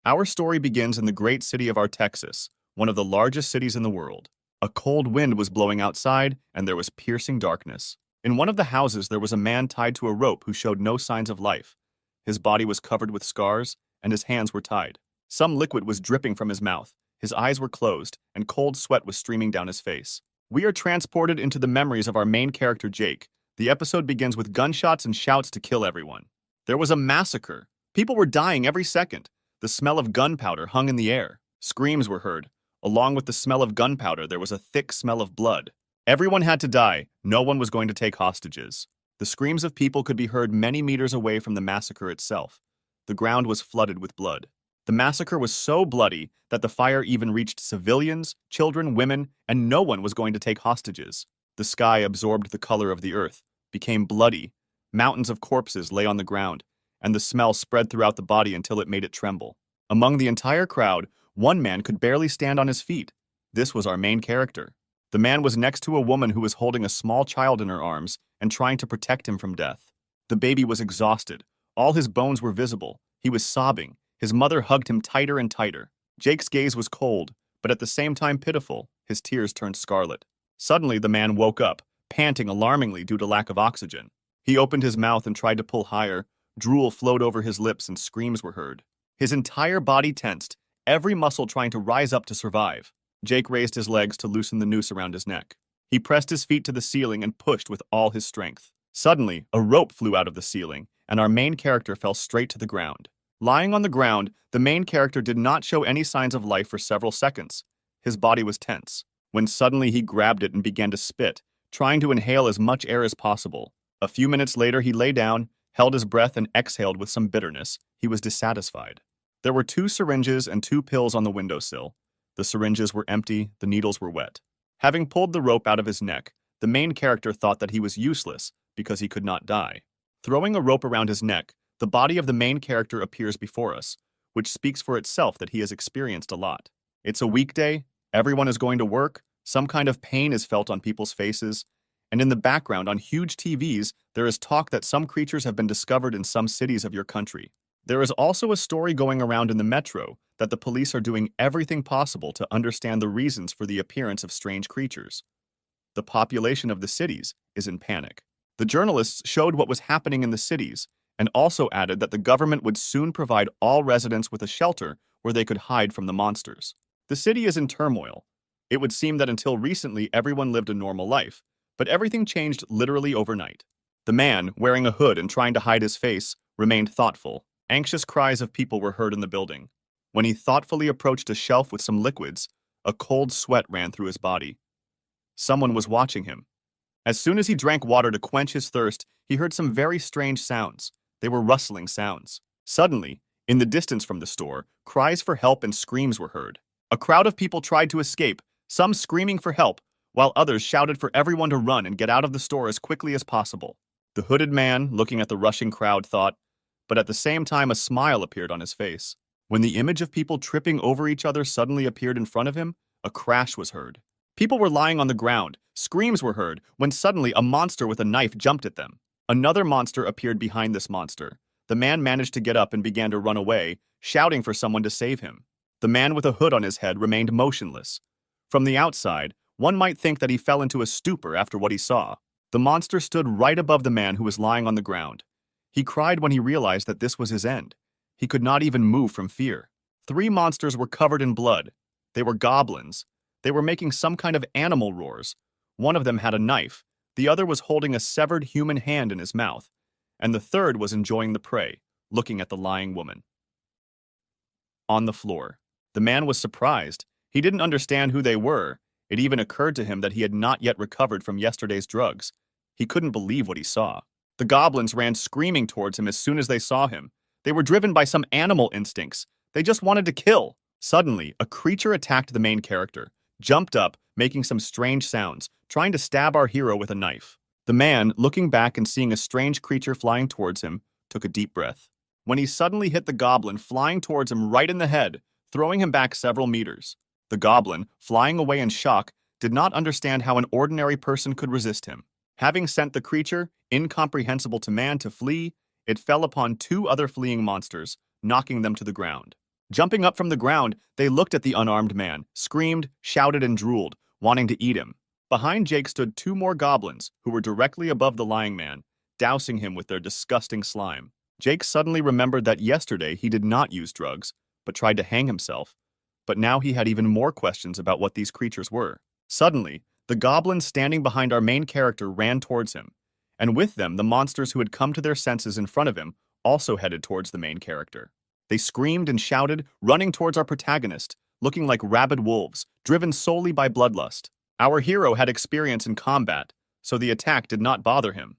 Our story begins in the great city of Texas, one of the largest cities in the world. A cold wind was blowing outside, and there was piercing darkness. In one of the houses, there was a man tied to a rope who showed no signs of life. His body was covered with scars, and his hands were tied. Some liquid was dripping from his mouth. His eyes were closed, and cold sweat was streaming down his face. We are transported into the memories of our main character, Jake. The episode begins with gunshots and shouts to kill everyone. There was a massacre. People were dying every second. The smell of gunpowder hung in the air. Screams were heard. Along with the smell of gunpowder, there was a thick smell of blood. Everyone had to die. No one was going to take hostages. The screams of people could be heard many meters away from the massacre itself. The ground was flooded with blood. The massacre was so bloody that the fire even reached civilians, children, women, and no one was going to take hostages. The sky absorbed the color of the earth, became bloody. Mountains of corpses lay on the ground, and the smell spread throughout the body until it made it tremble. Among the entire crowd, one man could barely stand on his feet. This was our main character. The man was next to a woman who was holding a small child in her arms and trying to protect him from death. The baby was exhausted. All his bones were visible. He was sobbing. His mother hugged him tighter and tighter. Jake's gaze was cold, but at the same time pitiful. His tears turned scarlet. Suddenly, the man woke up, panting alarmingly due to lack of oxygen. He opened his mouth and tried to pull higher. Drool flowed over his lips and screams were heard. His entire body tensed, every muscle trying to rise up to survive. Jake raised his legs to loosen the noose around his neck. He pressed his feet to the ceiling and pushed with all his strength. Suddenly, a rope flew out of the ceiling, and our main character fell straight to the ground. Lying on the ground, the main character did not show any signs of life for several seconds. His body was tense, when suddenly he grabbed it and began to spit, trying to inhale as much air as possible. A few minutes later, he lay down, held his breath, and exhaled with some bitterness. He was dissatisfied. There were 2 syringes and 2 pills on the windowsill. The syringes were empty, the needles were wet. Having pulled the rope out of his neck, the main character thought that he was useless because he could not die. Throwing a rope around his neck, the body of the main character appears before us, which speaks for itself that he has experienced a lot. It's a weekday, everyone is going to work, some kind of pain is felt on people's faces, and in the background on huge TVs, there is talk that some creatures have been discovered in some cities of your country. There is also a story going around in the metro that the police are doing everything possible to understand the reasons for the appearance of strange creatures. The population of the cities is in panic. The journalists showed what was happening in the cities and also added that the government would soon provide all residents with a shelter where they could hide from the monsters. The city is in turmoil. It would seem that until recently everyone lived a normal life, but everything changed literally overnight. The man, wearing a hood and trying to hide his face, remained thoughtful. Anxious cries of people were heard in the building. When he thoughtfully approached a shelf with some liquids, a cold sweat ran through his body. Someone was watching him. As soon as he drank water to quench his thirst, he heard some very strange sounds. They were rustling sounds. Suddenly, in the distance from the store, cries for help and screams were heard. A crowd of people tried to escape, some screaming for help, while others shouted for everyone to run and get out of the store as quickly as possible. The hooded man, looking at the rushing crowd, thought, but at the same time a smile appeared on his face. When the image of people tripping over each other suddenly appeared in front of him, a crash was heard. People were lying on the ground. Screams were heard when suddenly a monster with a knife jumped at them. Another monster appeared behind this monster. The man managed to get up and began to run away, shouting for someone to save him. The man with a hood on his head remained motionless. From the outside, one might think that he fell into a stupor after what he saw. The monster stood right above the man who was lying on the ground. He cried when he realized that this was his end. He could not even move from fear. 3 monsters were covered in blood. They were goblins. They were making some kind of animal roars. One of them had a knife. The other was holding a severed human hand in his mouth. And the third was enjoying the prey, looking at the lying woman. On the floor. The man was surprised. He didn't understand who they were. It even occurred to him that he had not yet recovered from yesterday's drugs. He couldn't believe what he saw. The goblins ran screaming towards him as soon as they saw him. They were driven by some animal instincts. They just wanted to kill. Suddenly, a creature attacked the main character, jumped up, making some strange sounds, trying to stab our hero with a knife. The man, looking back and seeing a strange creature flying towards him, took a deep breath. When he suddenly hit the goblin flying towards him right in the head, throwing him back several meters. The goblin, flying away in shock, did not understand how an ordinary person could resist him. Having sent the creature, incomprehensible to man, to flee, it fell upon 2 other fleeing monsters, knocking them to the ground. Jumping up from the ground, they looked at the unarmed man, screamed, shouted, and drooled, wanting to eat him. Behind Jake stood two more goblins, who were directly above the lying man, dousing him with their disgusting slime. Jake suddenly remembered that yesterday he did not use drugs, but tried to hang himself. But now he had even more questions about what these creatures were. Suddenly, the goblins standing behind our main character ran towards him, and with them the monsters who had come to their senses in front of him also headed towards the main character. They screamed and shouted, running towards our protagonist, looking like rabid wolves, driven solely by bloodlust. Our hero had experience in combat, so the attack did not bother him.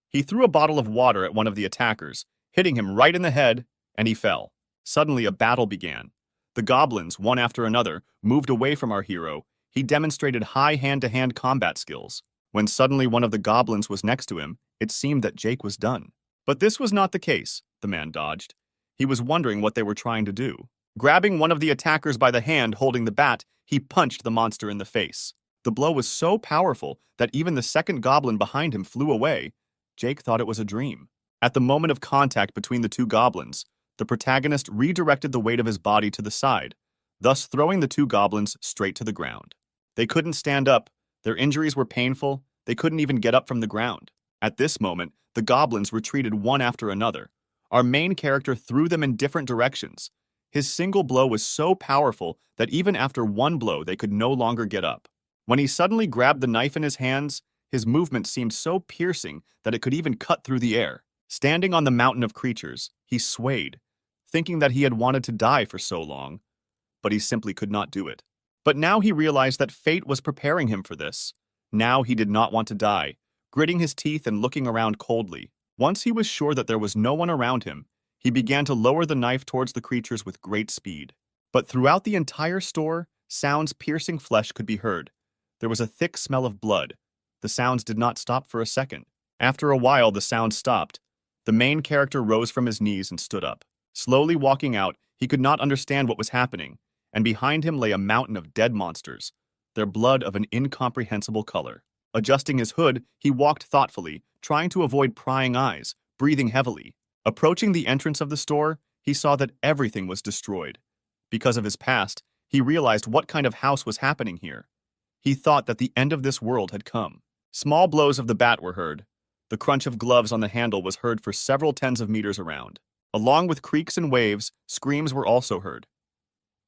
He threw a bottle of water at one of the attackers, hitting him right in the head, and he fell. Suddenly a battle began. The goblins, one after another, moved away from our hero. He demonstrated high hand-to-hand combat skills. When suddenly one of the goblins was next to him, it seemed that Jake was done. But this was not the case. The man dodged. He was wondering what they were trying to do. Grabbing one of the attackers by the hand holding the bat, he punched the monster in the face. The blow was so powerful that even the second goblin behind him flew away. Jake thought it was a dream. At the moment of contact between the two goblins, the protagonist redirected the weight of his body to the side, thus throwing the two goblins straight to the ground. They couldn't stand up. Their injuries were painful. They couldn't even get up from the ground. At this moment, the goblins retreated one after another. Our main character threw them in different directions. His single blow was so powerful that even after one blow, they could no longer get up. When he suddenly grabbed the knife in his hands, his movement seemed so piercing that it could even cut through the air. Standing on the mountain of creatures, he swayed, thinking that he had wanted to die for so long, but he simply could not do it. But now he realized that fate was preparing him for this. Now he did not want to die, gritting his teeth and looking around coldly. Once he was sure that there was no one around him, he began to lower the knife towards the creatures with great speed. But throughout the entire store, sounds piercing flesh could be heard. There was a thick smell of blood. The sounds did not stop for a second. After a while, the sound stopped. The main character rose from his knees and stood up. Slowly walking out, he could not understand what was happening, and behind him lay a mountain of dead monsters, their blood of an incomprehensible color. Adjusting his hood, he walked thoughtfully, trying to avoid prying eyes, breathing heavily. Approaching the entrance of the store, he saw that everything was destroyed. Because of his past, he realized what kind of house was happening here. He thought that the end of this world had come. Small blows of the bat were heard. The crunch of gloves on the handle was heard for several tens of meters around. Along with creaks and waves, screams were also heard.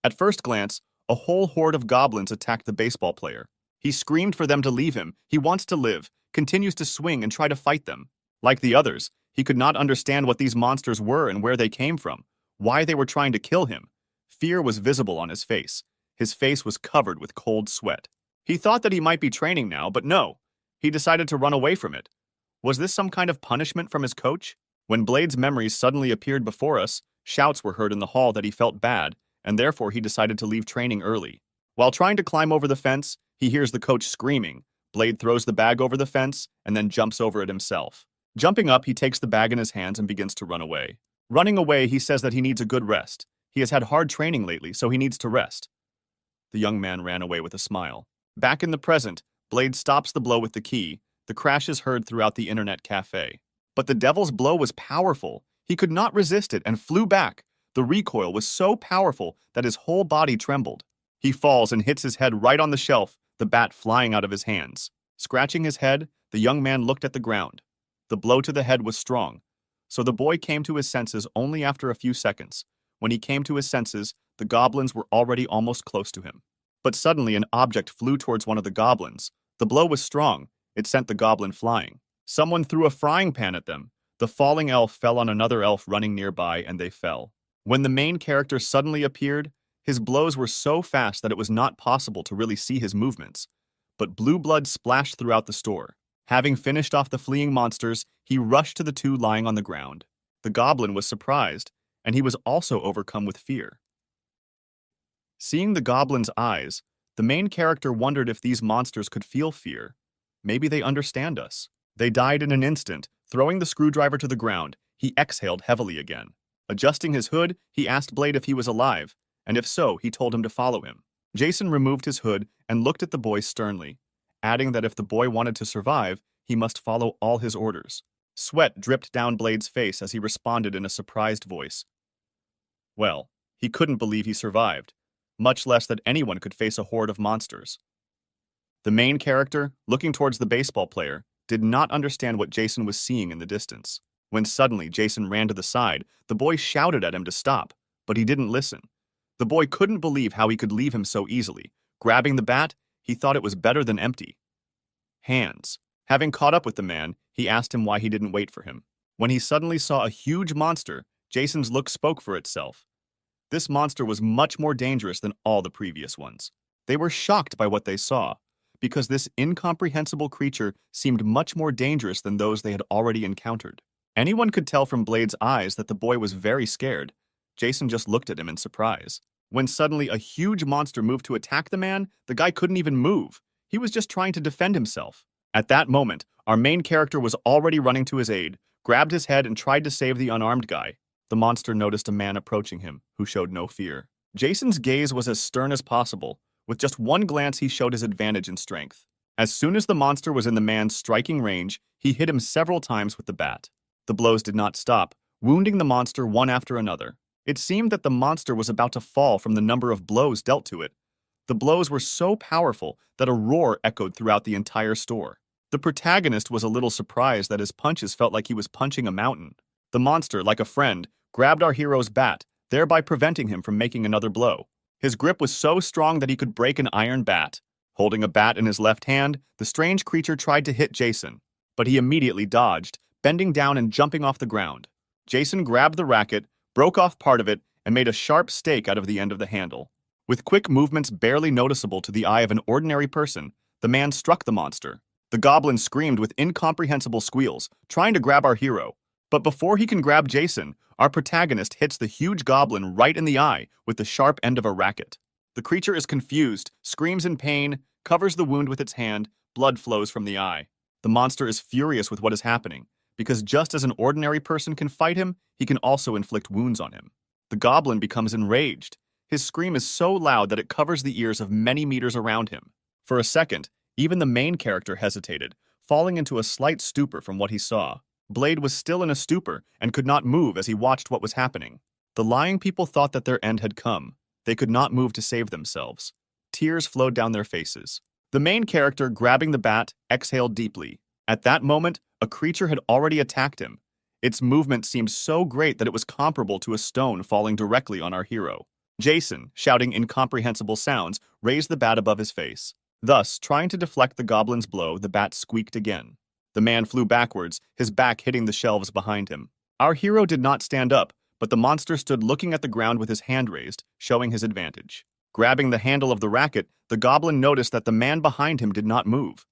At first glance, a whole horde of goblins attacked the baseball player. He screamed for them to leave him. He wants to live, continues to swing and try to fight them. Like the others, he could not understand what these monsters were and where they came from, why they were trying to kill him. Fear was visible on his face. His face was covered with cold sweat. He thought that he might be training now, but no. He decided to run away from it. Was this some kind of punishment from his coach? When Blade's memories suddenly appeared before us, shouts were heard in the hall that he felt bad, and therefore he decided to leave training early. While trying to climb over the fence, he hears the coach screaming. Blade throws the bag over the fence and then jumps over it himself. Jumping up, he takes the bag in his hands and begins to run away. Running away, he says that he needs a good rest. He has had hard training lately, so he needs to rest. The young man ran away with a smile. Back in the present, Blade stops the blow with the key. The crash is heard throughout the internet cafe. But the devil's blow was powerful. He could not resist it and flew back. The recoil was so powerful that his whole body trembled. He falls and hits his head right on the shelf, the bat flying out of his hands. Scratching his head, the young man looked at the ground. The blow to the head was strong, so the boy came to his senses only after a few seconds. When he came to his senses, the goblins were already almost close to him. But suddenly an object flew towards one of the goblins. The blow was strong. It sent the goblin flying. Someone threw a frying pan at them. The falling elf fell on another elf running nearby, and they fell. When the main character suddenly appeared, his blows were so fast that it was not possible to really see his movements. But blue blood splashed throughout the store. Having finished off the fleeing monsters, he rushed to the two lying on the ground. The goblin was surprised, and he was also overcome with fear. Seeing the goblin's eyes, the main character wondered if these monsters could feel fear. Maybe they understand us. They died in an instant. Throwing the screwdriver to the ground, he exhaled heavily again. Adjusting his hood, he asked Blade if he was alive, and if so, he told him to follow him. Jason removed his hood and looked at the boy sternly, adding that if the boy wanted to survive, he must follow all his orders. Sweat dripped down Blade's face as he responded in a surprised voice. Well, He couldn't believe he survived, much less that anyone could face a horde of monsters. The main character, looking towards the baseball player, did not understand what Jason was seeing in the distance. When suddenly Jason ran to the side, the boy shouted at him to stop, but he didn't listen. The boy couldn't believe how he could leave him so easily. Grabbing the bat, he thought it was better than empty hands. Having caught up with the man, he asked him why he didn't wait for him. When he suddenly saw a huge monster, Jason's look spoke for itself. This monster was much more dangerous than all the previous ones. They were shocked by what they saw, because this incomprehensible creature seemed much more dangerous than those they had already encountered. Anyone could tell from Blade's eyes that the boy was very scared. Jason just looked at him in surprise. When suddenly a huge monster moved to attack the man, the guy couldn't even move. He was just trying to defend himself. At that moment, our main character was already running to his aid, grabbed his head and tried to save the unarmed guy. The monster noticed a man approaching him, who showed no fear. Jason's gaze was as stern as possible. With just one glance, he showed his advantage in strength. As soon as the monster was in the man's striking range, he hit him several times with the bat. The blows did not stop, wounding the monster one after another. It seemed that the monster was about to fall from the number of blows dealt to it. The blows were so powerful that a roar echoed throughout the entire store. The protagonist was a little surprised that his punches felt like he was punching a mountain. The monster, like a friend, grabbed our hero's bat, thereby preventing him from making another blow. His grip was so strong that he could break an iron bat. Holding a bat in his left hand, the strange creature tried to hit Jason, but he immediately dodged, bending down and jumping off the ground. Jason grabbed the racket, broke off part of it, and made a sharp stake out of the end of the handle. With quick movements barely noticeable to the eye of an ordinary person, the man struck the monster. The goblin screamed with incomprehensible squeals, trying to grab our hero. But before he can grab Jason, our protagonist hits the huge goblin right in the eye with the sharp end of a racket. The creature is confused, screams in pain, covers the wound with its hand, blood flows from the eye. The monster is furious with what is happening, because just as an ordinary person can fight him, he can also inflict wounds on him. The goblin becomes enraged. His scream is so loud that it covers the ears of many meters around him. For a second, even the main character hesitated, falling into a slight stupor from what he saw. Blade was still in a stupor and could not move as he watched what was happening. The lying people thought that their end had come. They could not move to save themselves. Tears flowed down their faces. The main character, grabbing the bat, exhaled deeply. At that moment, a creature had already attacked him. Its movement seemed so great that it was comparable to a stone falling directly on our hero. Jason, shouting incomprehensible sounds, raised the bat above his face. Thus, trying to deflect the goblin's blow, the bat squeaked again. The man flew backwards, his back hitting the shelves behind him. Our hero did not stand up, but the monster stood looking at the ground with his hand raised, showing his advantage. Grabbing the handle of the racket, the goblin noticed that the man behind him did not move.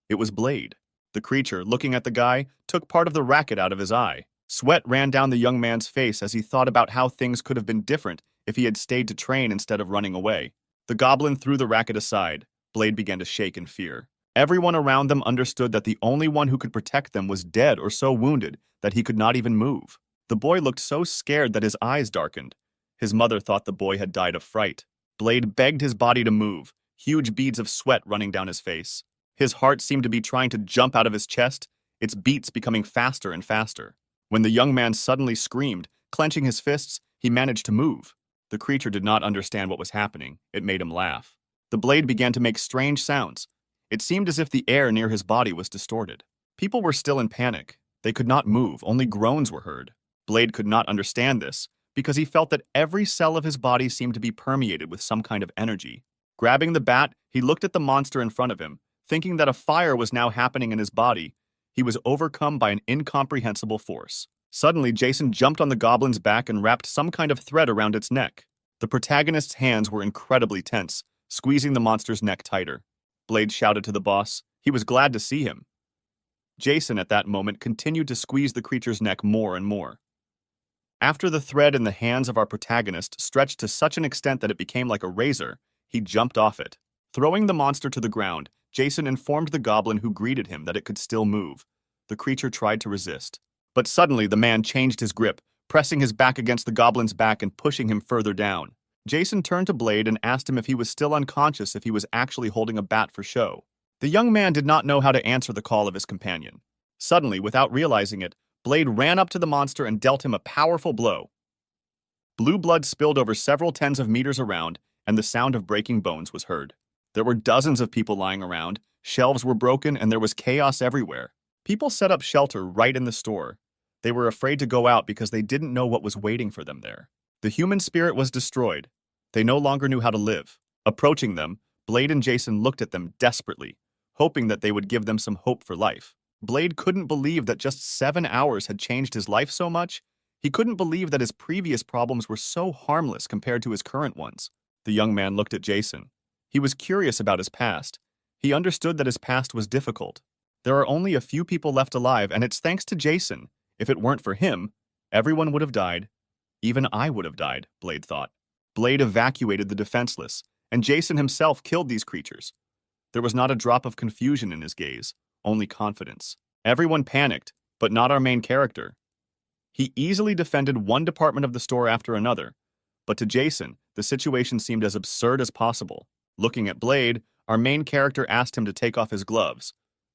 It was Blade. The creature, looking at the guy, took part of the racket out of his eye. Sweat ran down the young man's face as he thought about how things could have been different if he had stayed to train instead of running away. The goblin threw the racket aside. Blade began to shake in fear. Everyone around them understood that the only one who could protect them was dead or so wounded that he could not even move. The boy looked so scared that his eyes darkened. His mother thought the boy had died of fright. Blade begged his body to move, huge beads of sweat running down his face. His heart seemed to be trying to jump out of his chest, its beats becoming faster and faster. When the young man suddenly screamed, clenching his fists, he managed to move. The creature did not understand what was happening. It made him laugh. The blade began to make strange sounds. It seemed as if the air near his body was distorted. People were still in panic. They could not move, only groans were heard. Blade could not understand this, because he felt that every cell of his body seemed to be permeated with some kind of energy. Grabbing the bat, he looked at the monster in front of him, thinking that a fire was now happening in his body. He was overcome by an incomprehensible force. Suddenly, Jason jumped on the goblin's back and wrapped some kind of thread around its neck. The protagonist's hands were incredibly tense, squeezing the monster's neck tighter. Blade shouted to the boss. He was glad to see him. Jason, at that moment, continued to squeeze the creature's neck more and more. After the thread in the hands of our protagonist stretched to such an extent that it became like a razor, he jumped off it. Throwing the monster to the ground, Jason informed the goblin who greeted him that it could still move. The creature tried to resist. But suddenly the man changed his grip, pressing his back against the goblin's back and pushing him further down. Jason turned to Blade and asked him if he was still unconscious, if he was actually holding a bat for show. The young man did not know how to answer the call of his companion. Suddenly, without realizing it, Blade ran up to the monster and dealt him a powerful blow. Blue blood spilled over several tens of meters around, and the sound of breaking bones was heard. There were dozens of people lying around, shelves were broken, and there was chaos everywhere. People set up shelter right in the store. They were afraid to go out because they didn't know what was waiting for them there. The human spirit was destroyed. They no longer knew how to live. Approaching them, Blade and Jason looked at them desperately, hoping that they would give them some hope for life. Blade couldn't believe that just 7 hours had changed his life so much. He couldn't believe that his previous problems were so harmless compared to his current ones. The young man looked at Jason. He was curious about his past. He understood that his past was difficult. There are only a few people left alive, and it's thanks to Jason. If it weren't for him, everyone would have died. Even I would have died, Blade thought. Blade evacuated the defenseless, and Jason himself killed these creatures. There was not a drop of confusion in his gaze, only confidence. Everyone panicked, but not our main character. He easily defended one department of the store after another, but to Jason, the situation seemed as absurd as possible. Looking at Blade, our main character asked him to take off his gloves.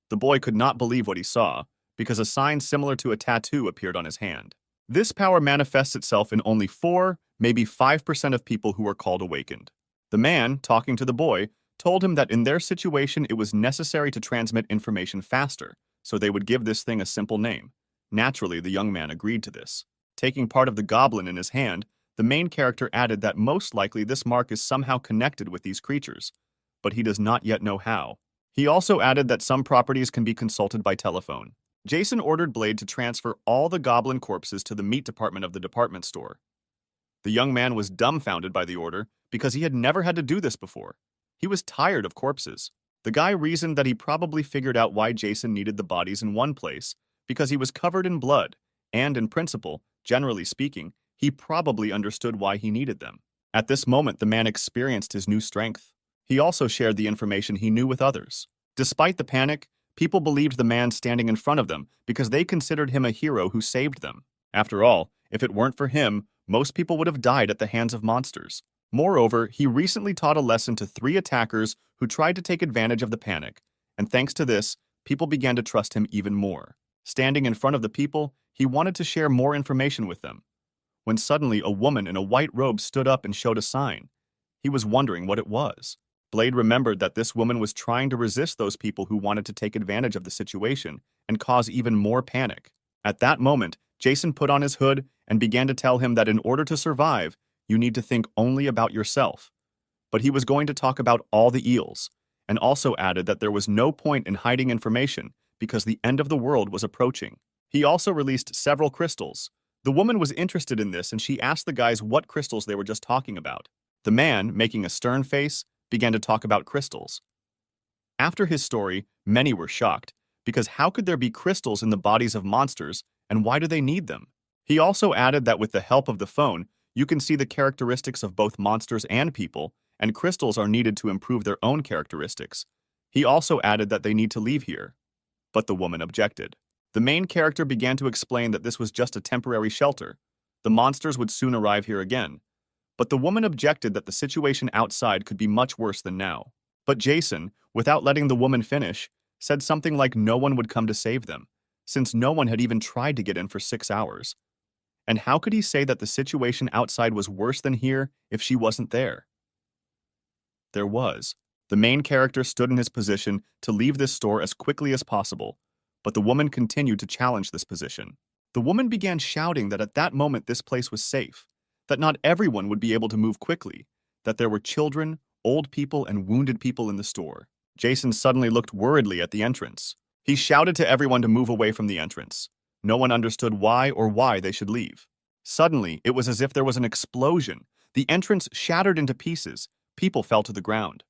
The boy could not believe what he saw, because a sign similar to a tattoo appeared on his hand. This power manifests itself in only 4, maybe 5% of people who are called awakened. The man, talking to the boy, told him that in their situation it was necessary to transmit information faster, so they would give this thing a simple name. Naturally, the young man agreed to this. Taking part of the goblin in his hand, the main character added that most likely this mark is somehow connected with these creatures, but he does not yet know how. He also added that some properties can be consulted by telephone. Jason ordered Blade to transfer all the goblin corpses to the meat department of the department store. The young man was dumbfounded by the order because he had never had to do this before. He was tired of corpses. The guy reasoned that he probably figured out why Jason needed the bodies in one place, because he was covered in blood, and in principle, generally speaking, he probably understood why he needed them. At this moment, the man experienced his new strength. He also shared the information he knew with others. Despite the panic, people believed the man standing in front of them because they considered him a hero who saved them. After all, if it weren't for him, most people would have died at the hands of monsters. Moreover, he recently taught a lesson to 3 attackers who tried to take advantage of the panic, and thanks to this, people began to trust him even more. Standing in front of the people, he wanted to share more information with them. When suddenly a woman in a white robe stood up and showed a sign. He was wondering what it was. Blade remembered that this woman was trying to resist those people who wanted to take advantage of the situation and cause even more panic. At that moment, Jason put on his hood and began to tell him that in order to survive, you need to think only about yourself. But he was going to talk about all the eels, and also added that there was no point in hiding information because the end of the world was approaching. He also released several crystals. The woman was interested in this and she asked the guys what crystals they were just talking about. The man, making a stern face, began to talk about crystals. After his story, many were shocked, because how could there be crystals in the bodies of monsters, and why do they need them? He also added that with the help of the phone, you can see the characteristics of both monsters and people, and crystals are needed to improve their own characteristics. He also added that they need to leave here. But the woman objected. The main character began to explain that this was just a temporary shelter. The monsters would soon arrive here again. But the woman objected that the situation outside could be much worse than now. But Jason, without letting the woman finish, said something like no one would come to save them, since no one had even tried to get in for 6 hours. And how could he say that the situation outside was worse than here if she wasn't there? There was. The main character stood in his position to leave this store as quickly as possible, but the woman continued to challenge this position. The woman began shouting that at that moment this place was safe, that not everyone would be able to move quickly, that there were children, old people, and wounded people in the store. Jason suddenly looked worriedly at the entrance. He shouted to everyone to move away from the entrance. No one understood why they should leave. Suddenly, it was as if there was an explosion. The entrance shattered into pieces. People fell to the ground.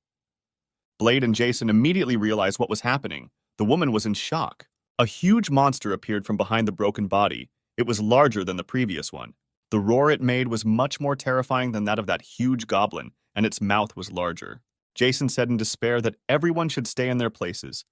Blade and Jason immediately realized what was happening. The woman was in shock. A huge monster appeared from behind the broken body. It was larger than the previous one. The roar it made was much more terrifying than that of that huge goblin, and its mouth was larger. Jason said in despair that everyone should stay in their places.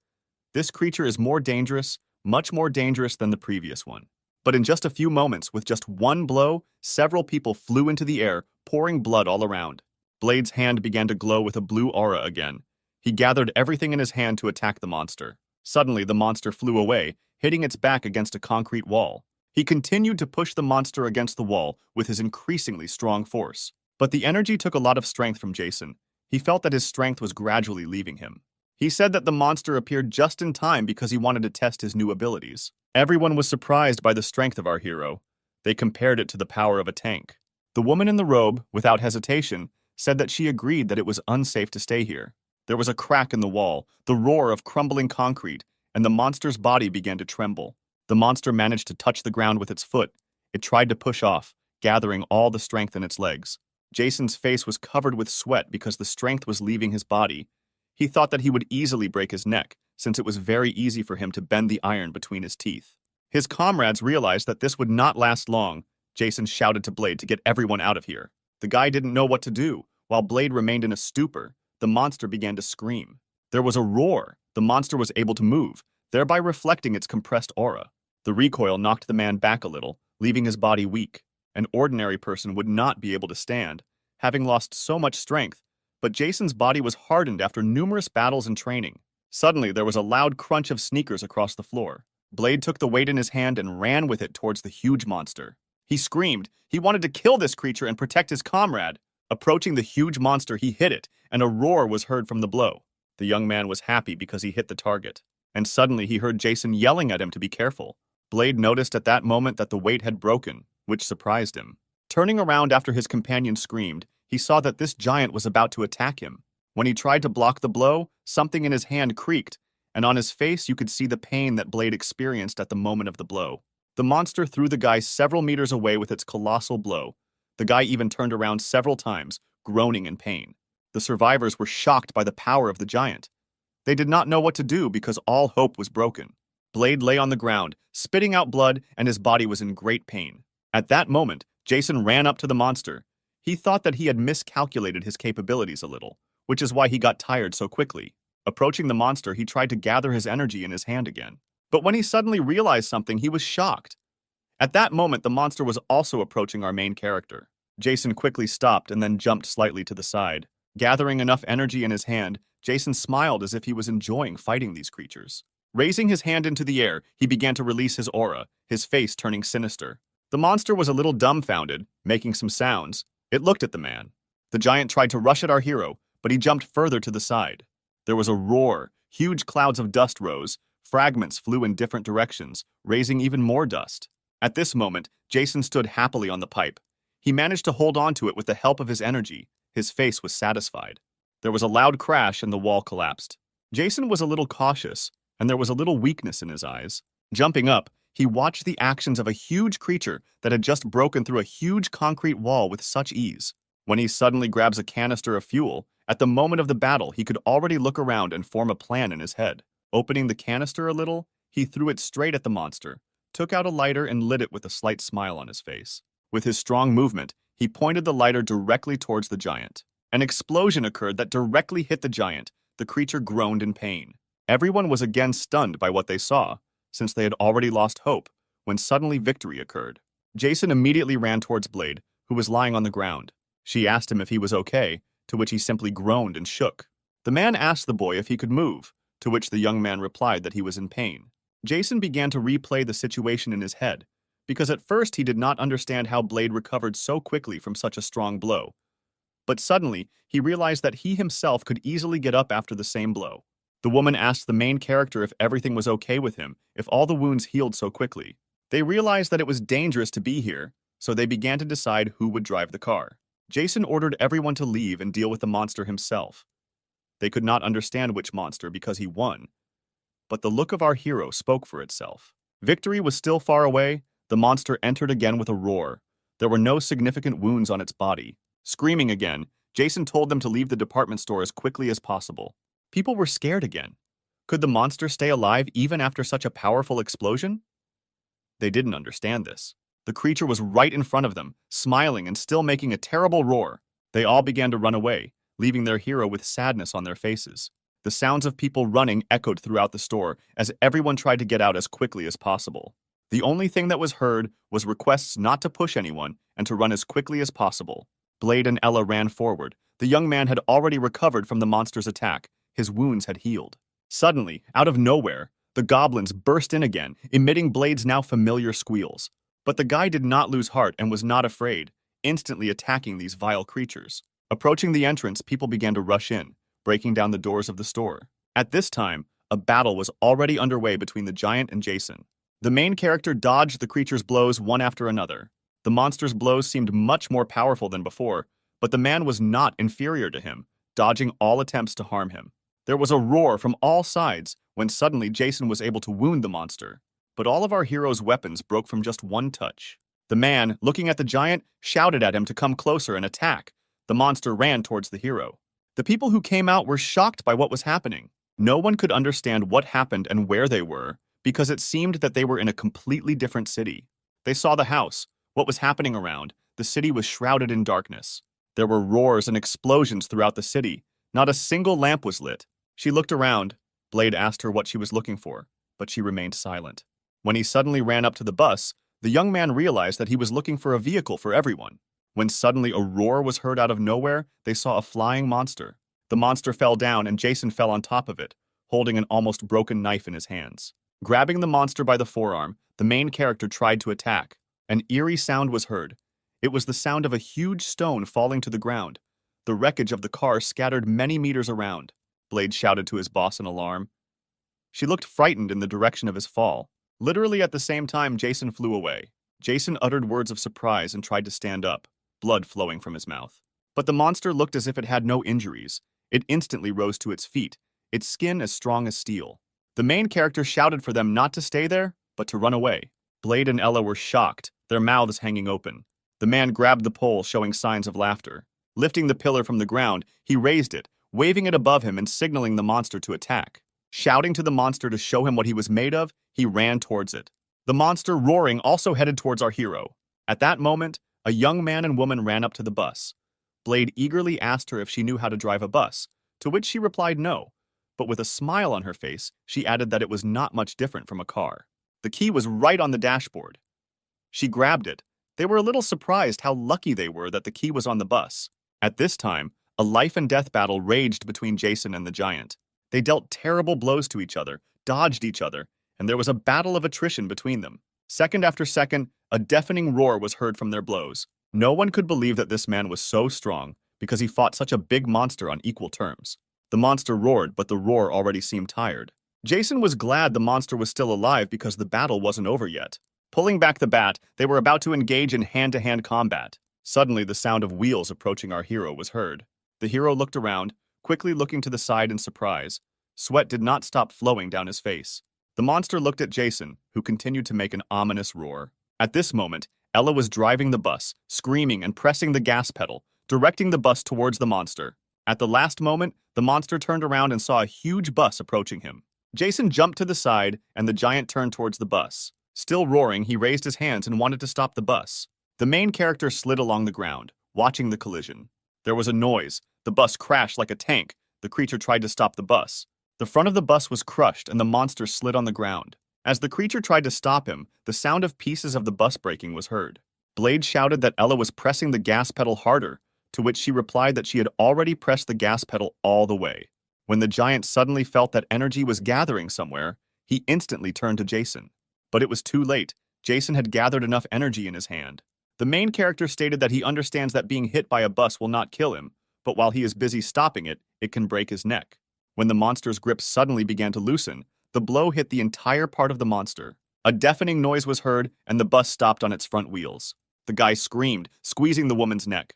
This creature is more dangerous, much more dangerous than the previous one. But in just a few moments, with just one blow, several people flew into the air, pouring blood all around. Blade's hand began to glow with a blue aura again. He gathered everything in his hand to attack the monster. Suddenly, the monster flew away, hitting its back against a concrete wall. He continued to push the monster against the wall with his increasingly strong force. But the energy took a lot of strength from Jason. He felt that his strength was gradually leaving him. He said that the monster appeared just in time because he wanted to test his new abilities. Everyone was surprised by the strength of our hero. They compared it to the power of a tank. The woman in the robe, without hesitation, said that she agreed that it was unsafe to stay here. There was a crack in the wall, the roar of crumbling concrete, and the monster's body began to tremble. The monster managed to touch the ground with its foot. It tried to push off, gathering all the strength in its legs. Jason's face was covered with sweat because the strength was leaving his body. He thought that he would easily break his neck, since it was very easy for him to bend the iron between his teeth. His comrades realized that this would not last long. Jason shouted to Blade to get everyone out of here. The guy didn't know what to do. While Blade remained in a stupor, the monster began to scream. There was a roar. The monster was able to move, thereby reflecting its compressed aura. The recoil knocked the man back a little, leaving his body weak. An ordinary person would not be able to stand, having lost so much strength, but Jason's body was hardened after numerous battles and training. Suddenly, there was a loud crunch of sneakers across the floor. Blade took the weight in his hand and ran with it towards the huge monster. He screamed. He wanted to kill this creature and protect his comrade. Approaching the huge monster, he hit it, and a roar was heard from the blow. The young man was happy because he hit the target. And suddenly, he heard Jason yelling at him to be careful. Blade noticed at that moment that the weight had broken, which surprised him. Turning around after his companion screamed, he saw that this giant was about to attack him. When he tried to block the blow, something in his hand creaked, and on his face you could see the pain that Blade experienced at the moment of the blow. The monster threw the guy several meters away with its colossal blow. The guy even turned around several times, groaning in pain. The survivors were shocked by the power of the giant. They did not know what to do because all hope was broken. Blade lay on the ground, spitting out blood, and his body was in great pain. At that moment, Jason ran up to the monster. He thought that he had miscalculated his capabilities a little, which is why he got tired so quickly. Approaching the monster, he tried to gather his energy in his hand again. But when he suddenly realized something, he was shocked. At that moment, the monster was also approaching our main character. Jason quickly stopped and then jumped slightly to the side. Gathering enough energy in his hand, Jason smiled as if he was enjoying fighting these creatures. Raising his hand into the air, he began to release his aura, his face turning sinister. The monster was a little dumbfounded, making some sounds. It looked at the man. The giant tried to rush at our hero, but he jumped further to the side. There was a roar. Huge clouds of dust rose. Fragments flew in different directions, raising even more dust. At this moment, Jason stood happily on the pipe. He managed to hold on to it with the help of his energy. His face was satisfied. There was a loud crash and the wall collapsed. Jason was a little cautious, and there was a little weakness in his eyes. Jumping up, he watched the actions of a huge creature that had just broken through a huge concrete wall with such ease. When he suddenly grabs a canister of fuel, at the moment of the battle, he could already look around and form a plan in his head. Opening the canister a little, he threw it straight at the monster, took out a lighter and lit it with a slight smile on his face. With his strong movement, he pointed the lighter directly towards the giant. An explosion occurred that directly hit the giant. The creature groaned in pain. Everyone was again stunned by what they saw, since they had already lost hope, when suddenly victory occurred. Jason immediately ran towards Blade, who was lying on the ground. She asked him if he was okay, to which he simply groaned and shook. The man asked the boy if he could move, to which the young man replied that he was in pain. Jason began to replay the situation in his head, because at first he did not understand how Blade recovered so quickly from such a strong blow. But suddenly, he realized that he himself could easily get up after the same blow. The woman asked the main character if everything was okay with him, if all the wounds healed so quickly. They realized that it was dangerous to be here, so they began to decide who would drive the car. Jason ordered everyone to leave and deal with the monster himself. They could not understand which monster because he won, but the look of our hero spoke for itself. Victory was still far away. The monster entered again with a roar. There were no significant wounds on its body. Screaming again, Jason told them to leave the department store as quickly as possible. People were scared again. Could the monster stay alive even after such a powerful explosion? They didn't understand this. The creature was right in front of them, smiling and still making a terrible roar. They all began to run away, leaving their hero with sadness on their faces. The sounds of people running echoed throughout the store as everyone tried to get out as quickly as possible. The only thing that was heard was requests not to push anyone and to run as quickly as possible. Blade and Ella ran forward. The young man had already recovered from the monster's attack. His wounds had healed. Suddenly, out of nowhere, the goblins burst in again, emitting Blade's now familiar squeals. But the guy did not lose heart and was not afraid, instantly attacking these vile creatures. Approaching the entrance, people began to rush in, breaking down the doors of the store. At this time, a battle was already underway between the giant and Jason. The main character dodged the creature's blows one after another. The monster's blows seemed much more powerful than before, but the man was not inferior to him, dodging all attempts to harm him. There was a roar from all sides when suddenly Jason was able to wound the monster. But all of our hero's weapons broke from just one touch. The man, looking at the giant, shouted at him to come closer and attack. The monster ran towards the hero. The people who came out were shocked by what was happening. No one could understand what happened and where they were, because it seemed that they were in a completely different city. They saw the house, what was happening around. The city was shrouded in darkness. There were roars and explosions throughout the city. Not a single lamp was lit. She looked around. Blade asked her what she was looking for, but she remained silent. When he suddenly ran up to the bus, the young man realized that he was looking for a vehicle for everyone. When suddenly a roar was heard out of nowhere, they saw a flying monster. The monster fell down and Jason fell on top of it, holding an almost broken knife in his hands. Grabbing the monster by the forearm, the main character tried to attack. An eerie sound was heard. It was the sound of a huge stone falling to the ground. The wreckage of the car scattered many meters around. Blade shouted to his boss in alarm. She looked frightened in the direction of his fall. Literally at the same time, Jason flew away. Jason uttered words of surprise and tried to stand up, blood flowing from his mouth. But the monster looked as if it had no injuries. It instantly rose to its feet, its skin as strong as steel. The main character shouted for them not to stay there, but to run away. Blade and Ella were shocked, their mouths hanging open. The man grabbed the pole, showing signs of laughter. Lifting the pillar from the ground, he raised it, waving it above him and signaling the monster to attack. Shouting to the monster to show him what he was made of, he ran towards it. The monster, roaring, also headed towards our hero. At that moment, a young man and woman ran up to the bus. Blade eagerly asked her if she knew how to drive a bus, to which she replied no, but with a smile on her face, she added that it was not much different from a car. The key was right on the dashboard. She grabbed it. They were a little surprised how lucky they were that the key was on the bus. At this time, a life and death battle raged between Jason and the giant. They dealt terrible blows to each other, dodged each other, and there was a battle of attrition between them. Second after second, a deafening roar was heard from their blows. No one could believe that this man was so strong, because he fought such a big monster on equal terms. The monster roared, but the roar already seemed tired. Jason was glad the monster was still alive because the battle wasn't over yet. Pulling back the bat, they were about to engage in hand-to-hand combat. Suddenly, the sound of wheels approaching our hero was heard. The hero looked around, quickly looking to the side in surprise. Sweat did not stop flowing down his face. The monster looked at Jason, who continued to make an ominous roar. At this moment, Ella was driving the bus, screaming and pressing the gas pedal, directing the bus towards the monster. At the last moment, the monster turned around and saw a huge bus approaching him. Jason jumped to the side, and the giant turned towards the bus. Still roaring, he raised his hands and wanted to stop the bus. The main character slid along the ground, watching the collision. There was a noise. The bus crashed like a tank. The creature tried to stop the bus. The front of the bus was crushed, and the monster slid on the ground. As the creature tried to stop him, the sound of pieces of the bus breaking was heard. Blade shouted that Ella was pressing the gas pedal harder, to which she replied that she had already pressed the gas pedal all the way. When the giant suddenly felt that energy was gathering somewhere, he instantly turned to Jason. But it was too late. Jason had gathered enough energy in his hand. The main character stated that he understands that being hit by a bus will not kill him, but while he is busy stopping it, it can break his neck. When the monster's grip suddenly began to loosen, the blow hit the entire part of the monster. A deafening noise was heard, and the bus stopped on its front wheels. The guy screamed, squeezing the woman's neck.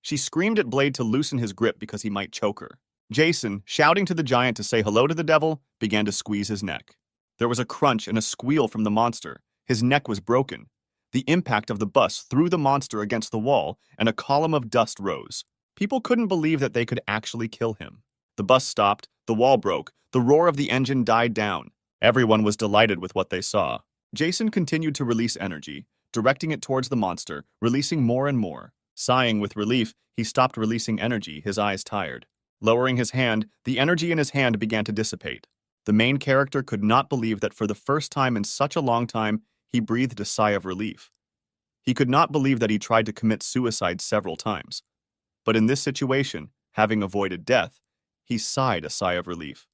She screamed at Blade to loosen his grip because he might choke her. Jason, shouting to the giant to say hello to the devil, began to squeeze his neck. There was a crunch and a squeal from the monster. His neck was broken. The impact of the bus threw the monster against the wall, and a column of dust rose. People couldn't believe that they could actually kill him. The bus stopped, the wall broke, the roar of the engine died down. Everyone was delighted with what they saw. Jason continued to release energy, directing it towards the monster, releasing more and more. Sighing with relief, he stopped releasing energy, his eyes tired. Lowering his hand, the energy in his hand began to dissipate. The main character could not believe that for the first time in such a long time, he breathed a sigh of relief. He could not believe that he tried to commit suicide several times. But in this situation, having avoided death, he sighed a sigh of relief.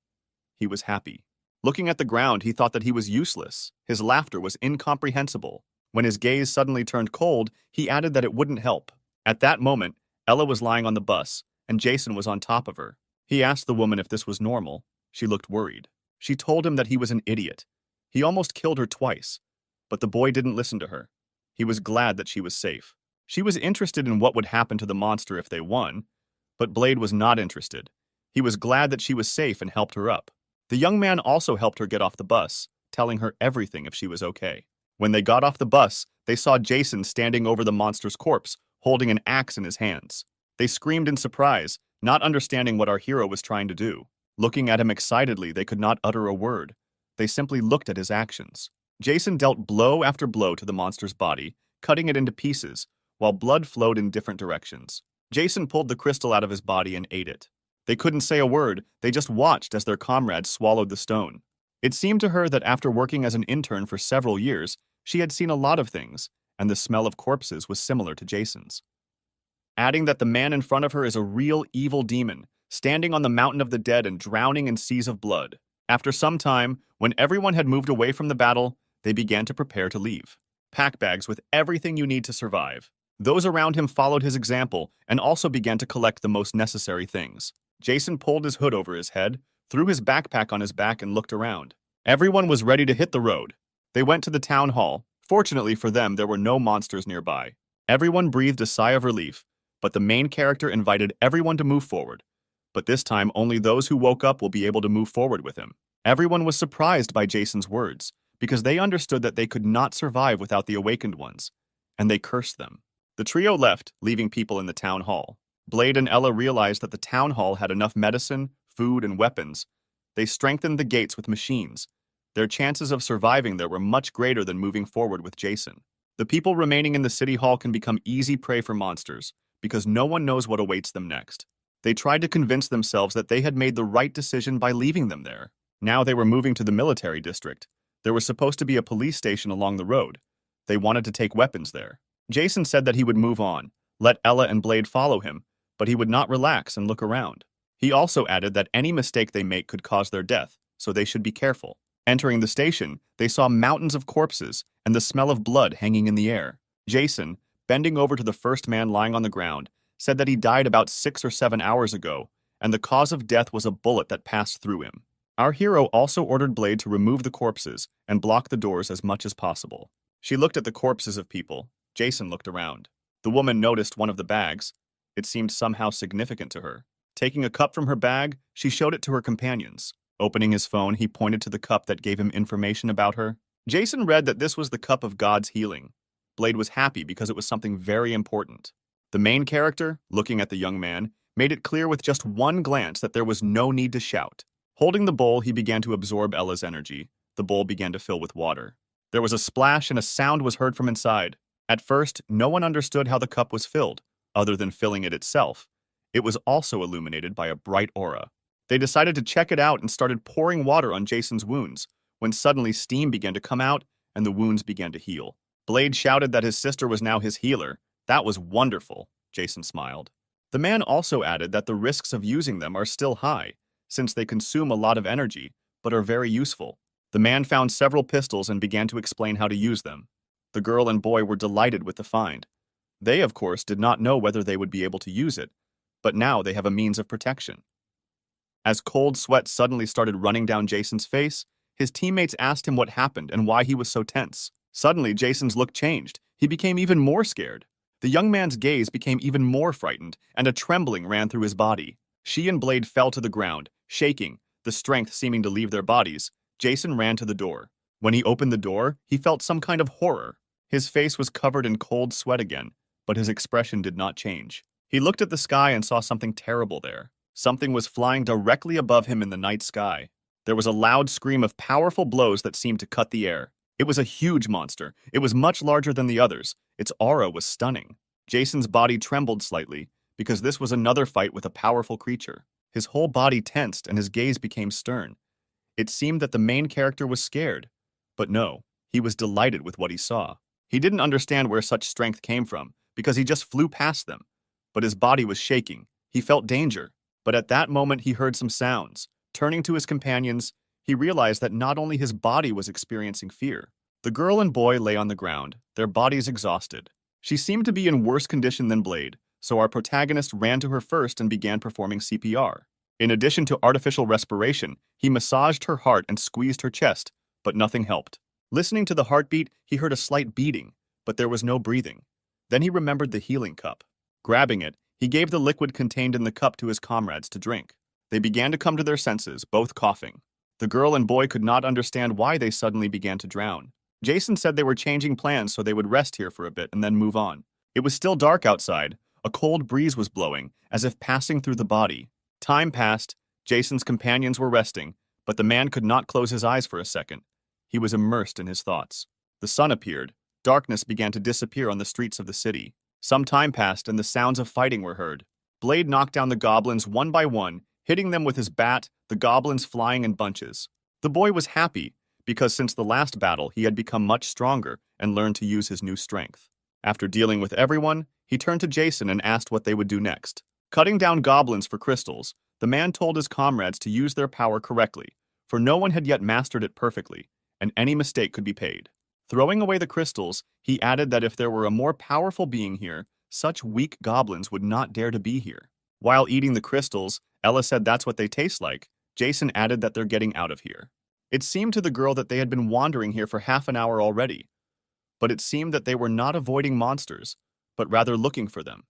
He was happy. Looking at the ground, he thought that he was useless. His laughter was incomprehensible. When his gaze suddenly turned cold, he added that it wouldn't help. At that moment, Ella was lying on the bus, and Jason was on top of her. He asked the woman if this was normal. She looked worried. She told him that he was an idiot. He almost killed her twice. But the boy didn't listen to her. He was glad that she was safe. She was interested in what would happen to the monster if they won, but Blade was not interested. He was glad that she was safe and helped her up. The young man also helped her get off the bus, telling her everything if she was okay. When they got off the bus, they saw Jason standing over the monster's corpse, holding an axe in his hands. They screamed in surprise, not understanding what our hero was trying to do. Looking at him excitedly, they could not utter a word. They simply looked at his actions. Jason dealt blow after blow to the monster's body, cutting it into pieces, while blood flowed in different directions. Jason pulled the crystal out of his body and ate it. They couldn't say a word, they just watched as their comrades swallowed the stone. It seemed to her that after working as an intern for several years, she had seen a lot of things, and the smell of corpses was similar to Jason's. Adding that the man in front of her is a real evil demon, standing on the mountain of the dead and drowning in seas of blood. After some time, when everyone had moved away from the battle, they began to prepare to leave. Pack bags with everything you need to survive. Those around him followed his example and also began to collect the most necessary things. Jason pulled his hood over his head, threw his backpack on his back and looked around. Everyone was ready to hit the road. They went to the town hall. Fortunately for them, there were no monsters nearby. Everyone breathed a sigh of relief, but the main character invited everyone to move forward. But this time, only those who woke up will be able to move forward with him. Everyone was surprised by Jason's words, because they understood that they could not survive without the awakened ones, and they cursed them. The trio left, leaving people in the town hall. Blade and Ella realized that the town hall had enough medicine, food, and weapons. They strengthened the gates with machines. Their chances of surviving there were much greater than moving forward with Jason. The people remaining in the city hall can become easy prey for monsters, because no one knows what awaits them next. They tried to convince themselves that they had made the right decision by leaving them there. Now they were moving to the military district. There was supposed to be a police station along the road. They wanted to take weapons there. Jason said that he would move on, let Ella and Blade follow him, but he would not relax and look around. He also added that any mistake they make could cause their death, so they should be careful. Entering the station, they saw mountains of corpses and the smell of blood hanging in the air. Jason, bending over to the first man lying on the ground, said that he died about 6 or 7 hours ago, and the cause of death was a bullet that passed through him. Our hero also ordered Blade to remove the corpses and block the doors as much as possible. She looked at the corpses of people. Jason looked around. The woman noticed one of the bags. It seemed somehow significant to her. Taking a cup from her bag, she showed it to her companions. Opening his phone, he pointed to the cup that gave him information about her. Jason read that this was the cup of God's healing. Blade was happy because it was something very important. The main character, looking at the young man, made it clear with just one glance that there was no need to shout. Holding the bowl, he began to absorb Ella's energy. The bowl began to fill with water. There was a splash and a sound was heard from inside. At first, no one understood how the cup was filled, other than filling it itself. It was also illuminated by a bright aura. They decided to check it out and started pouring water on Jason's wounds, when suddenly steam began to come out and the wounds began to heal. Blade shouted that his sister was now his healer. That was wonderful, Jason smiled. The man also added that the risks of using them are still high, since they consume a lot of energy, but are very useful. The man found several pistols and began to explain how to use them. The girl and boy were delighted with the find. They, of course, did not know whether they would be able to use it, but now they have a means of protection. As cold sweat suddenly started running down Jason's face, his teammates asked him what happened and why he was so tense. Suddenly, Jason's look changed. He became even more scared. The young man's gaze became even more frightened, and a trembling ran through his body. She and Blade fell to the ground, shaking, the strength seeming to leave their bodies. Jason ran to the door. When he opened the door, he felt some kind of horror. His face was covered in cold sweat again, but his expression did not change. He looked at the sky and saw something terrible there. Something was flying directly above him in the night sky. There was a loud scream of powerful blows that seemed to cut the air. It was a huge monster. It was much larger than the others. Its aura was stunning. Jason's body trembled slightly, because this was another fight with a powerful creature. His whole body tensed and his gaze became stern. It seemed that the main character was scared. But no, he was delighted with what he saw. He didn't understand where such strength came from, because he just flew past them. But his body was shaking. He felt danger. But at that moment he heard some sounds. Turning to his companions, he realized that not only his body was experiencing fear. The girl and boy lay on the ground, their bodies exhausted. She seemed to be in worse condition than Blade, so our protagonist ran to her first and began performing CPR. In addition to artificial respiration, he massaged her heart and squeezed her chest, but nothing helped. Listening to the heartbeat, he heard a slight beating, but there was no breathing. Then he remembered the healing cup. Grabbing it, he gave the liquid contained in the cup to his comrades to drink. They began to come to their senses, both coughing. The girl and boy could not understand why they suddenly began to drown. Jason said they were changing plans so they would rest here for a bit and then move on. It was still dark outside. A cold breeze was blowing, as if passing through the body. Time passed. Jason's companions were resting, but the man could not close his eyes for a second. He was immersed in his thoughts. The sun appeared. Darkness began to disappear on the streets of the city. Some time passed and the sounds of fighting were heard. Blade knocked down the goblins one by one, hitting them with his bat, the goblins flying in bunches. The boy was happy, because since the last battle he had become much stronger and learned to use his new strength. After dealing with everyone, he turned to Jason and asked what they would do next. Cutting down goblins for crystals, the man told his comrades to use their power correctly, for no one had yet mastered it perfectly, and any mistake could be paid. Throwing away the crystals, he added that if there were a more powerful being here, such weak goblins would not dare to be here. While eating the crystals, Ella said that's what they taste like. Jason added that they're getting out of here. It seemed to the girl that they had been wandering here for half an hour already, but it seemed that they were not avoiding monsters, but rather looking for them.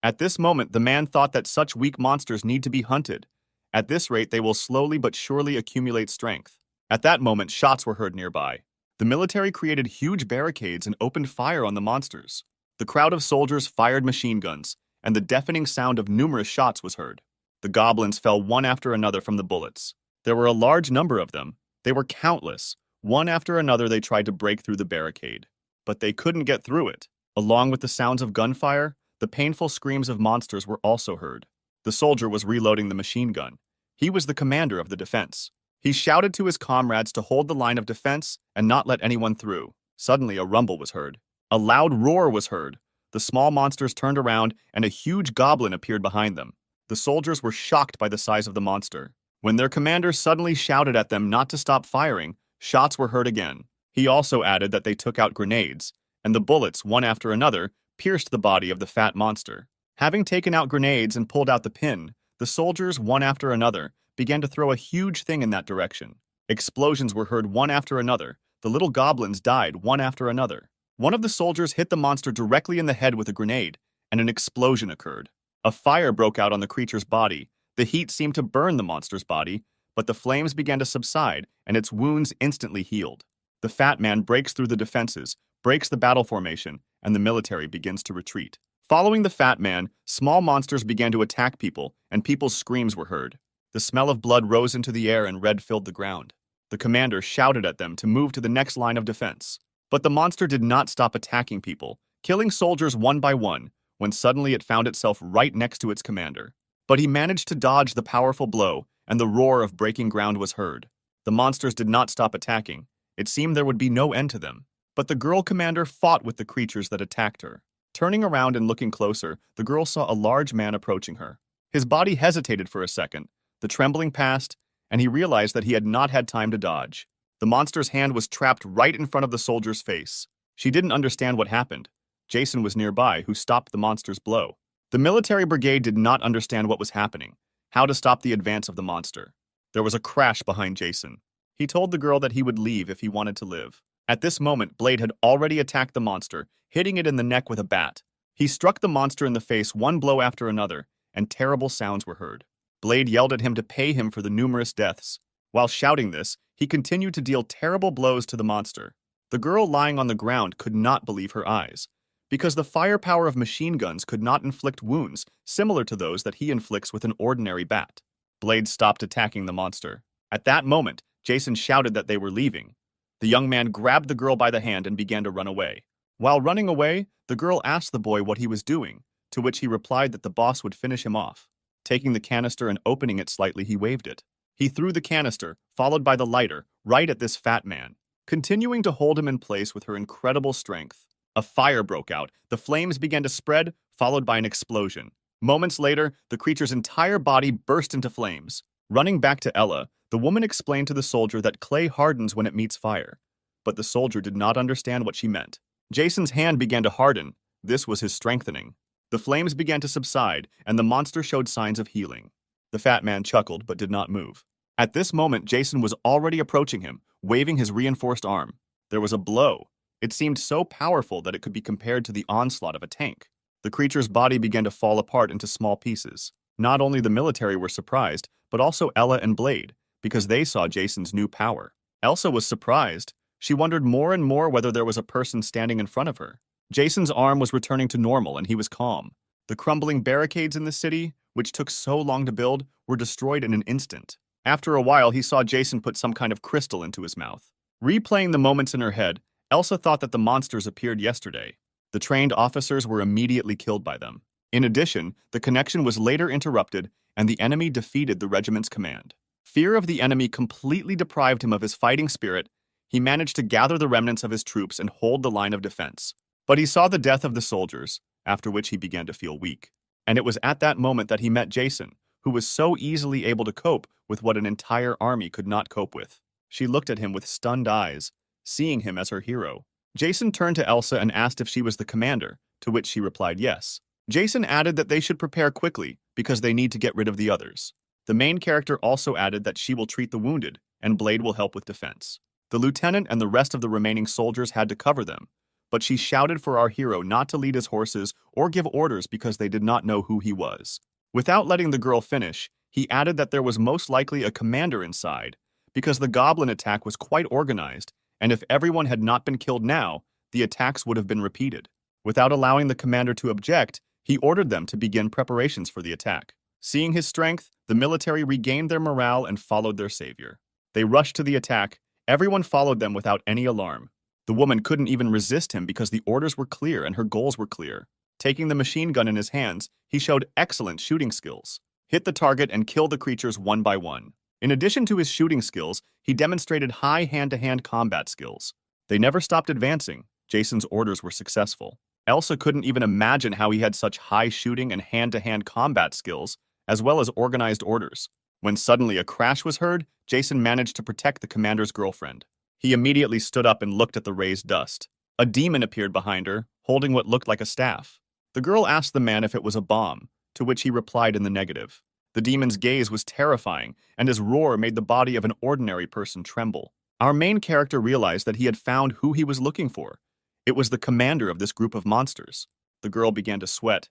At this moment, the man thought that such weak monsters need to be hunted. At this rate, they will slowly but surely accumulate strength. At that moment, shots were heard nearby. The military created huge barricades and opened fire on the monsters. The crowd of soldiers fired machine guns, and the deafening sound of numerous shots was heard. The goblins fell one after another from the bullets. There were a large number of them. They were countless. One after another they tried to break through the barricade. But they couldn't get through it. Along with the sounds of gunfire, the painful screams of monsters were also heard. The soldier was reloading the machine gun. He was the commander of the defense. He shouted to his comrades to hold the line of defense and not let anyone through. Suddenly a rumble was heard. A loud roar was heard. The small monsters turned around and a huge goblin appeared behind them. The soldiers were shocked by the size of the monster. When their commander suddenly shouted at them not to stop firing, shots were heard again. He also added that they took out grenades, and the bullets, one after another, pierced the body of the fat monster. Having taken out grenades and pulled out the pin, the soldiers, one after another, began to throw a huge thing in that direction. Explosions were heard one after another. The little goblins died one after another. One of the soldiers hit the monster directly in the head with a grenade, and an explosion occurred. A fire broke out on the creature's body. The heat seemed to burn the monster's body, but the flames began to subside, and its wounds instantly healed. The fat man breaks through the defenses, breaks the battle formation, and the military begins to retreat. Following the fat man, small monsters began to attack people, and people's screams were heard. The smell of blood rose into the air and red filled the ground. The commander shouted at them to move to the next line of defense. But the monster did not stop attacking people, killing soldiers one by one, when suddenly it found itself right next to its commander. But he managed to dodge the powerful blow, and the roar of breaking ground was heard. The monsters did not stop attacking. It seemed there would be no end to them. But the girl commander fought with the creatures that attacked her. Turning around and looking closer, the girl saw a large man approaching her. His body hesitated for a second. The trembling passed, and he realized that he had not had time to dodge. The monster's hand was trapped right in front of the soldier's face. She didn't understand what happened. Jason was nearby, who stopped the monster's blow. The military brigade did not understand what was happening, how to stop the advance of the monster. There was a crash behind Jason. He told the girl that he would leave if he wanted to live. At this moment, Blade had already attacked the monster, hitting it in the neck with a bat. He struck the monster in the face one blow after another, and terrible sounds were heard. Blade yelled at him to pay him for the numerous deaths. While shouting this, he continued to deal terrible blows to the monster. The girl lying on the ground could not believe her eyes, because the firepower of machine guns could not inflict wounds similar to those that he inflicts with an ordinary bat. Blade stopped attacking the monster. At that moment, Jason shouted that they were leaving. The young man grabbed the girl by the hand and began to run away. While running away, the girl asked the boy what he was doing, to which he replied that the boss would finish him off. Taking the canister and opening it slightly, he waved it. He threw the canister, followed by the lighter, right at this fat man. Continuing to hold him in place with her incredible strength, a fire broke out. The flames began to spread, followed by an explosion. Moments later, the creature's entire body burst into flames. Running back to Ella, the woman explained to the soldier that clay hardens when it meets fire. but the soldier did not understand what she meant. Jason's hand began to harden. This was his strengthening. The flames began to subside, and the monster showed signs of healing. The fat man chuckled but did not move. At this moment, Jason was already approaching him, waving his reinforced arm. There was a blow. It seemed so powerful that it could be compared to the onslaught of a tank. The creature's body began to fall apart into small pieces. Not only the military were surprised, but also Ella and Blade, because they saw Jason's new power. Elsa was surprised. She wondered more and more whether there was a person standing in front of her. Jason's arm was returning to normal and he was calm. The crumbling barricades in the city, which took so long to build, were destroyed in an instant. After a while, he saw Jason put some kind of crystal into his mouth. Replaying the moments in her head, Elsa thought that the monsters appeared yesterday. The trained officers were immediately killed by them. In addition, the connection was later interrupted and the enemy defeated the regiment's command. Fear of the enemy completely deprived him of his fighting spirit. He managed to gather the remnants of his troops and hold the line of defense. But he saw the death of the soldiers, after which he began to feel weak. And it was at that moment that he met Jason, who was so easily able to cope with what an entire army could not cope with. She looked at him with stunned eyes, seeing him as her hero. Jason turned to Elsa and asked if she was the commander, to which she replied yes. Jason added that they should prepare quickly because they need to get rid of the others. The main character also added that she will treat the wounded and Blade will help with defense. The lieutenant and the rest of the remaining soldiers had to cover them, but she shouted for our hero not to lead his horses or give orders because they did not know who he was. Without letting the girl finish, he added that there was most likely a commander inside because the goblin attack was quite organized, and if everyone had not been killed now, the attacks would have been repeated. Without allowing the commander to object, he ordered them to begin preparations for the attack. Seeing his strength, the military regained their morale and followed their savior. They rushed to the attack. Everyone followed them without any alarm. The woman couldn't even resist him because the orders were clear and her goals were clear. Taking the machine gun in his hands, he showed excellent shooting skills. Hit the target and kill the creatures one by one. In addition to his shooting skills, he demonstrated high hand-to-hand combat skills. They never stopped advancing. Jason's orders were successful. Elsa couldn't even imagine how he had such high shooting and hand-to-hand combat skills, as well as organized orders. When suddenly a crash was heard, Jason managed to protect the commander's girlfriend. He immediately stood up and looked at the raised dust. A demon appeared behind her, holding what looked like a staff. The girl asked the man if it was a bomb, to which he replied in the negative. The demon's gaze was terrifying, and his roar made the body of an ordinary person tremble. Our main character realized that he had found who he was looking for. It was the commander of this group of monsters. The girl began to sweat.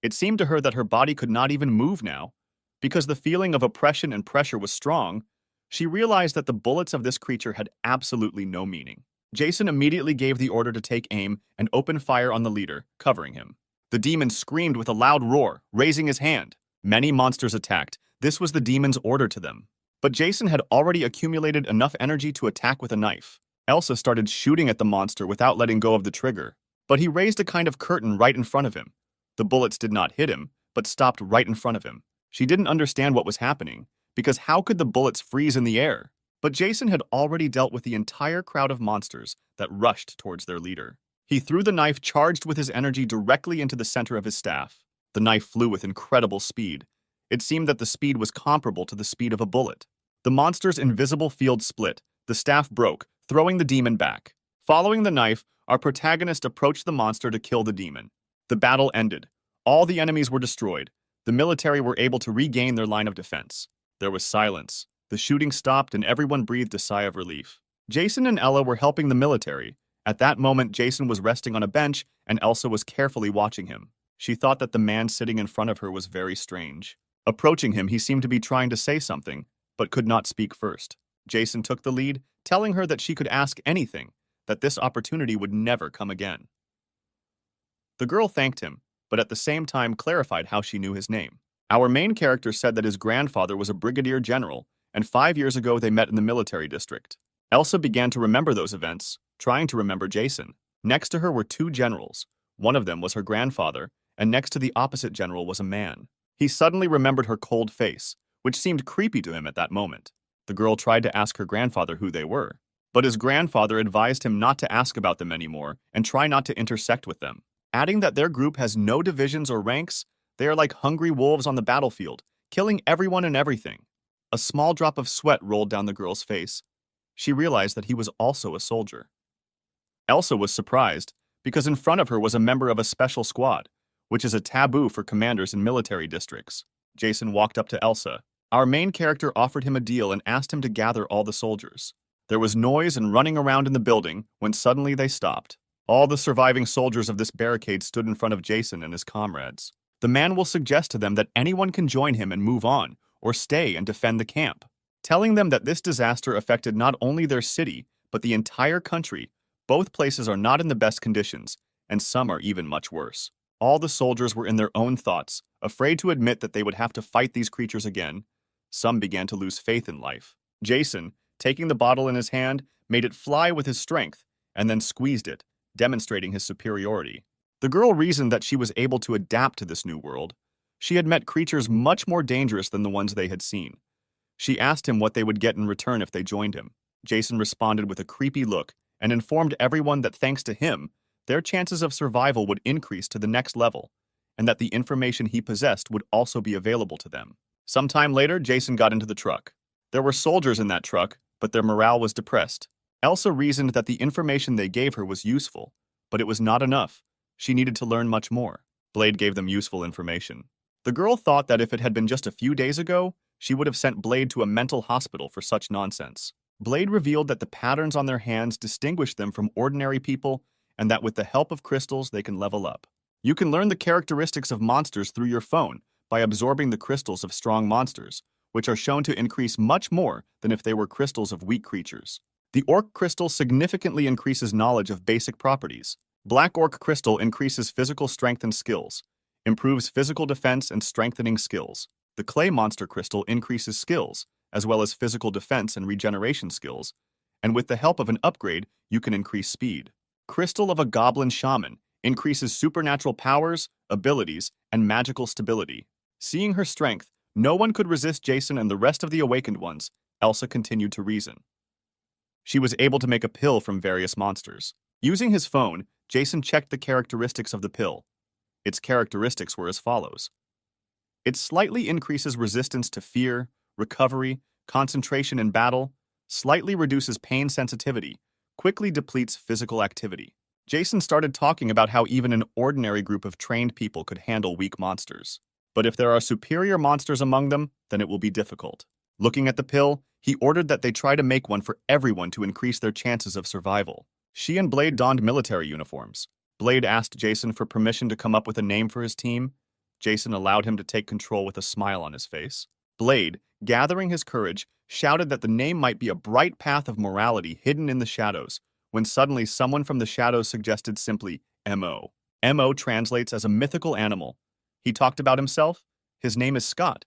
It seemed to her that her body could not even move now. Because the feeling of oppression and pressure was strong, she realized that the bullets of this creature had absolutely no meaning. Jason immediately gave the order to take aim and open fire on the leader, covering him. The demon screamed with a loud roar, raising his hand. Many monsters attacked. This was the demon's order to them. But Jason had already accumulated enough energy to attack with a knife. Elsa started shooting at the monster without letting go of the trigger, but he raised a kind of curtain right in front of him. The bullets did not hit him, but stopped right in front of him. She didn't understand what was happening, because how could the bullets freeze in the air? But Jason had already dealt with the entire crowd of monsters that rushed towards their leader. He threw the knife charged with his energy directly into the center of his staff. The knife flew with incredible speed. It seemed that the speed was comparable to the speed of a bullet. The monster's invisible field split. The staff broke, throwing the demon back. Following the knife, our protagonist approached the monster to kill the demon. The battle ended. All the enemies were destroyed. The military were able to regain their line of defense. There was silence. The shooting stopped and everyone breathed a sigh of relief. Jason and Ella were helping the military. At that moment, Jason was resting on a bench and Elsa was carefully watching him. She thought that the man sitting in front of her was very strange. Approaching him, he seemed to be trying to say something, but could not speak first. Jason took the lead, telling her that she could ask anything, that this opportunity would never come again. The girl thanked him, but at the same time clarified how she knew his name. Our main character said that his grandfather was a brigadier general, and 5 years ago they met in the military district. Elsa began to remember those events, trying to remember Jason. Next to her were 2 generals. One of them was her grandfather, and next to the opposite general was a man. He suddenly remembered her cold face, which seemed creepy to him at that moment. The girl tried to ask her grandfather who they were, but his grandfather advised him not to ask about them anymore and try not to intersect with them, adding that their group has no divisions or ranks. They are like hungry wolves on the battlefield, killing everyone and everything. A small drop of sweat rolled down the girl's face. she realized that he was also a soldier. Elsa was surprised because in front of her was a member of a special squad, which is a taboo for commanders in military districts. Jason walked up to Elsa. Our main character offered him a deal and asked him to gather all the soldiers. There was noise and running around in the building when suddenly they stopped. All the surviving soldiers of this barricade stood in front of Jason and his comrades. The man will suggest to them that anyone can join him and move on, or stay and defend the camp. Telling them that this disaster affected not only their city, but the entire country. Both places are not in the best conditions, and some are even much worse. All the soldiers were in their own thoughts, afraid to admit that they would have to fight these creatures again. Some began to lose faith in life. Jason, taking the bottle in his hand, made it fly with his strength, and then squeezed it, demonstrating his superiority. The girl reasoned that she was able to adapt to this new world. She had met creatures much more dangerous than the ones they had seen. She asked him what they would get in return if they joined him. Jason responded with a creepy look and informed everyone that thanks to him, their chances of survival would increase to the next level, and that the information he possessed would also be available to them. Sometime later, Jason got into the truck. There were soldiers in that truck, but their morale was depressed. Elsa reasoned that the information they gave her was useful, but it was not enough. She needed to learn much more. Blade gave them useful information. The girl thought that if it had been just a few days ago, she would have sent Blade to a mental hospital for such nonsense. Blade revealed that the patterns on their hands distinguished them from ordinary people and that with the help of crystals they can level up. You can learn the characteristics of monsters through your phone by absorbing the crystals of strong monsters, which are shown to increase much more than if they were crystals of weak creatures. The Orc Crystal significantly increases knowledge of basic properties. Black Orc Crystal increases physical strength and skills, improves physical defense and strengthening skills. The Clay Monster Crystal increases skills, as well as physical defense and regeneration skills, and with the help of an upgrade, you can increase speed. Crystal of a Goblin Shaman increases supernatural powers, abilities, and magical stability. Seeing her strength, no one could resist Jason and the rest of the Awakened Ones. Elsa continued to reason. She was able to make a pill from various monsters. Using his phone, Jason checked the characteristics of the pill. Its characteristics were as follows. It slightly increases resistance to fear, recovery, concentration in battle, slightly reduces pain sensitivity, quickly depletes physical activity. Jason started talking about how even an ordinary group of trained people could handle weak monsters. But if there are superior monsters among them, then it will be difficult. Looking at the pill, he ordered that they try to make one for everyone to increase their chances of survival. She and Blade donned military uniforms. Blade asked Jason for permission to come up with a name for his team. Jason allowed him to take control with a smile on his face. Blade, gathering his courage, shouted that the name might be a bright path of morality hidden in the shadows, when suddenly someone from the shadows suggested simply M.O. M.O. translates as a mythical animal. He talked about himself. His name is Scott,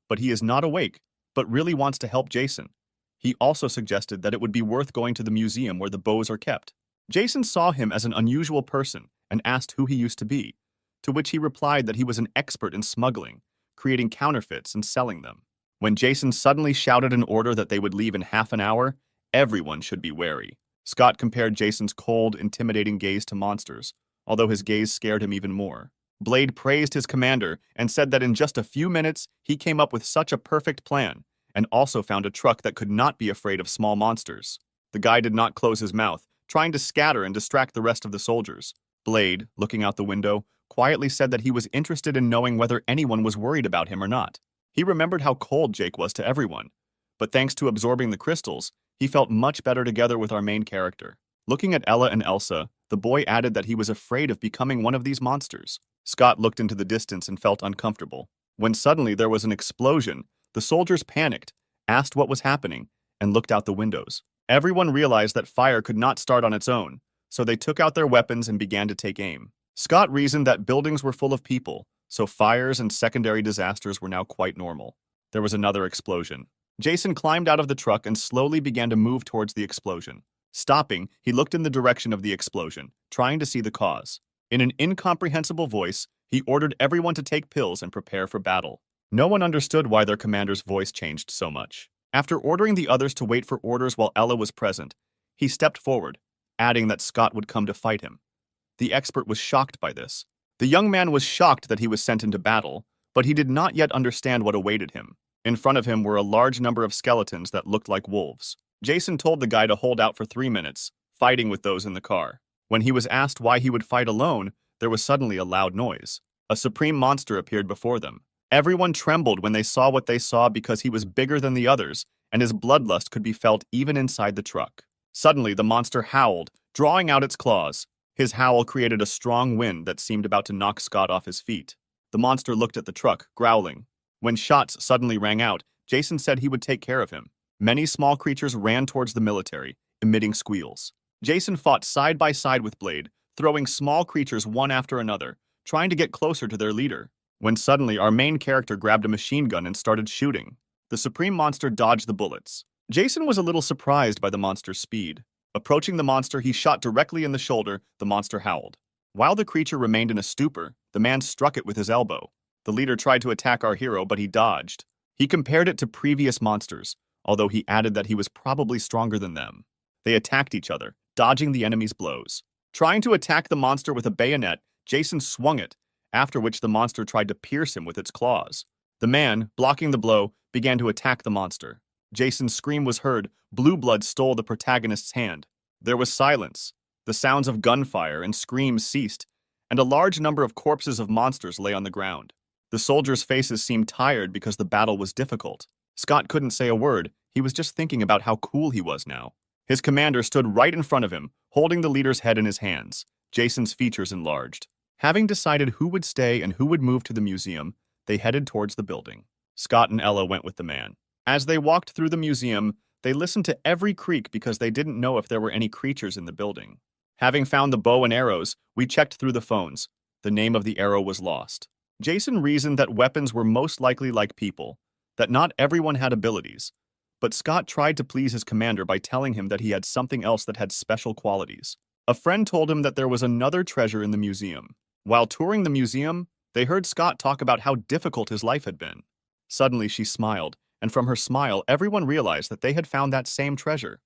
but he is not awake, but really wants to help Jason. He also suggested that it would be worth going to the museum where the bows are kept. Jason saw him as an unusual person and asked who he used to be, to which he replied that he was an expert in smuggling, creating counterfeits and selling them. When Jason suddenly shouted an order that they would leave in half an hour, everyone should be wary. Scott compared Jason's cold, intimidating gaze to monsters, although his gaze scared him even more. Blade praised his commander and said that in just a few minutes he came up with such a perfect plan, and also found a truck that could not be afraid of small monsters. The guy did not close his mouth, trying to scatter and distract the rest of the soldiers. Blade, looking out the window, quietly said that he was interested in knowing whether anyone was worried about him or not. He remembered how cold Jake was to everyone, but thanks to absorbing the crystals, he felt much better together with our main character. Looking at Ella and Elsa, the boy added that he was afraid of becoming one of these monsters. Scott looked into the distance and felt uncomfortable. When suddenly there was an explosion, the soldiers panicked, asked what was happening, and looked out the windows. Everyone realized that fire could not start on its own, so they took out their weapons and began to take aim. Scott reasoned that buildings were full of people, so fires and secondary disasters were now quite normal. There was another explosion. Jason climbed out of the truck and slowly began to move towards the explosion. Stopping, he looked in the direction of the explosion, trying to see the cause. In an incomprehensible voice, he ordered everyone to take pills and prepare for battle. No one understood why their commander's voice changed so much. After ordering the others to wait for orders while Ella was present, he stepped forward, adding that Scott would come to fight him. The expert was shocked by this. The young man was shocked that he was sent into battle, but he did not yet understand what awaited him. In front of him were a large number of skeletons that looked like wolves. Jason told the guy to hold out for 3 minutes, fighting with those in the car. When he was asked why he would fight alone, there was suddenly a loud noise. A supreme monster appeared before them. Everyone trembled when they saw what they saw because he was bigger than the others, and his bloodlust could be felt even inside the truck. Suddenly, the monster howled, drawing out its claws. His howl created a strong wind that seemed about to knock Scott off his feet. The monster looked at the truck, growling. When shots suddenly rang out, Jason said he would take care of him. Many small creatures ran towards the military, emitting squeals. Jason fought side by side with Blade, throwing small creatures one after another, trying to get closer to their leader. When suddenly our main character grabbed a machine gun and started shooting. The supreme monster dodged the bullets. Jason was a little surprised by the monster's speed. Approaching the monster, he shot directly in the shoulder. The monster howled. While the creature remained in a stupor, the man struck it with his elbow. The leader tried to attack our hero, but he dodged. He compared it to previous monsters, although he added that he was probably stronger than them. They attacked each other, dodging the enemy's blows. Trying to attack the monster with a bayonet, Jason swung it, after which the monster tried to pierce him with its claws. The man, blocking the blow, began to attack the monster. Jason's scream was heard. Blue blood stole the protagonist's hand. There was silence. The sounds of gunfire and screams ceased, and a large number of corpses of monsters lay on the ground. The soldiers' faces seemed tired because the battle was difficult. Scott couldn't say a word. He was just thinking about how cool he was now. His commander stood right in front of him, holding the leader's head in his hands. Jason's features enlarged. Having decided who would stay and who would move to the museum, they headed towards the building. Scott and Ella went with the man. As they walked through the museum, they listened to every creak because they didn't know if there were any creatures in the building. Having found the bow and arrows, we checked through the phones. The name of the arrow was lost. Jason reasoned that weapons were most likely like people, that not everyone had abilities. But Scott tried to please his commander by telling him that he had something else that had special qualities. A friend told him that there was another treasure in the museum. While touring the museum, they heard Scott talk about how difficult his life had been. Suddenly she smiled, and from her smile everyone realized that they had found that same treasure.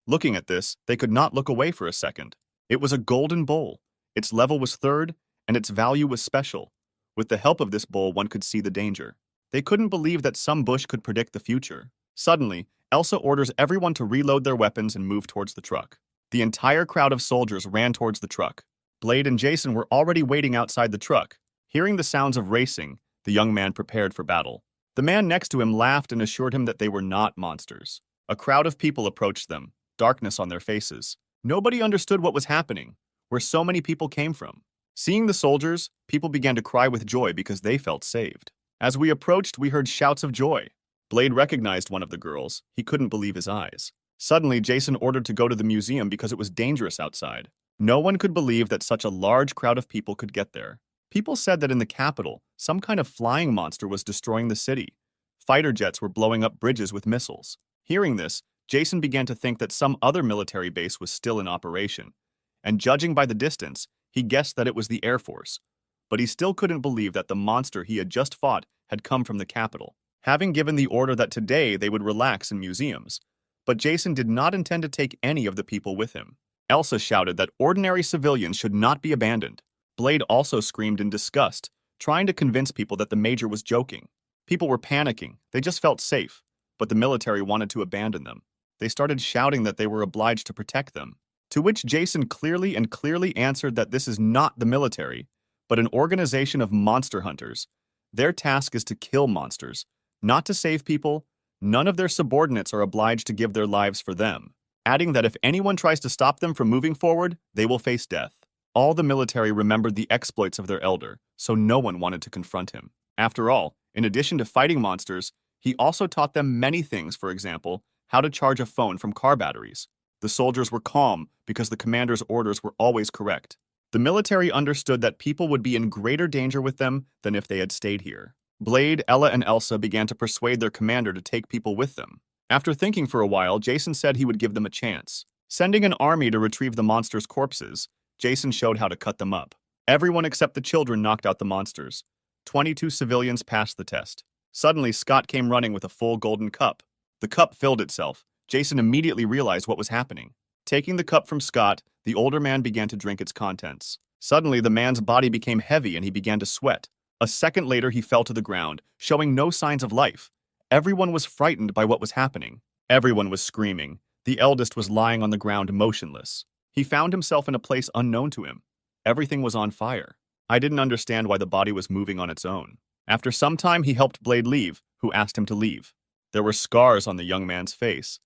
Looking at this, they could not look away for a second. It was a golden bowl. Its level was 3rd, and its value was special. With the help of this bowl, one could see the danger. They couldn't believe that some bush could predict the future. Suddenly, Elsa orders everyone to reload their weapons and move towards the truck. The entire crowd of soldiers ran towards the truck. Blade and Jason were already waiting outside the truck. Hearing the sounds of racing, the young man prepared for battle. The man next to him laughed and assured him that they were not monsters. A crowd of people approached them, darkness on their faces. Nobody understood what was happening, where so many people came from. Seeing the soldiers, people began to cry with joy because they felt saved. As we approached, we heard shouts of joy. Blade recognized one of the girls. He couldn't believe his eyes. Suddenly, Jason ordered to go to the museum because it was dangerous outside. No one could believe that such a large crowd of people could get there. People said that in the capital, some kind of flying monster was destroying the city. Fighter jets were blowing up bridges with missiles. Hearing this, Jason began to think that some other military base was still in operation. And judging by the distance, he guessed that it was the Air Force. But he still couldn't believe that the monster he had just fought had come from the capital. Having given the order that today they would relax in museums. But Jason did not intend to take any of the people with him. Elsa shouted that ordinary civilians should not be abandoned. Blade also screamed in disgust, trying to convince people that the Major was joking. People were panicking. They just felt safe. But the military wanted to abandon them. They started shouting that they were obliged to protect them. To which Jason clearly answered that this is not the military, but an organization of monster hunters. Their task is to kill monsters, not to save people. None of their subordinates are obliged to give their lives for them, adding that if anyone tries to stop them from moving forward, they will face death. All the military remembered the exploits of their elder, so no one wanted to confront him. After all, in addition to fighting monsters, he also taught them many things, for example, how to charge a phone from car batteries. The soldiers were calm because the commander's orders were always correct. The military understood that people would be in greater danger with them than if they had stayed here. Blade, Ella, and Elsa began to persuade their commander to take people with them. After thinking for a while, Jason said he would give them a chance. Sending an army to retrieve the monsters' corpses, Jason showed how to cut them up. Everyone except the children knocked out the monsters. 22 civilians passed the test. Suddenly, Scott came running with a full golden cup. The cup filled itself. Jason immediately realized what was happening. Taking the cup from Scott, the older man began to drink its contents. Suddenly, the man's body became heavy and he began to sweat. A second later, he fell to the ground, showing no signs of life. Everyone was frightened by what was happening. Everyone was screaming. The eldest was lying on the ground motionless. He found himself in a place unknown to him. Everything was on fire. I didn't understand why the body was moving on its own. After some time, he helped Blade leave, who asked him to leave. There were scars on the young man's face.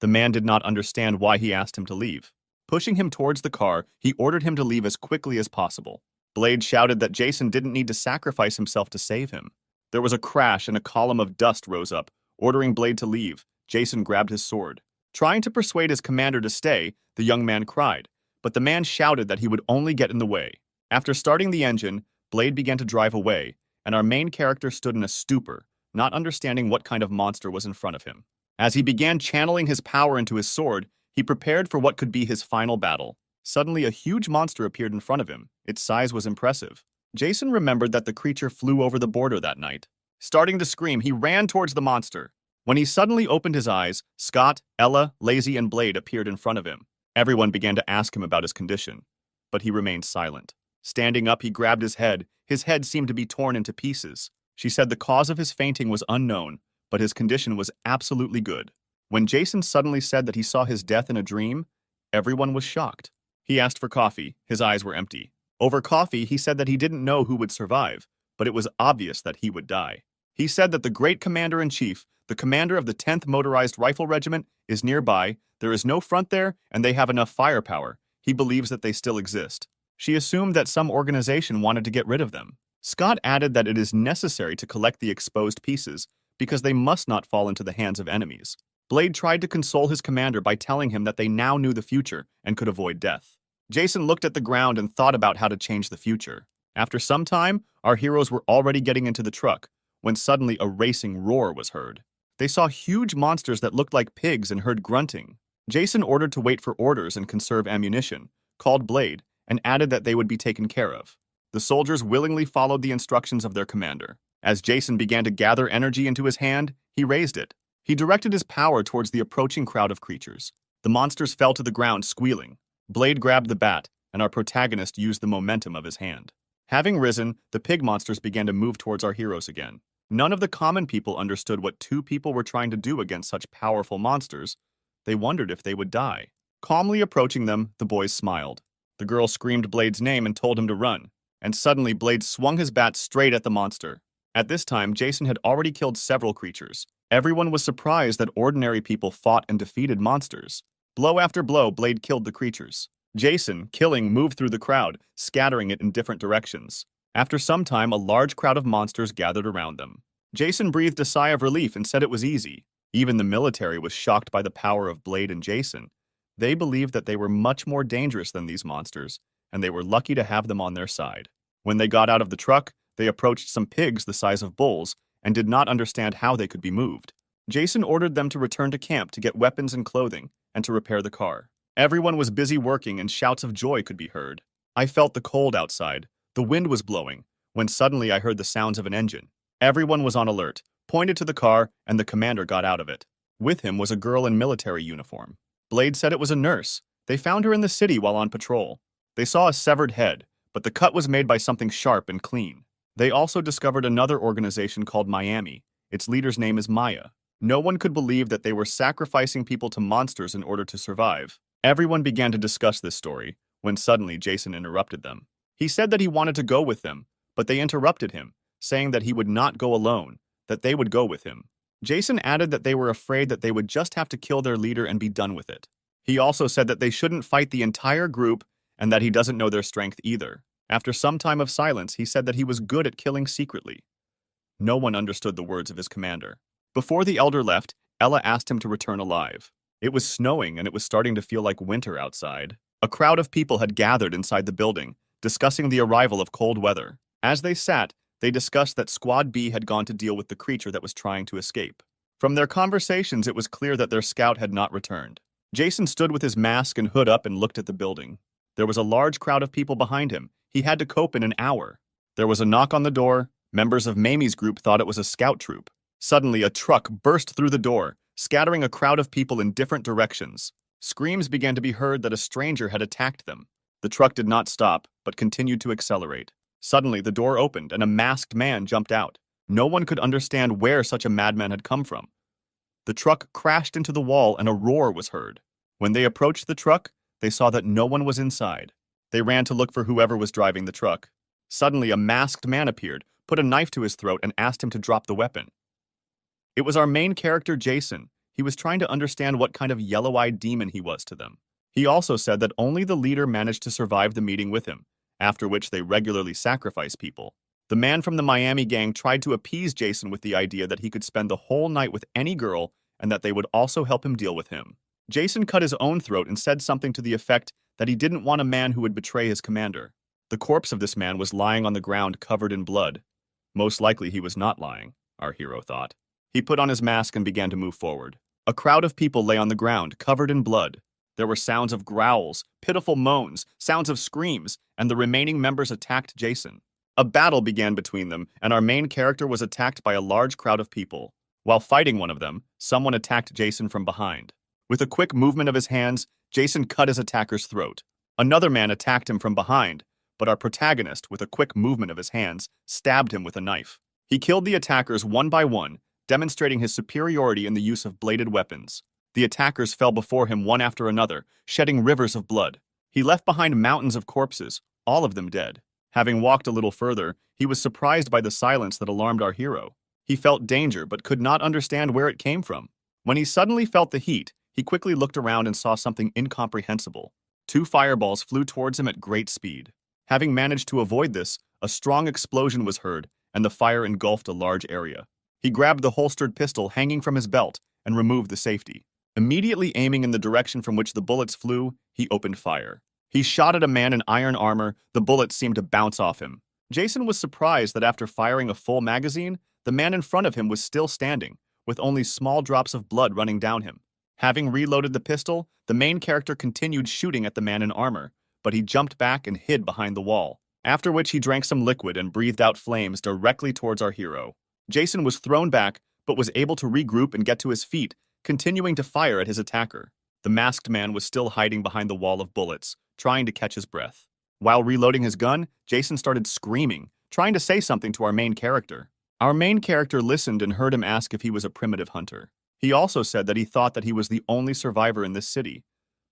The man did not understand why he asked him to leave. Pushing him towards the car, he ordered him to leave as quickly as possible. Blade shouted that Jason didn't need to sacrifice himself to save him. There was a crash and a column of dust rose up. Ordering Blade to leave, Jason grabbed his sword. Trying to persuade his commander to stay, the young man cried, but the man shouted that he would only get in the way. After starting the engine, Blade began to drive away, and our main character stood in a stupor, not understanding what kind of monster was in front of him. As he began channeling his power into his sword, he prepared for what could be his final battle. Suddenly, a huge monster appeared in front of him. Its size was impressive. Jason remembered that the creature flew over the border that night. Starting to scream, he ran towards the monster. When he suddenly opened his eyes, Scott, Ella, Lazy, and Blade appeared in front of him. Everyone began to ask him about his condition, but he remained silent. Standing up, he grabbed his head. His head seemed to be torn into pieces. She said the cause of his fainting was unknown, but his condition was absolutely good. When Jason suddenly said that he saw his death in a dream, everyone was shocked. He asked for coffee. His eyes were empty. Over coffee, he said that he didn't know who would survive, but it was obvious that he would die. He said that the great commander-in-chief, the commander of the 10th Motorized Rifle Regiment, is nearby. There is no front there, and they have enough firepower. He believes that they still exist. She assumed that some organization wanted to get rid of them. Scott added that it is necessary to collect the exposed pieces because they must not fall into the hands of enemies. Blade tried to console his commander by telling him that they now knew the future and could avoid death. Jason looked at the ground and thought about how to change the future. After some time, our heroes were already getting into the truck when suddenly a racing roar was heard. They saw huge monsters that looked like pigs and heard grunting. Jason ordered to wait for orders and conserve ammunition, called Blade, and added that they would be taken care of. The soldiers willingly followed the instructions of their commander. As Jason began to gather energy into his hand, he raised it. He directed his power towards the approaching crowd of creatures. The monsters fell to the ground squealing. Blade grabbed the bat, and our protagonist used the momentum of his hand. Having risen, the pig monsters began to move towards our heroes again. None of the common people understood what two people were trying to do against such powerful monsters. They wondered if they would die. Calmly approaching them, the boys smiled. The girl screamed Blade's name and told him to run, and suddenly Blade swung his bat straight at the monster. At this time, Jason had already killed several creatures. Everyone was surprised that ordinary people fought and defeated monsters. Blow after blow, Blade killed the creatures. Jason, killing, moved through the crowd, scattering it in different directions. After some time, a large crowd of monsters gathered around them. Jason breathed a sigh of relief and said it was easy. Even the military was shocked by the power of Blade and Jason. They believed that they were much more dangerous than these monsters, and they were lucky to have them on their side. When they got out of the truck, they approached some pigs the size of bulls and did not understand how they could be moved. Jason ordered them to return to camp to get weapons and clothing and to repair the car. Everyone was busy working and shouts of joy could be heard. I felt the cold outside. The wind was blowing, when suddenly I heard the sounds of an engine. Everyone was on alert, pointed to the car, and the commander got out of it. With him was a girl in military uniform. Blade said it was a nurse. They found her in the city while on patrol. They saw a severed head, but the cut was made by something sharp and clean. They also discovered another organization called Miami. Its leader's name is Maya. No one could believe that they were sacrificing people to monsters in order to survive. Everyone began to discuss this story, when suddenly Jason interrupted them. He said that he wanted to go with them, but they interrupted him, saying that he would not go alone, that they would go with him. Jason added that they were afraid that they would just have to kill their leader and be done with it. He also said that they shouldn't fight the entire group and that he doesn't know their strength either. After some time of silence, he said that he was good at killing secretly. No one understood the words of his commander. Before the elder left, Ella asked him to return alive. It was snowing and it was starting to feel like winter outside. A crowd of people had gathered inside the building, discussing the arrival of cold weather. As they sat, they discussed that Squad B had gone to deal with the creature that was trying to escape. From their conversations, it was clear that their scout had not returned. Jason stood with his mask and hood up and looked at the building. There was a large crowd of people behind him. He had to cope in an hour. There was a knock on the door. Members of Mamie's group thought it was a scout troop. Suddenly, a truck burst through the door, scattering a crowd of people in different directions. Screams began to be heard that a stranger had attacked them. The truck did not stop, but continued to accelerate. Suddenly, the door opened and a masked man jumped out. No one could understand where such a madman had come from. The truck crashed into the wall and a roar was heard. When they approached the truck, they saw that no one was inside. They ran to look for whoever was driving the truck. Suddenly, a masked man appeared, put a knife to his throat, and asked him to drop the weapon. It was our main character, Jason. He was trying to understand what kind of yellow-eyed demon he was to them. He also said that only the leader managed to survive the meeting with him, after which they regularly sacrifice people. The man from the Miami gang tried to appease Jason with the idea that he could spend the whole night with any girl and that they would also help him deal with him. Jason cut his own throat and said something to the effect that he didn't want a man who would betray his commander. The corpse of this man was lying on the ground covered in blood. Most likely he was not lying, our hero thought. He put on his mask and began to move forward. A crowd of people lay on the ground, covered in blood. There were sounds of growls, pitiful moans, sounds of screams, and the remaining members attacked Jason. A battle began between them, and our main character was attacked by a large crowd of people. While fighting one of them, someone attacked Jason from behind. With a quick movement of his hands, Jason cut his attacker's throat. Another man attacked him from behind, but our protagonist, with a quick movement of his hands, stabbed him with a knife. He killed the attackers one by one, demonstrating his superiority in the use of bladed weapons. The attackers fell before him one after another, shedding rivers of blood. He left behind mountains of corpses, all of them dead. Having walked a little further, he was surprised by the silence that alarmed our hero. He felt danger but could not understand where it came from. When he suddenly felt the heat, he quickly looked around and saw something incomprehensible. 2 fireballs flew towards him at great speed. Having managed to avoid this, a strong explosion was heard, and the fire engulfed a large area. He grabbed the holstered pistol hanging from his belt and removed the safety. Immediately aiming in the direction from which the bullets flew, he opened fire. He shot at a man in iron armor. The bullets seemed to bounce off him. Jason was surprised that after firing a full magazine, the man in front of him was still standing, with only small drops of blood running down him. Having reloaded the pistol, the main character continued shooting at the man in armor, but he jumped back and hid behind the wall, after which he drank some liquid and breathed out flames directly towards our hero. Jason was thrown back, but was able to regroup and get to his feet, continuing to fire at his attacker. The masked man was still hiding behind the wall of bullets, trying to catch his breath. While reloading his gun, Jason started screaming, trying to say something to our main character. Our main character listened and heard him ask if he was a primitive hunter. He also said that he thought that he was the only survivor in this city.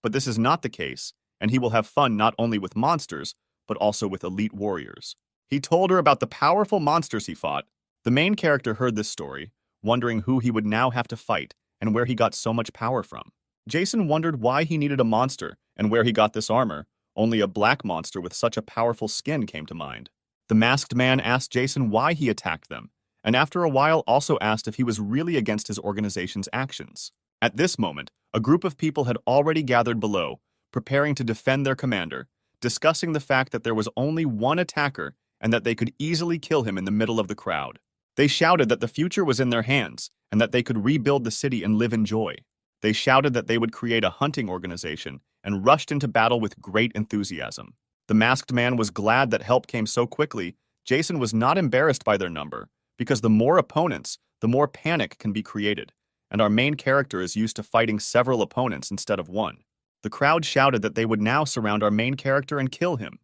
But this is not the case, and he will have fun not only with monsters, but also with elite warriors. He told her about the powerful monsters he fought. The main character heard this story, wondering who he would now have to fight and where he got so much power from. Jason wondered why he needed a monster and where he got this armor. Only a black monster with such a powerful skin came to mind. The masked man asked Jason why he attacked them, and after a while also asked if he was really against his organization's actions. At this moment, a group of people had already gathered below, preparing to defend their commander, discussing the fact that there was only one attacker and that they could easily kill him in the middle of the crowd. They shouted that the future was in their hands and that they could rebuild the city and live in joy. They shouted that they would create a hunting organization and rushed into battle with great enthusiasm. The masked man was glad that help came so quickly. Jason was not embarrassed by their number, because the more opponents, the more panic can be created, and our main character is used to fighting several opponents instead of one. The crowd shouted that they would now surround our main character and kill him.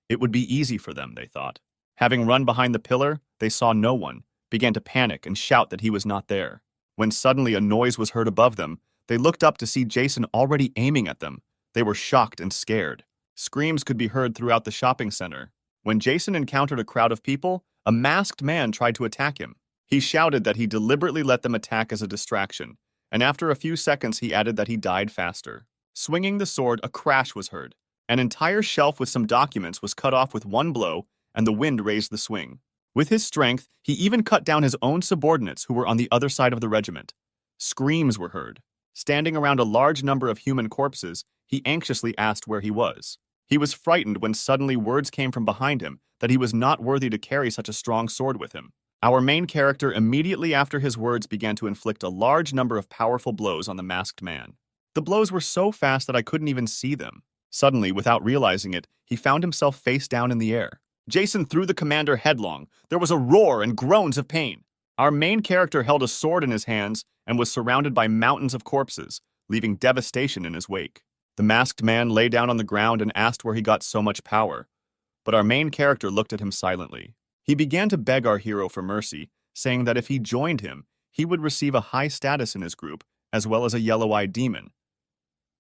It would be easy for them, they thought. Having run behind the pillar, they saw no one, began to panic and shout that he was not there. When suddenly a noise was heard above them, they looked up to see Jason already aiming at them. They were shocked and scared. Screams could be heard throughout the shopping center. When Jason encountered a crowd of people, a masked man tried to attack him. He shouted that he deliberately let them attack as a distraction, and after a few seconds he added that he died faster. Swinging the sword, a crash was heard. An entire shelf with some documents was cut off with one blow, and the wind raised the swing. With his strength, he even cut down his own subordinates who were on the other side of the regiment. Screams were heard. Standing around a large number of human corpses, he anxiously asked where he was. He was frightened when suddenly words came from behind him that he was not worthy to carry such a strong sword with him. Our main character immediately after his words began to inflict a large number of powerful blows on the masked man. The blows were so fast that I couldn't even see them. Suddenly, without realizing it, he found himself face down in the air. Jason threw the commander headlong. There was a roar and groans of pain. Our main character held a sword in his hands and was surrounded by mountains of corpses, leaving devastation in his wake. The masked man lay down on the ground and asked where he got so much power. But our main character looked at him silently. He began to beg our hero for mercy, saying that if he joined him, he would receive a high status in his group, as well as a yellow-eyed demon.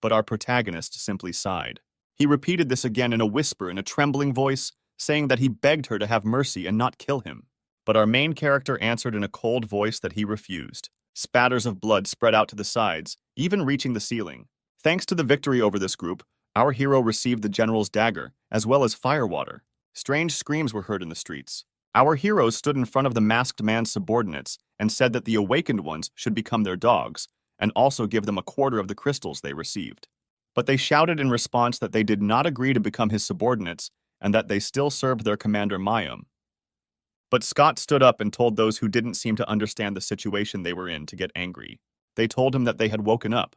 But our protagonist simply sighed. He repeated this again in a whisper in a trembling voice, saying that he begged her to have mercy and not kill him. But our main character answered in a cold voice that he refused. Spatters of blood spread out to the sides, even reaching the ceiling. Thanks to the victory over this group, our hero received the general's dagger, as well as firewater. Strange screams were heard in the streets. Our heroes stood in front of the masked man's subordinates and said that the awakened ones should become their dogs, and also give them a quarter of the crystals they received. But they shouted in response that they did not agree to become his subordinates and that they still served their commander Mayum. But Scott stood up and told those who didn't seem to understand the situation they were in to get angry. They told him that they had woken up,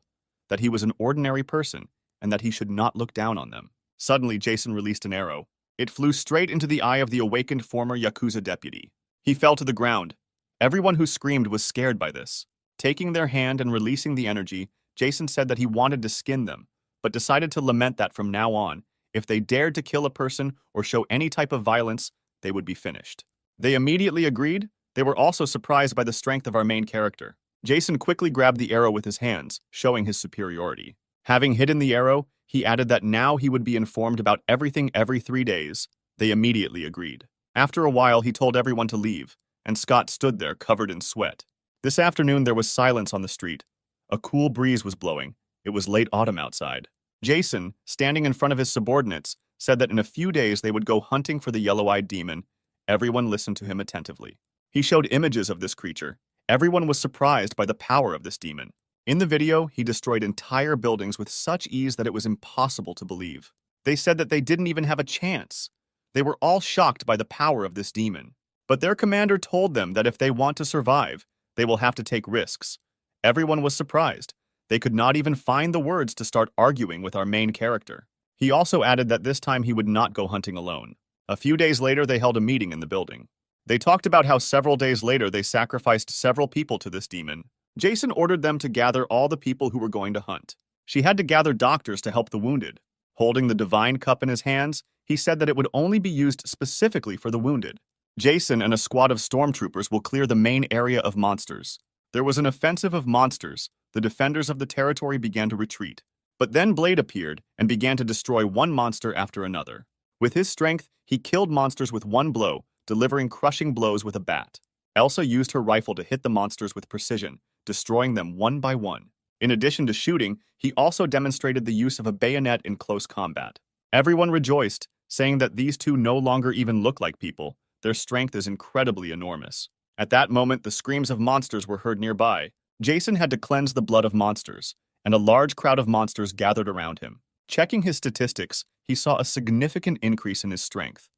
that he was an ordinary person, and that he should not look down on them. Suddenly, Jason released an arrow. It flew straight into the eye of the awakened former Yakuza deputy. He fell to the ground. Everyone who screamed was scared by this. Taking their hand and releasing the energy, Jason said that he wanted to skin them, but decided to lament that from now on, if they dared to kill a person or show any type of violence, they would be finished. They immediately agreed. They were also surprised by the strength of our main character. Jason quickly grabbed the arrow with his hands, showing his superiority. Having hidden the arrow, he added that now he would be informed about everything every 3 days. They immediately agreed. After a while, he told everyone to leave, and Scott stood there covered in sweat. This afternoon, there was silence on the street. A cool breeze was blowing. It was late autumn outside. Jason, standing in front of his subordinates, said that in a few days they would go hunting for the yellow-eyed demon. Everyone listened to him attentively. He showed images of this creature. Everyone was surprised by the power of this demon. In the video, he destroyed entire buildings with such ease that it was impossible to believe. They said that they didn't even have a chance. They were all shocked by the power of this demon. But their commander told them that if they want to survive, they will have to take risks. Everyone was surprised. They could not even find the words to start arguing with our main character. He also added that this time he would not go hunting alone. A few days later, they held a meeting in the building. They talked about how several days later they sacrificed several people to this demon. Jason ordered them to gather all the people who were going to hunt. She had to gather doctors to help the wounded. Holding the divine cup in his hands, he said that it would only be used specifically for the wounded. Jason and a squad of stormtroopers will clear the main area of monsters. There was an offensive of monsters. The defenders of the territory began to retreat. But then Blade appeared and began to destroy one monster after another. With his strength, he killed monsters with one blow, delivering crushing blows with a bat. Elsa used her rifle to hit the monsters with precision, destroying them one by one. In addition to shooting, he also demonstrated the use of a bayonet in close combat. Everyone rejoiced, saying that these two no longer even look like people. Their strength is incredibly enormous. At that moment, the screams of monsters were heard nearby. Jason had to cleanse the blood of monsters, and a large crowd of monsters gathered around him. Checking his statistics, he saw a significant increase in his strength.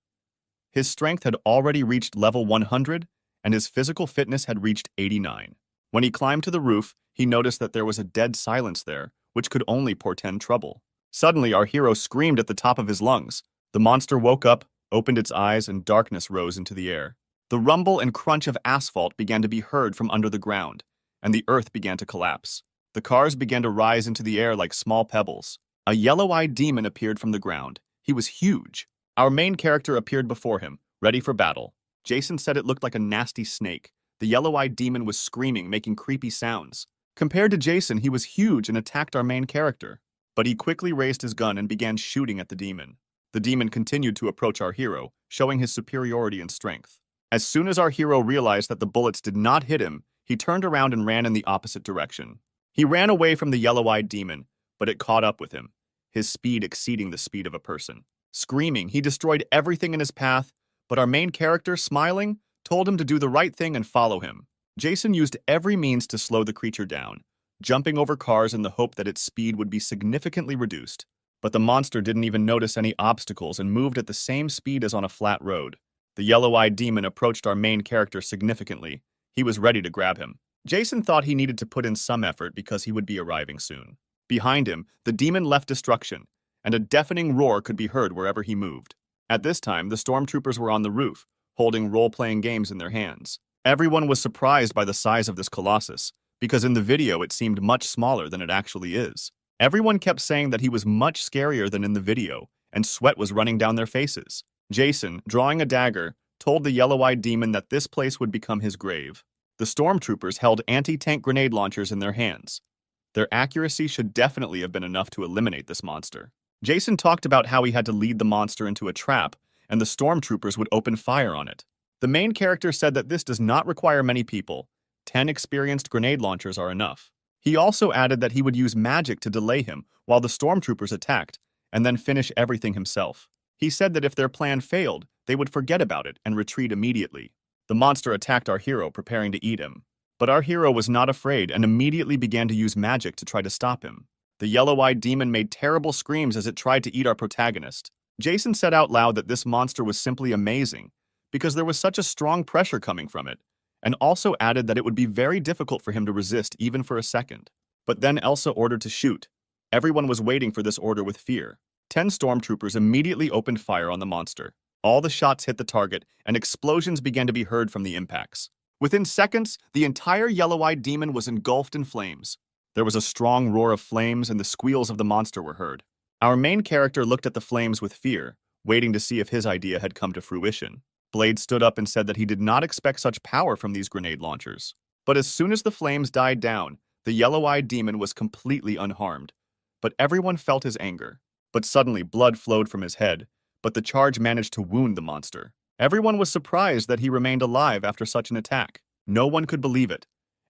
His strength had already reached level 100, and his physical fitness had reached 89. When he climbed to the roof, he noticed that there was a dead silence there, which could only portend trouble. Suddenly, our hero screamed at the top of his lungs. The monster woke up, opened its eyes, and darkness rose into the air. The rumble and crunch of asphalt began to be heard from under the ground, and the earth began to collapse. The cars began to rise into the air like small pebbles. A yellow-eyed demon appeared from the ground. He was huge. Our main character appeared before him, ready for battle. Jason said it looked like a nasty snake. The yellow-eyed demon was screaming, making creepy sounds. Compared to Jason, he was huge and attacked our main character. But he quickly raised his gun and began shooting at the demon. The demon continued to approach our hero, showing his superiority and strength. As soon as our hero realized that the bullets did not hit him, he turned around and ran in the opposite direction. He ran away from the yellow-eyed demon, but it caught up with him, his speed exceeding the speed of a person. Screaming, he destroyed everything in his path, but our main character, smiling, told him to do the right thing and follow him. Jason used every means to slow the creature down, jumping over cars in the hope that its speed would be significantly reduced. But the monster didn't even notice any obstacles and moved at the same speed as on a flat road. The yellow-eyed demon approached our main character significantly. He was ready to grab him. Jason thought he needed to put in some effort because he would be arriving soon. Behind him, the demon left destruction, and a deafening roar could be heard wherever he moved. At this time, the stormtroopers were on the roof, holding role-playing games in their hands. Everyone was surprised by the size of this colossus, because in the video it seemed much smaller than it actually is. Everyone kept saying that he was much scarier than in the video, and sweat was running down their faces. Jason, drawing a dagger, told the yellow-eyed demon that this place would become his grave. The stormtroopers held anti-tank grenade launchers in their hands. Their accuracy should definitely have been enough to eliminate this monster. Jason talked about how he had to lead the monster into a trap, and the stormtroopers would open fire on it. The main character said that this does not require many people. 10 experienced grenade launchers are enough. He also added that he would use magic to delay him while the stormtroopers attacked, and then finish everything himself. He said that if their plan failed, they would forget about it and retreat immediately. The monster attacked our hero, preparing to eat him. But our hero was not afraid and immediately began to use magic to try to stop him. The yellow-eyed demon made terrible screams as it tried to eat our protagonist. Jason said out loud that this monster was simply amazing because there was such a strong pressure coming from it, and also added that it would be very difficult for him to resist even for a second. But then Elsa ordered to shoot. Everyone was waiting for this order with fear. 10 stormtroopers immediately opened fire on the monster. All the shots hit the target, and explosions began to be heard from the impacts. Within seconds, the entire yellow-eyed demon was engulfed in flames. There was a strong roar of flames, and the squeals of the monster were heard. Our main character looked at the flames with fear, waiting to see if his idea had come to fruition. Blade stood up and said that he did not expect such power from these grenade launchers. But as soon as the flames died down, the yellow-eyed demon was completely unharmed. But everyone felt his anger. But suddenly blood flowed from his head, but the charge managed to wound the monster. Everyone was surprised that he remained alive after such an attack. No one could believe it.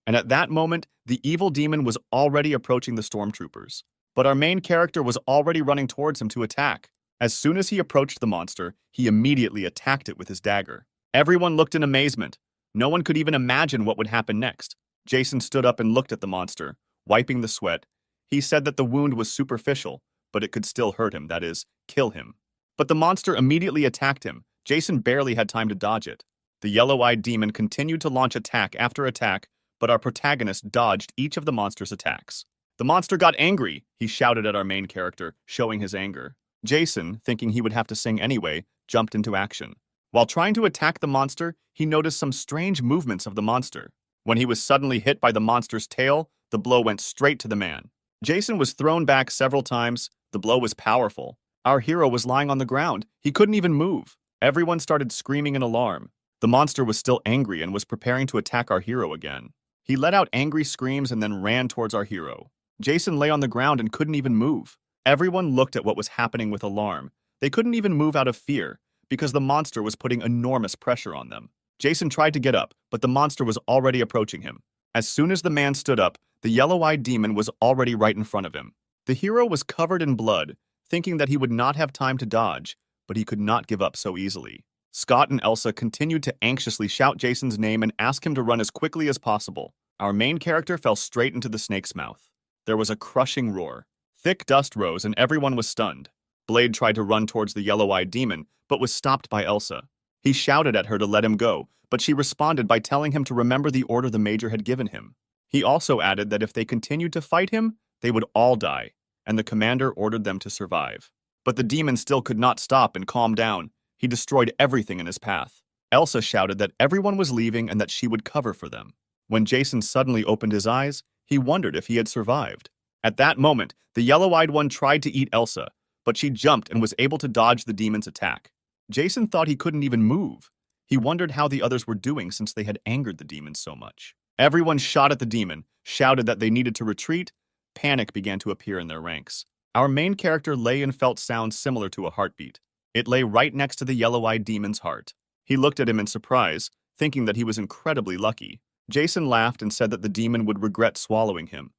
And at that moment, the evil demon was already approaching the stormtroopers. But our main character was already running towards him to attack. As soon as he approached the monster, he immediately attacked it with his dagger. Everyone looked in amazement. No one could even imagine what would happen next. Jason stood up and looked at the monster, wiping the sweat. He said that the wound was superficial, but it could still hurt him, that is, kill him. But the monster immediately attacked him. Jason barely had time to dodge it. The yellow-eyed demon continued to launch attack after attack, but our protagonist dodged each of the monster's attacks. The monster got angry, he shouted at our main character, showing his anger. Jason, thinking he would have to sing anyway, jumped into action. While trying to attack the monster, he noticed some strange movements of the monster. When he was suddenly hit by the monster's tail, the blow went straight to the man. Jason was thrown back several times. The blow was powerful. Our hero was lying on the ground. He couldn't even move. Everyone started screaming in alarm. The monster was still angry and was preparing to attack our hero again. He let out angry screams and then ran towards our hero. Jason lay on the ground and couldn't even move. Everyone looked at what was happening with alarm. They couldn't even move out of fear because the monster was putting enormous pressure on them. Jason tried to get up, but the monster was already approaching him. As soon as the man stood up, the yellow-eyed demon was already right in front of him. The hero was covered in blood, thinking that he would not have time to dodge, but he could not give up so easily. Scott and Elsa continued to anxiously shout Jason's name and ask him to run as quickly as possible. Our main character fell straight into the snake's mouth. There was a crushing roar. Thick dust rose and everyone was stunned. Blade tried to run towards the yellow-eyed demon, but was stopped by Elsa. He shouted at her to let him go, but she responded by telling him to remember the order the Major had given him. He also added that if they continued to fight him, they would all die, and the commander ordered them to survive. But the demon still could not stop and calm down. He destroyed everything in his path. Elsa shouted that everyone was leaving and that she would cover for them. When Jason suddenly opened his eyes, he wondered if he had survived. At that moment, the yellow-eyed one tried to eat Elsa, but she jumped and was able to dodge the demon's attack. Jason thought he couldn't even move. He wondered how the others were doing since they had angered the demon so much. Everyone shot at the demon, shouted that they needed to retreat. Panic began to appear in their ranks. Our main character lay and felt sounds similar to a heartbeat. It lay right next to the yellow-eyed demon's heart. He looked at him in surprise, thinking that he was incredibly lucky. Jason laughed and said that the demon would regret swallowing him.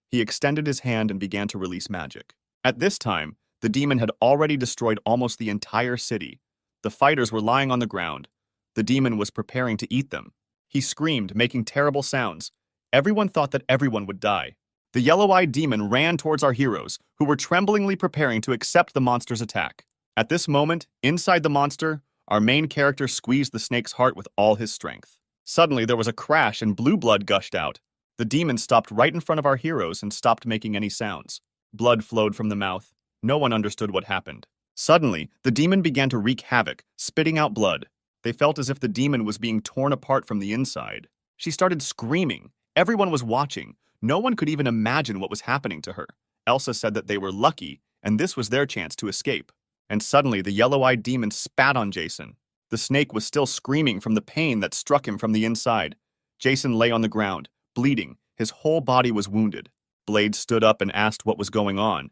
He extended his hand and began to release magic. At this time, the demon had already destroyed almost the entire city. The fighters were lying on the ground. The demon was preparing to eat them. He screamed, making terrible sounds. Everyone thought that everyone would die. The yellow-eyed demon ran towards our heroes, who were tremblingly preparing to accept the monster's attack. At this moment, inside the monster, our main character squeezed the snake's heart with all his strength. Suddenly, there was a crash and blue blood gushed out. The demon stopped right in front of our heroes and stopped making any sounds. Blood flowed from the mouth. No one understood what happened. Suddenly, the demon began to wreak havoc, spitting out blood. They felt as if the demon was being torn apart from the inside. She started screaming. Everyone was watching. No one could even imagine what was happening to her. Elsa said that they were lucky, and this was their chance to escape. And suddenly, the yellow-eyed demon spat on Jason. The snake was still screaming from the pain that struck him from the inside. Jason lay on the ground, bleeding. His whole body was wounded. Blade stood up and asked what was going on.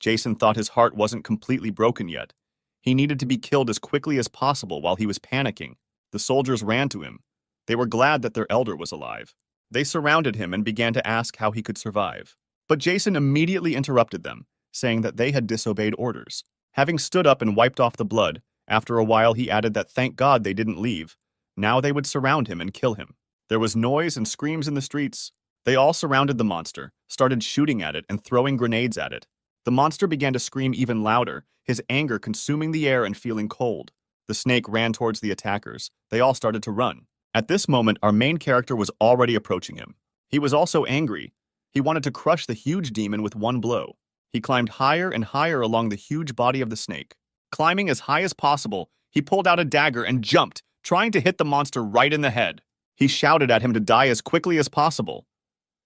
Jason thought his heart wasn't completely broken yet. He needed to be killed as quickly as possible while he was panicking. The soldiers ran to him. They were glad that their elder was alive. They surrounded him and began to ask how he could survive. But Jason immediately interrupted them, saying that they had disobeyed orders. Having stood up and wiped off the blood, after a while he added that thank God they didn't leave. Now they would surround him and kill him. There was noise and screams in the streets. They all surrounded the monster, started shooting at it and throwing grenades at it. The monster began to scream even louder, his anger consuming the air and feeling cold. The snake ran towards the attackers. They all started to run. At this moment, our main character was already approaching him. He was also angry. He wanted to crush the huge demon with one blow. He climbed higher and higher along the huge body of the snake. Climbing as high as possible, he pulled out a dagger and jumped, trying to hit the monster right in the head. He shouted at him to die as quickly as possible.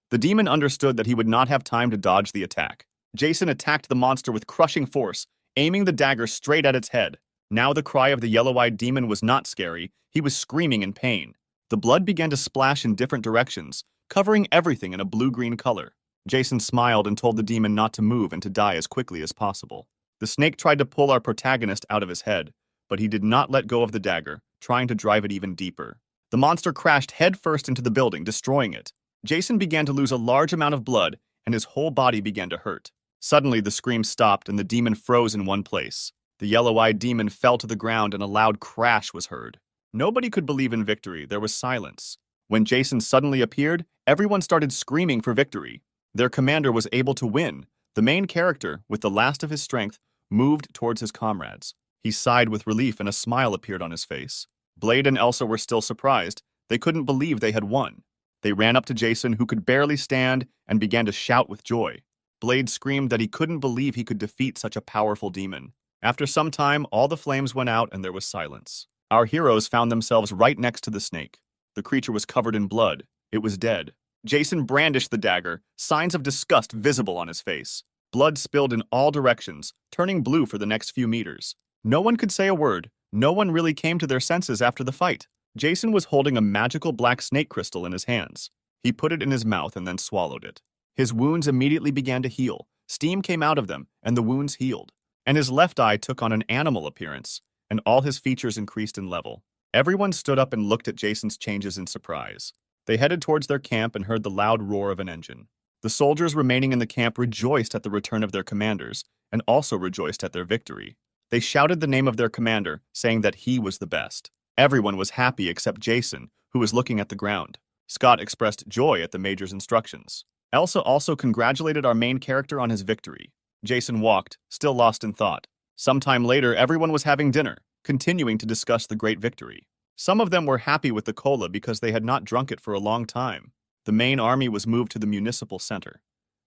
The demon understood that he would not have time to dodge the attack. Jason attacked the monster with crushing force, aiming the dagger straight at its head. Now the cry of the yellow-eyed demon was not scary. He was screaming in pain. The blood began to splash in different directions, covering everything in a blue-green color. Jason smiled and told the demon not to move and to die as quickly as possible. The snake tried to pull our protagonist out of his head, but he did not let go of the dagger, trying to drive it even deeper. The monster crashed headfirst into the building, destroying it. Jason began to lose a large amount of blood, and his whole body began to hurt. Suddenly, the scream stopped and the demon froze in one place. The yellow-eyed demon fell to the ground and a loud crash was heard. Nobody could believe in victory. There was silence. When Jason suddenly appeared, everyone started screaming for victory. Their commander was able to win. The main character, with the last of his strength, moved towards his comrades. He sighed with relief and a smile appeared on his face. Blade and Elsa were still surprised. They couldn't believe they had won. They ran up to Jason, who could barely stand, and began to shout with joy. Blade screamed that he couldn't believe he could defeat such a powerful demon. After some time, all the flames went out and there was silence. Our heroes found themselves right next to the snake. The creature was covered in blood. It was dead. Jason brandished the dagger, signs of disgust visible on his face. Blood spilled in all directions, turning blue for the next few meters. No one could say a word. No one really came to their senses after the fight. Jason was holding a magical black snake crystal in his hands. He put it in his mouth and then swallowed it. His wounds immediately began to heal. Steam came out of them, and the wounds healed. And his left eye took on an animal appearance, and all his features increased in level. Everyone stood up and looked at Jason's changes in surprise. They headed towards their camp and heard the loud roar of an engine. The soldiers remaining in the camp rejoiced at the return of their commanders, and also rejoiced at their victory. They shouted the name of their commander, saying that he was the best. Everyone was happy except Jason, who was looking at the ground. Scott expressed joy at the major's instructions. Elsa also congratulated our main character on his victory. Jason walked, still lost in thought. Sometime later, everyone was having dinner, continuing to discuss the great victory. Some of them were happy with the cola because they had not drunk it for a long time. The main army was moved to the municipal center.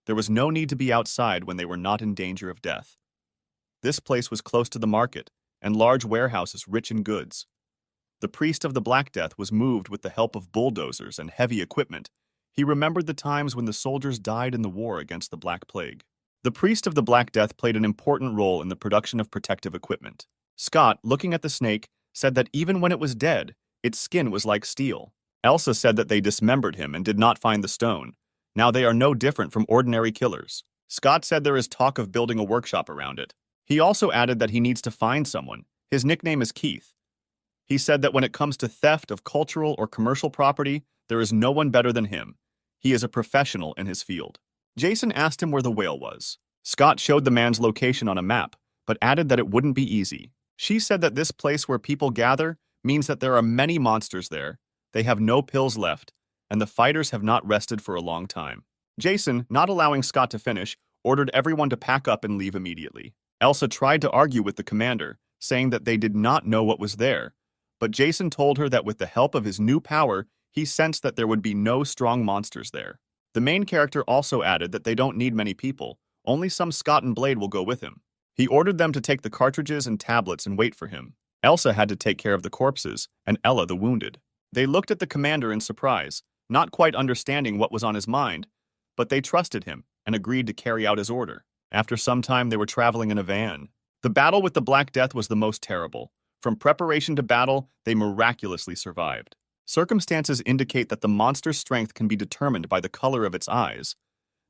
There was no need to be outside when they were not in danger of death. This place was close to the market, and large warehouses rich in goods. The priest of the Black Death was moved with the help of bulldozers and heavy equipment. He remembered the times when the soldiers died in the war against the Black Plague. The priest of the Black Death played an important role in the production of protective equipment. Scott, looking at the snake, said that even when it was dead, its skin was like steel. Elsa said that they dismembered him and did not find the stone. Now they are no different from ordinary killers. Scott said there is talk of building a workshop around it. He also added that he needs to find someone. His nickname is Keith. He said that when it comes to theft of cultural or commercial property, there is no one better than him. He is a professional in his field. Jason asked him where the whale was. Scott showed the man's location on a map, but added that it wouldn't be easy. She said that this place where people gather means that there are many monsters there. They have no pills left, and the fighters have not rested for a long time. Jason, not allowing Scott to finish, ordered everyone to pack up and leave immediately. Elsa tried to argue with the commander, saying that they did not know what was there, but Jason told her that with the help of his new power, he sensed that there would be no strong monsters there. The main character also added that they don't need many people, only some Scott and Blade will go with him. He ordered them to take the cartridges and tablets and wait for him. Elsa had to take care of the corpses, and Ella the wounded. They looked at the commander in surprise, not quite understanding what was on his mind, but they trusted him and agreed to carry out his order. After some time, they were traveling in a van. The battle with the Black Death was the most terrible. From preparation to battle, they miraculously survived. Circumstances indicate that the monster's strength can be determined by the color of its eyes.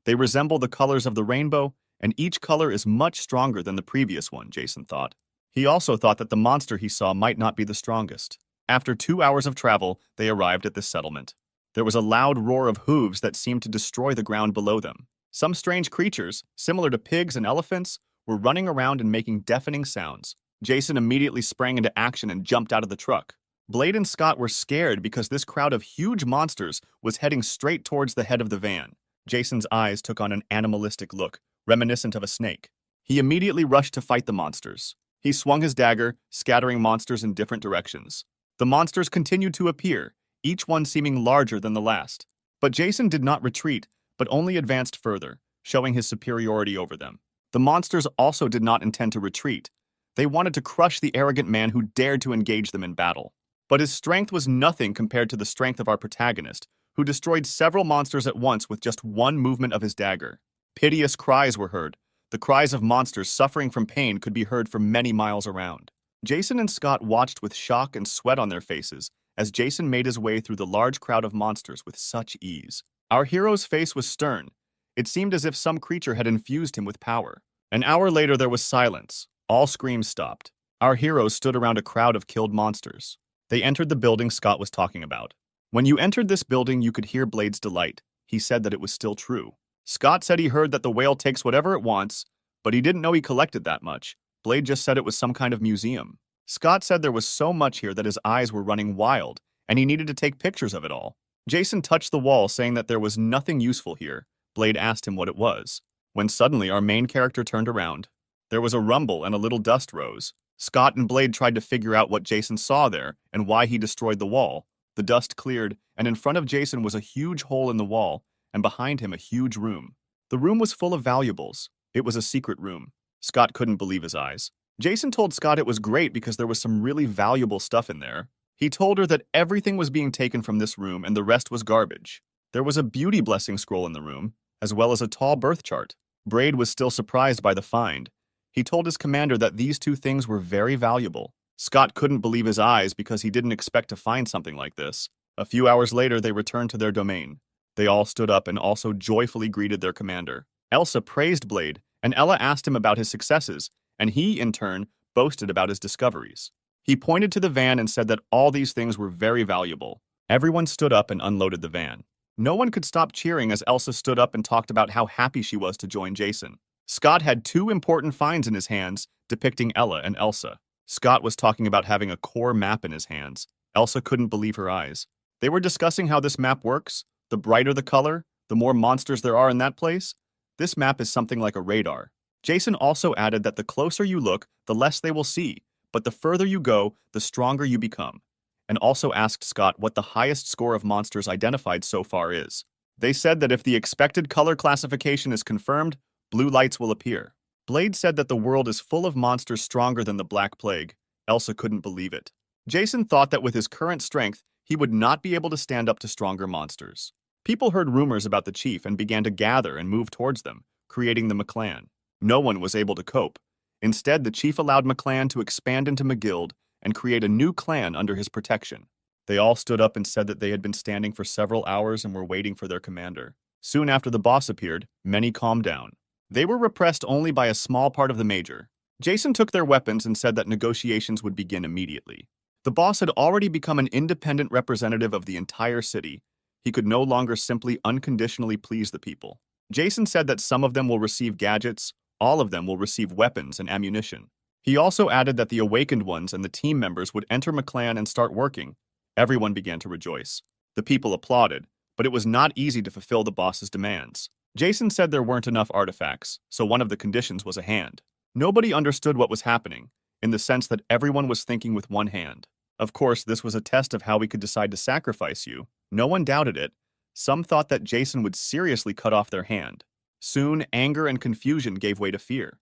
They resemble the colors of the rainbow, and each color is much stronger than the previous one, Jason thought. He also thought that the monster he saw might not be the strongest. After 2 hours of travel, they arrived at this settlement. There was a loud roar of hooves that seemed to destroy the ground below them. Some strange creatures, similar to pigs and elephants, were running around and making deafening sounds. Jason immediately sprang into action and jumped out of the truck. Blade and Scott were scared because this crowd of huge monsters was heading straight towards the head of the van. Jason's eyes took on an animalistic look, reminiscent of a snake. He immediately rushed to fight the monsters. He swung his dagger, scattering monsters in different directions. The monsters continued to appear, each one seeming larger than the last. But Jason did not retreat, but only advanced further, showing his superiority over them. The monsters also did not intend to retreat. They wanted to crush the arrogant man who dared to engage them in battle. But his strength was nothing compared to the strength of our protagonist, who destroyed several monsters at once with just one movement of his dagger. Piteous cries were heard. The cries of monsters suffering from pain could be heard for many miles around. Jason and Scott watched with shock and sweat on their faces as Jason made his way through the large crowd of monsters with such ease. Our hero's face was stern. It seemed as if some creature had infused him with power. An hour later, there was silence. All screams stopped. Our heroes stood around a crowd of killed monsters. They entered the building Scott was talking about. When you entered this building, you could hear Blade's delight. He said that it was still true. Scott said he heard that the whale takes whatever it wants, but he didn't know he collected that much. Blade just said it was some kind of museum. Scott said there was so much here that his eyes were running wild, and he needed to take pictures of it all. Jason touched the wall, saying that there was nothing useful here. Blade asked him what it was, when suddenly our main character turned around. There was a rumble and a little dust rose. Scott and Blade tried to figure out what Jason saw there and why he destroyed the wall. The dust cleared, and in front of Jason was a huge hole in the wall, and behind him a huge room. The room was full of valuables. It was a secret room. Scott couldn't believe his eyes. Jason told Scott it was great because there was some really valuable stuff in there. He told her that everything was being taken from this room and the rest was garbage. There was a beauty blessing scroll in the room, as well as a tall birth chart. Blade was still surprised by the find. He told his commander that these two things were very valuable. Scott couldn't believe his eyes because he didn't expect to find something like this. A few hours later, they returned to their domain. They all stood up and also joyfully greeted their commander. Elsa praised Blade, and Ella asked him about his successes, and he, in turn, boasted about his discoveries. He pointed to the van and said that all these things were very valuable. Everyone stood up and unloaded the van. No one could stop cheering as Elsa stood up and talked about how happy she was to join Jason. Scott had two important finds in his hands, depicting Ella and Elsa. Scott was talking about having a core map in his hands. Elsa couldn't believe her eyes. They were discussing how this map works. The brighter the color, the more monsters there are in that place. This map is something like a radar. Jason also added that the closer you look, the less they will see, but the further you go, the stronger you become. And also asked Scott what the highest score of monsters identified so far is. They said that if the expected color classification is confirmed, blue lights will appear. Blade said that the world is full of monsters stronger than the Black Plague. Elsa couldn't believe it. Jason thought that with his current strength, he would not be able to stand up to stronger monsters. People heard rumors about the chief and began to gather and move towards them, creating the McClan. No one was able to cope. Instead, the chief allowed McClan to expand into McGuild and create a new clan under his protection. They all stood up and said that they had been standing for several hours and were waiting for their commander. Soon after the boss appeared, many calmed down. They were repressed only by a small part of the major. Jason took their weapons and said that negotiations would begin immediately. The boss had already become an independent representative of the entire city. He could no longer simply unconditionally please the people. Jason said that some of them will receive gadgets, all of them will receive weapons and ammunition. He also added that the awakened ones and the team members would enter McClan and start working. Everyone began to rejoice. The people applauded, but it was not easy to fulfill the boss's demands. Jason said there weren't enough artifacts, so one of the conditions was a hand. Nobody understood what was happening, in the sense that everyone was thinking with one hand. Of course, this was a test of how we could decide to sacrifice you. No one doubted it. Some thought that Jason would seriously cut off their hand. Soon, anger and confusion gave way to fear.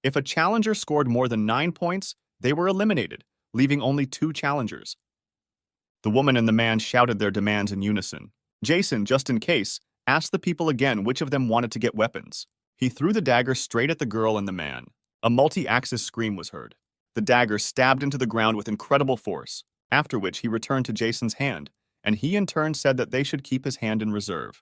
If a challenger scored more than 9 points, they were eliminated, leaving only 2 challengers. The woman and the man shouted their demands in unison. Jason, just in case, asked the people again which of them wanted to get weapons. He threw the dagger straight at the girl and the man. A multi-axis scream was heard. The dagger stabbed into the ground with incredible force, after which he returned to Jason's hand, and he in turn said that they should keep his hand in reserve.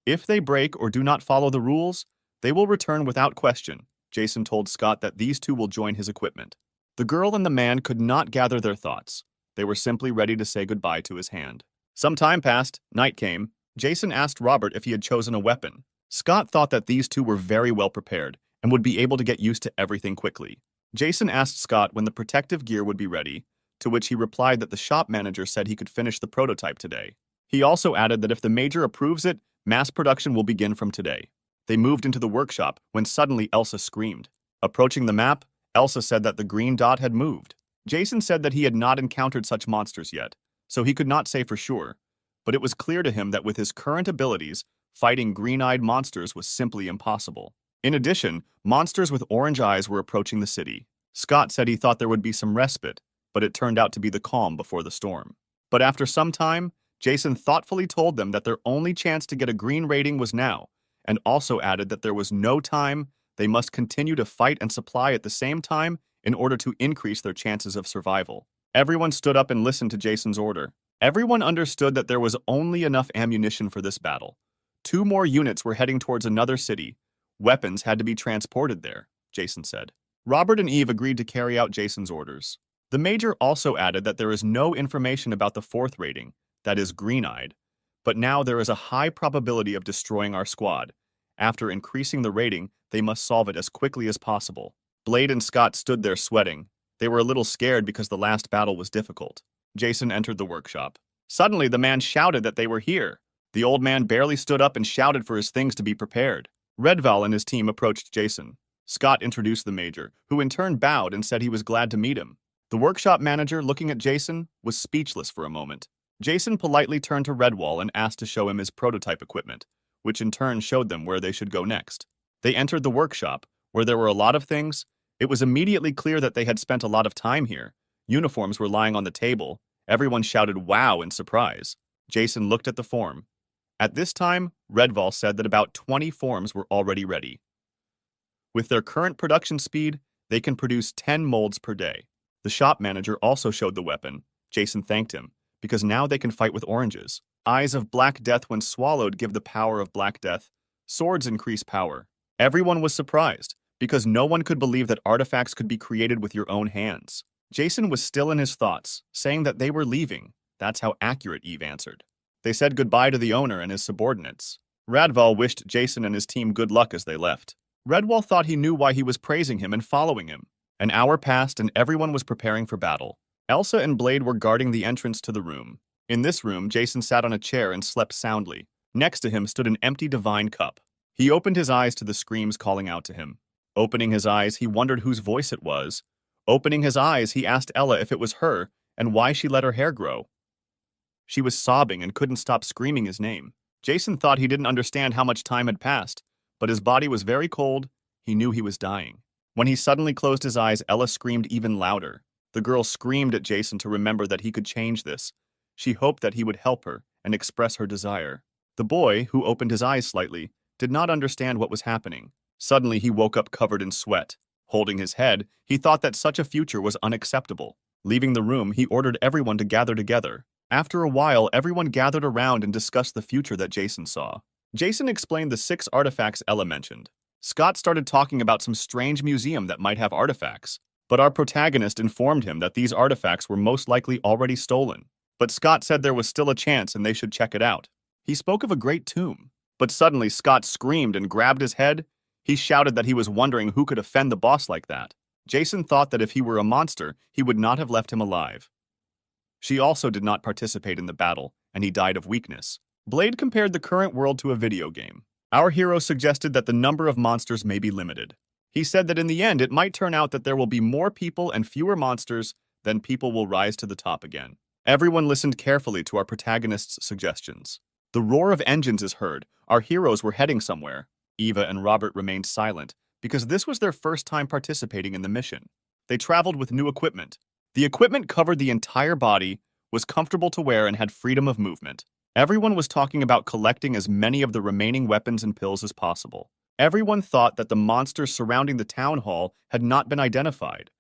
If they break or do not follow the rules, they will return without question. Jason told Scott that these two will join his equipment. The girl and the man could not gather their thoughts. They were simply ready to say goodbye to his hand. Some time passed, night came. Jason asked Robert if he had chosen a weapon. Scott thought that these two were very well prepared and would be able to get used to everything quickly. Jason asked Scott when the protective gear would be ready, to which he replied that the shop manager said he could finish the prototype today. He also added that if the major approves it, mass production will begin from today. They moved into the workshop when suddenly Elsa screamed. Approaching the map, Elsa said that the green dot had moved. Jason said that he had not encountered such monsters yet, so he could not say for sure, but it was clear to him that with his current abilities, fighting green-eyed monsters was simply impossible. In addition, monsters with orange eyes were approaching the city. Scott said he thought there would be some respite, but it turned out to be the calm before the storm. But after some time, Jason thoughtfully told them that their only chance to get a green rating was now, and also added that there was no time, they must continue to fight and supply at the same time in order to increase their chances of survival. Everyone stood up and listened to Jason's order. Everyone understood that there was only enough ammunition for this battle. 2 more units were heading towards another city. Weapons had to be transported there, Jason said. Robert and Eve agreed to carry out Jason's orders. The major also added that there is no information about the 4th rating, that is green-eyed, but now there is a high probability of destroying our squad. After increasing the rating, they must solve it as quickly as possible. Blade and Scott stood there sweating. They were a little scared because the last battle was difficult. Jason entered the workshop. Suddenly, the man shouted that they were here. The old man barely stood up and shouted for his things to be prepared. Redval and his team approached Jason. Scott introduced the major, who in turn bowed and said he was glad to meet him. The workshop manager, looking at Jason, was speechless for a moment. Jason politely turned to Redwall and asked to show him his prototype equipment, which in turn showed them where they should go next. They entered the workshop, where there were a lot of things. It was immediately clear that they had spent a lot of time here. Uniforms were lying on the table. Everyone shouted wow in surprise. Jason looked at the form. At this time, Redval said that about 20 forms were already ready. With their current production speed, they can produce 10 molds per day. The shop manager also showed the weapon. Jason thanked him, because now they can fight with oranges. Eyes of Black Death when swallowed give the power of Black Death. Swords increase power. Everyone was surprised, because no one could believe that artifacts could be created with your own hands. Jason was still in his thoughts, saying that they were leaving. That's how accurate Eve answered. They said goodbye to the owner and his subordinates. Radval wished Jason and his team good luck as they left. Redwall thought he knew why he was praising him and following him. An hour passed and everyone was preparing for battle. Elsa and Blade were guarding the entrance to the room. In this room, Jason sat on a chair and slept soundly. Next to him stood an empty divine cup. He opened his eyes to the screams calling out to him. Opening his eyes, he wondered whose voice it was. Opening his eyes, he asked Ella if it was her and why she let her hair grow. She was sobbing and couldn't stop screaming his name. Jason thought he didn't understand how much time had passed, but his body was very cold. He knew he was dying. When he suddenly closed his eyes, Ella screamed even louder. The girl screamed at Jason to remember that he could change this. She hoped that he would help her and express her desire. The boy, who opened his eyes slightly, did not understand what was happening. Suddenly, he woke up covered in sweat. Holding his head, he thought that such a future was unacceptable. Leaving the room, he ordered everyone to gather together. After a while, everyone gathered around and discussed the future that Jason saw. Jason explained the 6 artifacts Ella mentioned. Scott started talking about some strange museum that might have artifacts, but our protagonist informed him that these artifacts were most likely already stolen. But Scott said there was still a chance and they should check it out. He spoke of a great tomb, but suddenly Scott screamed and grabbed his head. He shouted that he was wondering who could offend the boss like that. Jason thought that if he were a monster, he would not have left him alive. She also did not participate in the battle, and he died of weakness. Blade compared the current world to a video game. Our hero suggested that the number of monsters may be limited. He said that in the end it might turn out that there will be more people and fewer monsters, then people will rise to the top again. Everyone listened carefully to our protagonist's suggestions. The roar of engines is heard. Our heroes were heading somewhere. Eva and Robert remained silent, because this was their first time participating in the mission. They traveled with new equipment. The equipment covered the entire body, was comfortable to wear, and had freedom of movement. Everyone was talking about collecting as many of the remaining weapons and pills as possible. Everyone thought that the monsters surrounding the town hall had not been identified.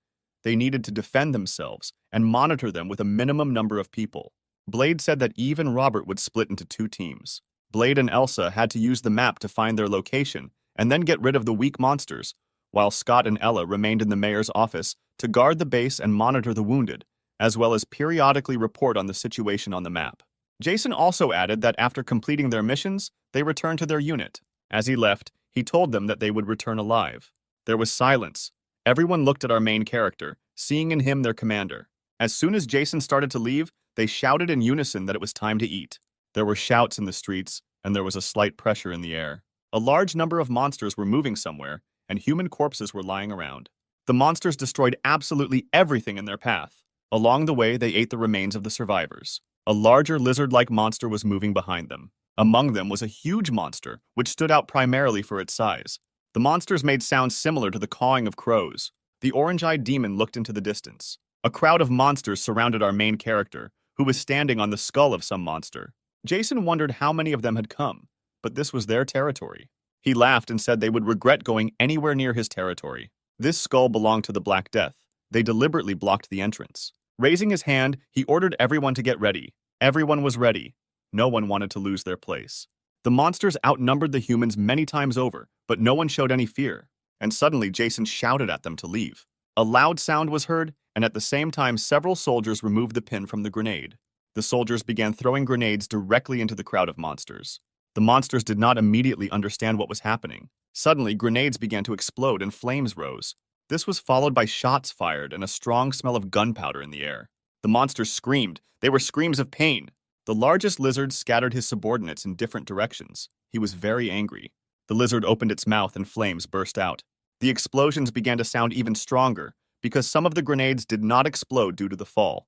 They needed to defend themselves and monitor them with a minimum number of people. Blade said that Eve and Robert would split into two teams. Blade and Elsa had to use the map to find their location and then get rid of the weak monsters, while Scott and Ella remained in the mayor's office to guard the base and monitor the wounded, as well as periodically report on the situation on the map. Jason also added that after completing their missions, they returned to their unit. As he left, he told them that they would return alive. There was silence. Everyone looked at our main character, seeing in him their commander. As soon as Jason started to leave, they shouted in unison that it was time to eat. There were shouts in the streets, and there was a slight pressure in the air. A large number of monsters were moving somewhere, and human corpses were lying around. The monsters destroyed absolutely everything in their path. Along the way, they ate the remains of the survivors. A larger lizard-like monster was moving behind them. Among them was a huge monster, which stood out primarily for its size. The monsters made sounds similar to the cawing of crows. The orange-eyed demon looked into the distance. A crowd of monsters surrounded our main character, who was standing on the skull of some monster. Jason wondered how many of them had come, but this was their territory. He laughed and said they would regret going anywhere near his territory. This skull belonged to the Black Death. They deliberately blocked the entrance. Raising his hand, he ordered everyone to get ready. Everyone was ready. No one wanted to lose their place. The monsters outnumbered the humans many times over, but no one showed any fear. And suddenly Jason shouted at them to leave. A loud sound was heard, and at the same time several soldiers removed the pin from the grenade. The soldiers began throwing grenades directly into the crowd of monsters. The monsters did not immediately understand what was happening. Suddenly, grenades began to explode and flames rose. This was followed by shots fired and a strong smell of gunpowder in the air. The monsters screamed. They were screams of pain. The largest lizard scattered his subordinates in different directions. He was very angry. The lizard opened its mouth and flames burst out. The explosions began to sound even stronger because some of the grenades did not explode due to the fall.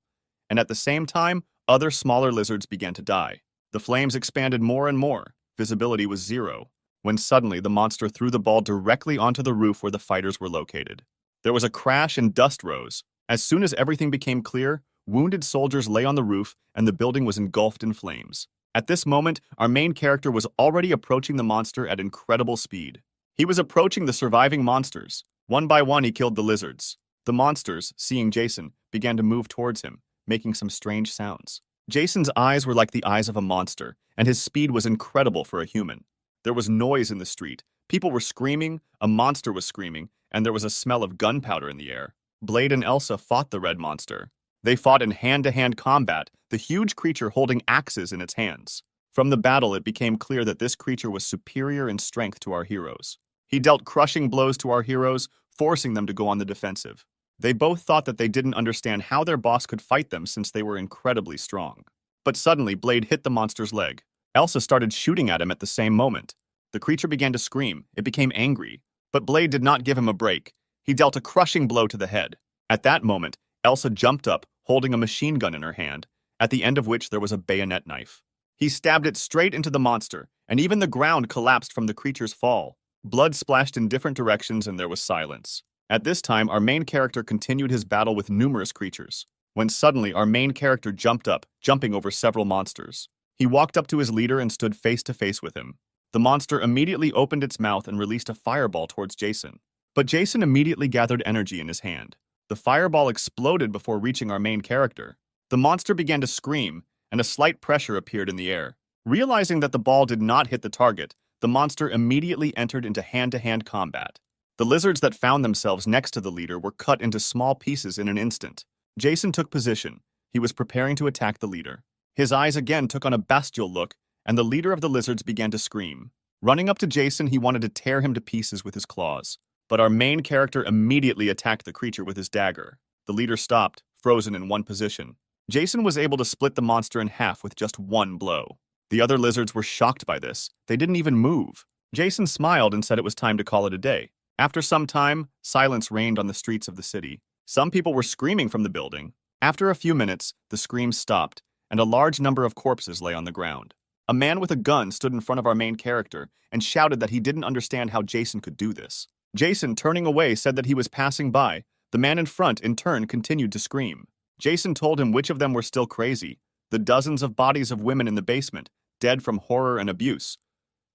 And at the same time, other smaller lizards began to die. The flames expanded more and more. Visibility was zero, when suddenly the monster threw the ball directly onto the roof where the fighters were located. There was a crash and dust rose. As soon as everything became clear, wounded soldiers lay on the roof and the building was engulfed in flames. At this moment, our main character was already approaching the monster at incredible speed. He was approaching the surviving monsters. One by one, he killed the lizards. The monsters, seeing Jason, began to move towards him, making some strange sounds. Jason's eyes were like the eyes of a monster, and his speed was incredible for a human. There was noise in the street. People were screaming, a monster was screaming, and there was a smell of gunpowder in the air. Blade and Elsa fought the red monster. They fought in hand-to-hand combat, the huge creature holding axes in its hands. From the battle, it became clear that this creature was superior in strength to our heroes. He dealt crushing blows to our heroes, forcing them to go on the defensive. They both thought that they didn't understand how their boss could fight them since they were incredibly strong. But suddenly, Blade hit the monster's leg. Elsa started shooting at him at the same moment. The creature began to scream. It became angry. But Blade did not give him a break. He dealt a crushing blow to the head. At that moment, Elsa jumped up, holding a machine gun in her hand, at the end of which there was a bayonet knife. He stabbed it straight into the monster, and even the ground collapsed from the creature's fall. Blood splashed in different directions and there was silence. At this time, our main character continued his battle with numerous creatures, when suddenly our main character jumped up, jumping over several monsters. He walked up to his leader and stood face to face with him. The monster immediately opened its mouth and released a fireball towards Jason. But Jason immediately gathered energy in his hand. The fireball exploded before reaching our main character. The monster began to scream, and a slight pressure appeared in the air. Realizing that the ball did not hit the target, the monster immediately entered into hand-to-hand combat. The lizards that found themselves next to the leader were cut into small pieces in an instant. Jason took position. He was preparing to attack the leader. His eyes again took on a bestial look, and the leader of the lizards began to scream. Running up to Jason, he wanted to tear him to pieces with his claws. But our main character immediately attacked the creature with his dagger. The leader stopped, frozen in one position. Jason was able to split the monster in half with just one blow. The other lizards were shocked by this. They didn't even move. Jason smiled and said it was time to call it a day. After some time, silence reigned on the streets of the city. Some people were screaming from the building. After a few minutes, the screams stopped, and a large number of corpses lay on the ground. A man with a gun stood in front of our main character and shouted that he didn't understand how Jason could do this. Jason, turning away, said that he was passing by. The man in front, in turn, continued to scream. Jason told him which of them were still crazy, the dozens of bodies of women in the basement, dead from horror and abuse.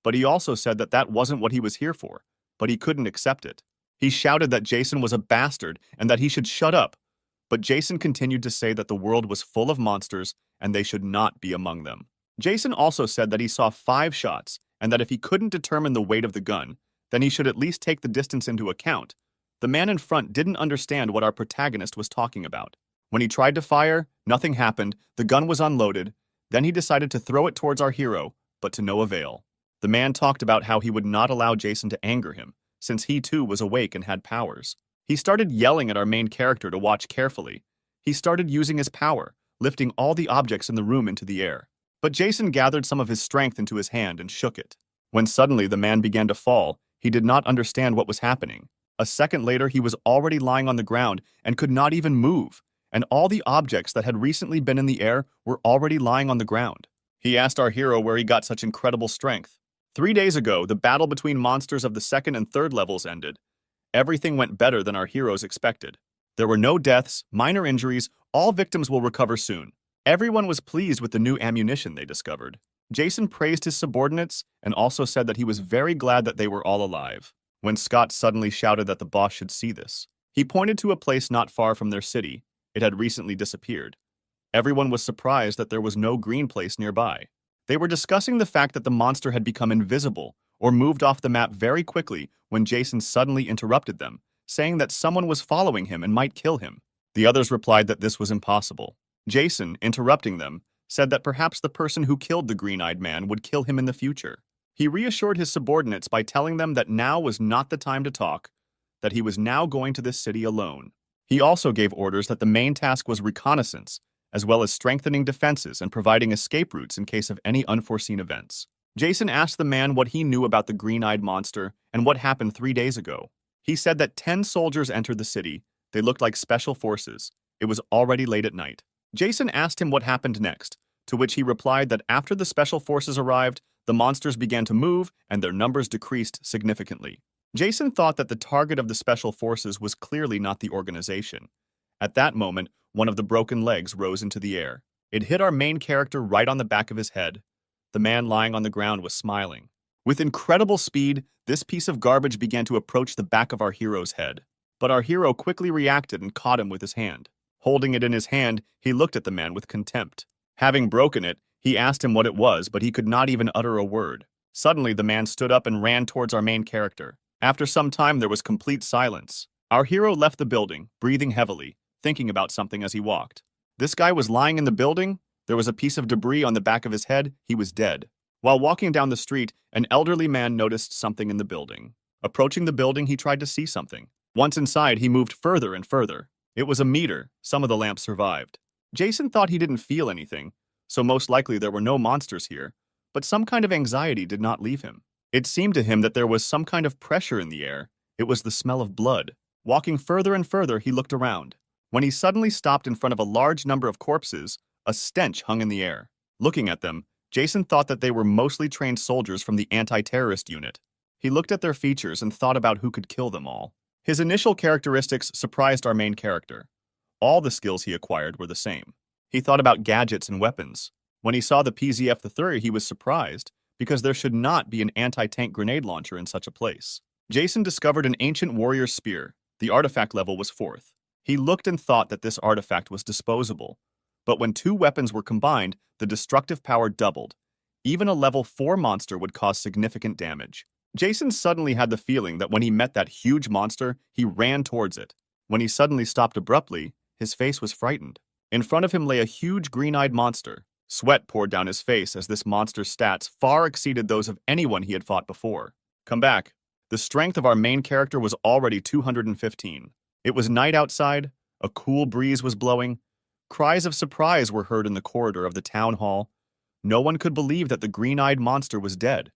But he also said that that wasn't what he was here for, but he couldn't accept it. He shouted that Jason was a bastard and that he should shut up. but Jason continued to say that the world was full of monsters and they should not be among them. Jason also said that he saw 5 shots and that if he couldn't determine the weight of the gun, then he should at least take the distance into account. The man in front didn't understand what our protagonist was talking about. When he tried to fire, nothing happened, the gun was unloaded, then he decided to throw it towards our hero, but to no avail. The man talked about how he would not allow Jason to anger him, since he too was awake and had powers. He started yelling at our main character to watch carefully. He started using his power, lifting all the objects in the room into the air. But Jason gathered some of his strength into his hand and shook it. When suddenly the man began to fall, he did not understand what was happening. A second later, he was already lying on the ground and could not even move, and all the objects that had recently been in the air were already lying on the ground. He asked our hero where he got such incredible strength. 3 days ago, the battle between monsters of the 2nd and 3rd levels ended. Everything went better than our heroes expected. There were no deaths, minor injuries, all victims will recover soon. Everyone was pleased with the new ammunition they discovered. Jason praised his subordinates and also said that he was very glad that they were all alive. When Scott suddenly shouted that the boss should see this, he pointed to a place not far from their city. It had recently disappeared. Everyone was surprised that there was no green place nearby. They were discussing the fact that the monster had become invisible or moved off the map very quickly when Jason suddenly interrupted them, saying that someone was following him and might kill him. The others replied that this was impossible. Jason, interrupting them, said that perhaps the person who killed the green-eyed man would kill him in the future. He reassured his subordinates by telling them that now was not the time to talk, that he was now going to this city alone. He also gave orders that the main task was reconnaissance, as well as strengthening defenses and providing escape routes in case of any unforeseen events. Jason asked the man what he knew about the green-eyed monster and what happened 3 days ago. He said that 10 soldiers entered the city. They looked like special forces. It was already late at night. Jason asked him what happened next, to which he replied that after the special forces arrived, the monsters began to move and their numbers decreased significantly. Jason thought that the target of the special forces was clearly not the organization. At that moment, one of the broken legs rose into the air. It hit our main character right on the back of his head. The man lying on the ground was smiling. With incredible speed, this piece of garbage began to approach the back of our hero's head. But our hero quickly reacted and caught him with his hand. Holding it in his hand, he looked at the man with contempt. Having broken it, he asked him what it was, but he could not even utter a word. Suddenly, the man stood up and ran towards our main character. After some time, there was complete silence. Our hero left the building, breathing heavily, thinking about something as he walked. This guy was lying in the building. There was a piece of debris on the back of his head. He was dead. While walking down the street, an elderly man noticed something in the building. Approaching the building, he tried to see something. Once inside, he moved further and further. It was a meter. Some of the lamps survived. Jason thought he didn't feel anything, so most likely there were no monsters here, but some kind of anxiety did not leave him. It seemed to him that there was some kind of pressure in the air. It was the smell of blood. Walking further and further, he looked around. When he suddenly stopped in front of a large number of corpses, a stench hung in the air. Looking at them, Jason thought that they were mostly trained soldiers from the anti-terrorist unit. He looked at their features and thought about who could kill them all. His initial characteristics surprised our main character. All the skills he acquired were the same. He thought about gadgets and weapons. When he saw the PZF-3, he was surprised, because there should not be an anti-tank grenade launcher in such a place. Jason discovered an ancient warrior spear. The artifact level was 4th. He looked and thought that this artifact was disposable. But when 2 weapons were combined, the destructive power doubled. Even a level 4 monster would cause significant damage. Jason suddenly had the feeling that when he met that huge monster, he ran towards it. When he suddenly stopped abruptly, his face was frightened. In front of him lay a huge green-eyed monster. Sweat poured down his face as this monster's stats far exceeded those of anyone he had fought before. Come back. The strength of our main character was already 215. It was night outside. A cool breeze was blowing. Cries of surprise were heard in the corridor of the town hall. No one could believe that the green-eyed monster was dead.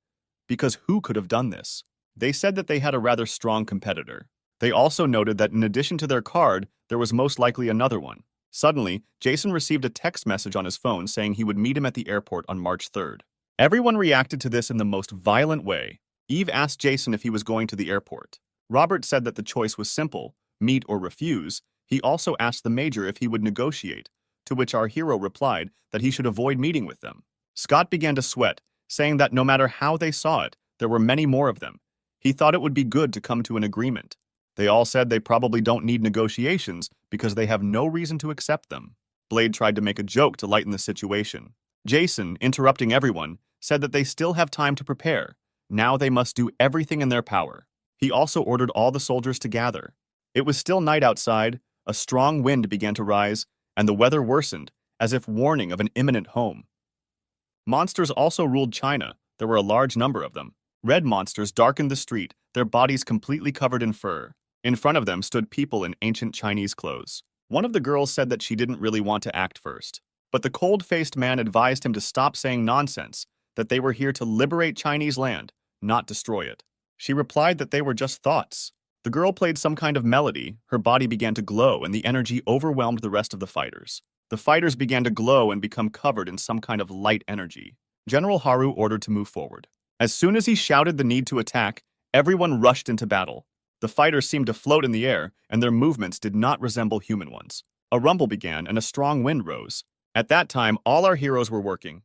Because who could have done this? They said that they had a rather strong competitor. They also noted that in addition to their card, there was most likely another one. Suddenly, Jason received a text message on his phone saying he would meet him at the airport on March 3rd. Everyone reacted to this in the most violent way. Eve asked Jason if he was going to the airport. Robert said that the choice was simple, meet or refuse. He also asked the major if he would negotiate, to which our hero replied that he should avoid meeting with them. Scott began to sweat, saying that no matter how they saw it, there were many more of them. He thought it would be good to come to an agreement. They all said they probably don't need negotiations because they have no reason to accept them. Blade tried to make a joke to lighten the situation. Jason, interrupting everyone, said that they still have time to prepare. Now they must do everything in their power. He also ordered all the soldiers to gather. It was still night outside, a strong wind began to rise, and the weather worsened, as if warning of an imminent home. Monsters also ruled China. There were a large number of them. Red monsters darkened the street, their bodies completely covered in fur. In front of them stood people in ancient Chinese clothes. One of the girls said that she didn't really want to act first. But the cold-faced man advised him to stop saying nonsense, that they were here to liberate Chinese land, not destroy it. She replied that they were just thoughts. The girl played some kind of melody, her body began to glow, and the energy overwhelmed the rest of the fighters. The fighters began to glow and become covered in some kind of light energy. General Haru ordered to move forward. As soon as he shouted the need to attack, everyone rushed into battle. The fighters seemed to float in the air, and their movements did not resemble human ones. A rumble began, and a strong wind rose. At that time, all our heroes were working.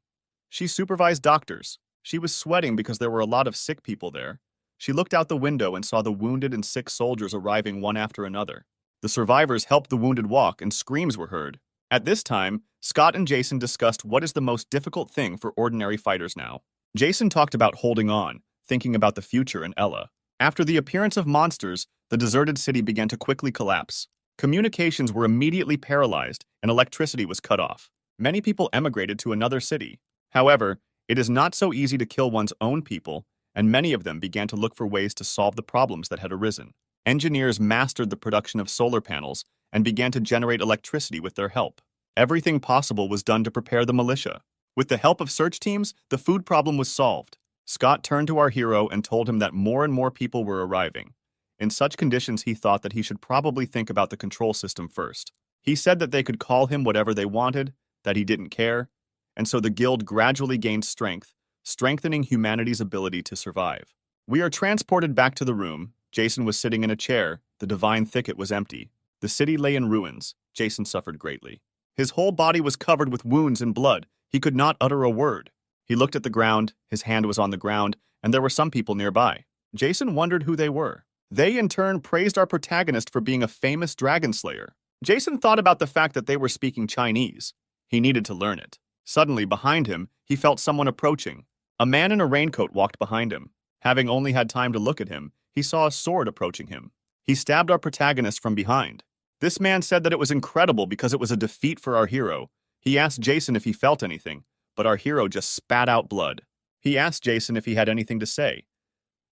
She supervised doctors. She was sweating because there were a lot of sick people there. She looked out the window and saw the wounded and sick soldiers arriving one after another. The survivors helped the wounded walk, and screams were heard. At this time, Scott and Jason discussed what is the most difficult thing for ordinary fighters now. Jason talked about holding on, thinking about the future and Ella. After the appearance of monsters, the deserted city began to quickly collapse. Communications were immediately paralyzed, and electricity was cut off. Many people emigrated to another city. However, it is not so easy to kill one's own people, and many of them began to look for ways to solve the problems that had arisen. Engineers mastered the production of solar panels and began to generate electricity with their help. Everything possible was done to prepare the militia. With the help of search teams, the food problem was solved. Scott turned to our hero and told him that more and more people were arriving. In such conditions, he thought that he should probably think about the control system first. He said that they could call him whatever they wanted, that he didn't care, and so the guild gradually gained strength, strengthening humanity's ability to survive. We are transported back to the room. Jason was sitting in a chair. The divine thicket was empty. The city lay in ruins. Jason suffered greatly. His whole body was covered with wounds and blood. He could not utter a word. He looked at the ground. His hand was on the ground, and there were some people nearby. Jason wondered who they were. They, in turn, praised our protagonist for being a famous dragon slayer. Jason thought about the fact that they were speaking Chinese. He needed to learn it. Suddenly, behind him, he felt someone approaching. A man in a raincoat walked behind him. Having only had time to look at him, he saw a sword approaching him. He stabbed our protagonist from behind. This man said that it was incredible because it was a defeat for our hero. He asked Jason if he felt anything, but our hero just spat out blood. He asked Jason if he had anything to say.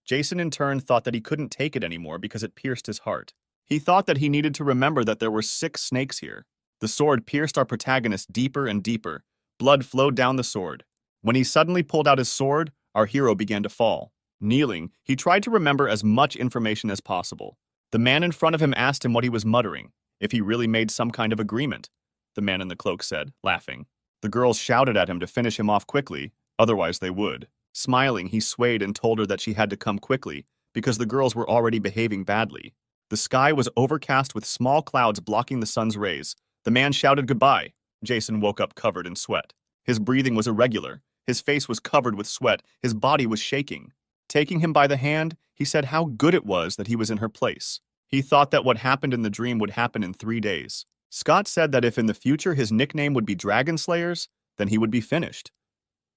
Jason in turn thought that he couldn't take it anymore because it pierced his heart. He thought that he needed to remember that there were 6 snakes here. The sword pierced our protagonist deeper and deeper. Blood flowed down the sword. When he suddenly pulled out his sword, our hero began to fall. Kneeling, he tried to remember as much information as possible. The man in front of him asked him what he was muttering, if he really made some kind of agreement. The man in the cloak said, laughing. The girls shouted at him to finish him off quickly, otherwise they would. Smiling, he swayed and told her that she had to come quickly, because the girls were already behaving badly. The sky was overcast with small clouds blocking the sun's rays. The man shouted goodbye. Jason woke up covered in sweat. His breathing was irregular. His face was covered with sweat. His body was shaking. Taking him by the hand, he said how good it was that he was in her place. He thought that what happened in the dream would happen in 3 days. Scott said that if in the future his nickname would be Dragon Slayers, then he would be finished.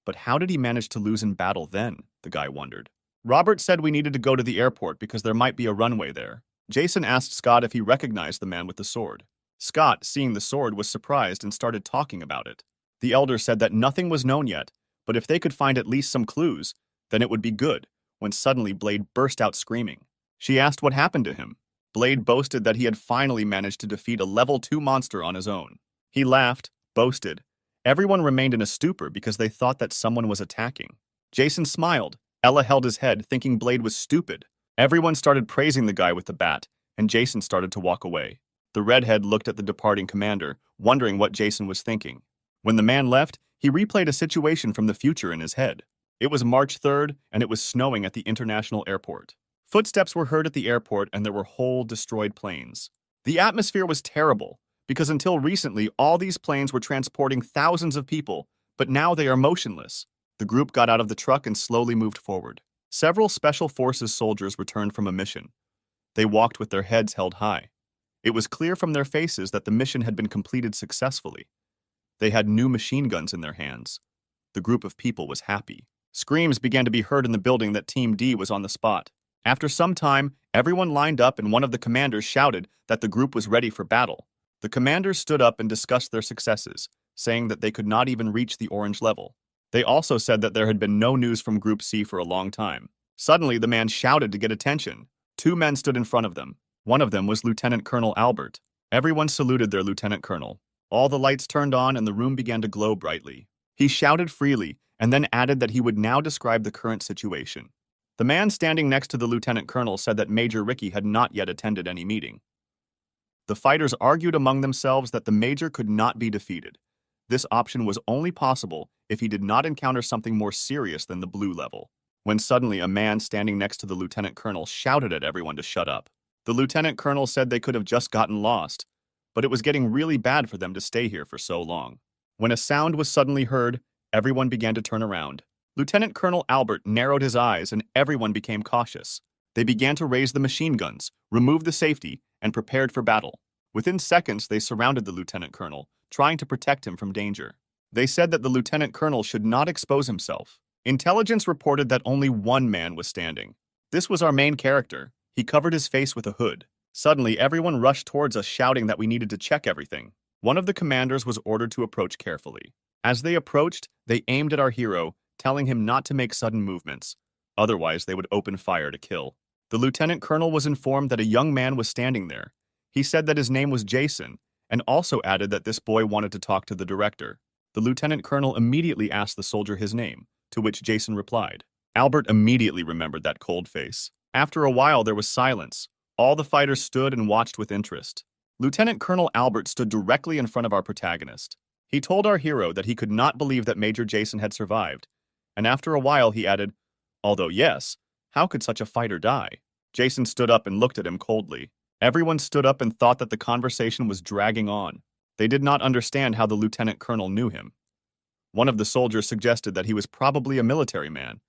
But how did he manage to lose in battle then? The guy wondered. Robert said we needed to go to the airport because there might be a runway there. Jason asked Scott if he recognized the man with the sword. Scott, seeing the sword, was surprised and started talking about it. The elder said that nothing was known yet, but if they could find at least some clues, then it would be good, when suddenly Blade burst out screaming. She asked what happened to him. Blade boasted that he had finally managed to defeat a level 2 monster on his own. He laughed, boasted. Everyone remained in a stupor because they thought that someone was attacking. Jason smiled. Ella held his head, thinking Blade was stupid. Everyone started praising the guy with the bat, and Jason started to walk away. The redhead looked at the departing commander, wondering what Jason was thinking. When the man left, he replayed a situation from the future in his head. It was March 3rd, and it was snowing at the international airport. Footsteps were heard at the airport, and there were whole destroyed planes. The atmosphere was terrible, because until recently, all these planes were transporting thousands of people, but now they are motionless. The group got out of the truck and slowly moved forward. Several Special Forces soldiers returned from a mission. They walked with their heads held high. It was clear from their faces that the mission had been completed successfully. They had new machine guns in their hands. The group of people was happy. Screams began to be heard in the building that Team D was on the spot. After some time, everyone lined up and one of the commanders shouted that the group was ready for battle. The commanders stood up and discussed their successes, saying that they could not even reach the orange level. They also said that there had been no news from Group C for a long time. Suddenly, the man shouted to get attention. Two men stood in front of them. One of them was Lieutenant Colonel Albert. Everyone saluted their lieutenant colonel. All the lights turned on and the room began to glow brightly. He shouted freely and then added that he would now describe the current situation. The man standing next to the lieutenant colonel said that Major Ricky had not yet attended any meeting. The fighters argued among themselves that the major could not be defeated. This option was only possible if he did not encounter something more serious than the blue level. When suddenly a man standing next to the lieutenant colonel shouted at everyone to shut up. The lieutenant colonel said they could have just gotten lost, but it was getting really bad for them to stay here for so long. When a sound was suddenly heard, everyone began to turn around. Lieutenant Colonel Albert narrowed his eyes and everyone became cautious. They began to raise the machine guns, remove the safety, and prepared for battle. Within seconds, they surrounded the lieutenant colonel, trying to protect him from danger. They said that the lieutenant colonel should not expose himself. Intelligence reported that only one man was standing. This was our main character. He covered his face with a hood. Suddenly, everyone rushed towards us shouting that we needed to check everything. One of the commanders was ordered to approach carefully. As they approached, they aimed at our hero, telling him not to make sudden movements. Otherwise, they would open fire to kill. The lieutenant colonel was informed that a young man was standing there. He said that his name was Jason, and also added that this boy wanted to talk to the director. The lieutenant colonel immediately asked the soldier his name, to which Jason replied. Albert immediately remembered that cold face. After a while, there was silence. All the fighters stood and watched with interest. Lieutenant Colonel Albert stood directly in front of our protagonist. He told our hero that he could not believe that Major Jason had survived, and after a while he added, "Although yes, how could such a fighter die?" Jason stood up and looked at him coldly. Everyone stood up and thought that the conversation was dragging on. They did not understand how the lieutenant colonel knew him. One of the soldiers suggested that he was probably a military man,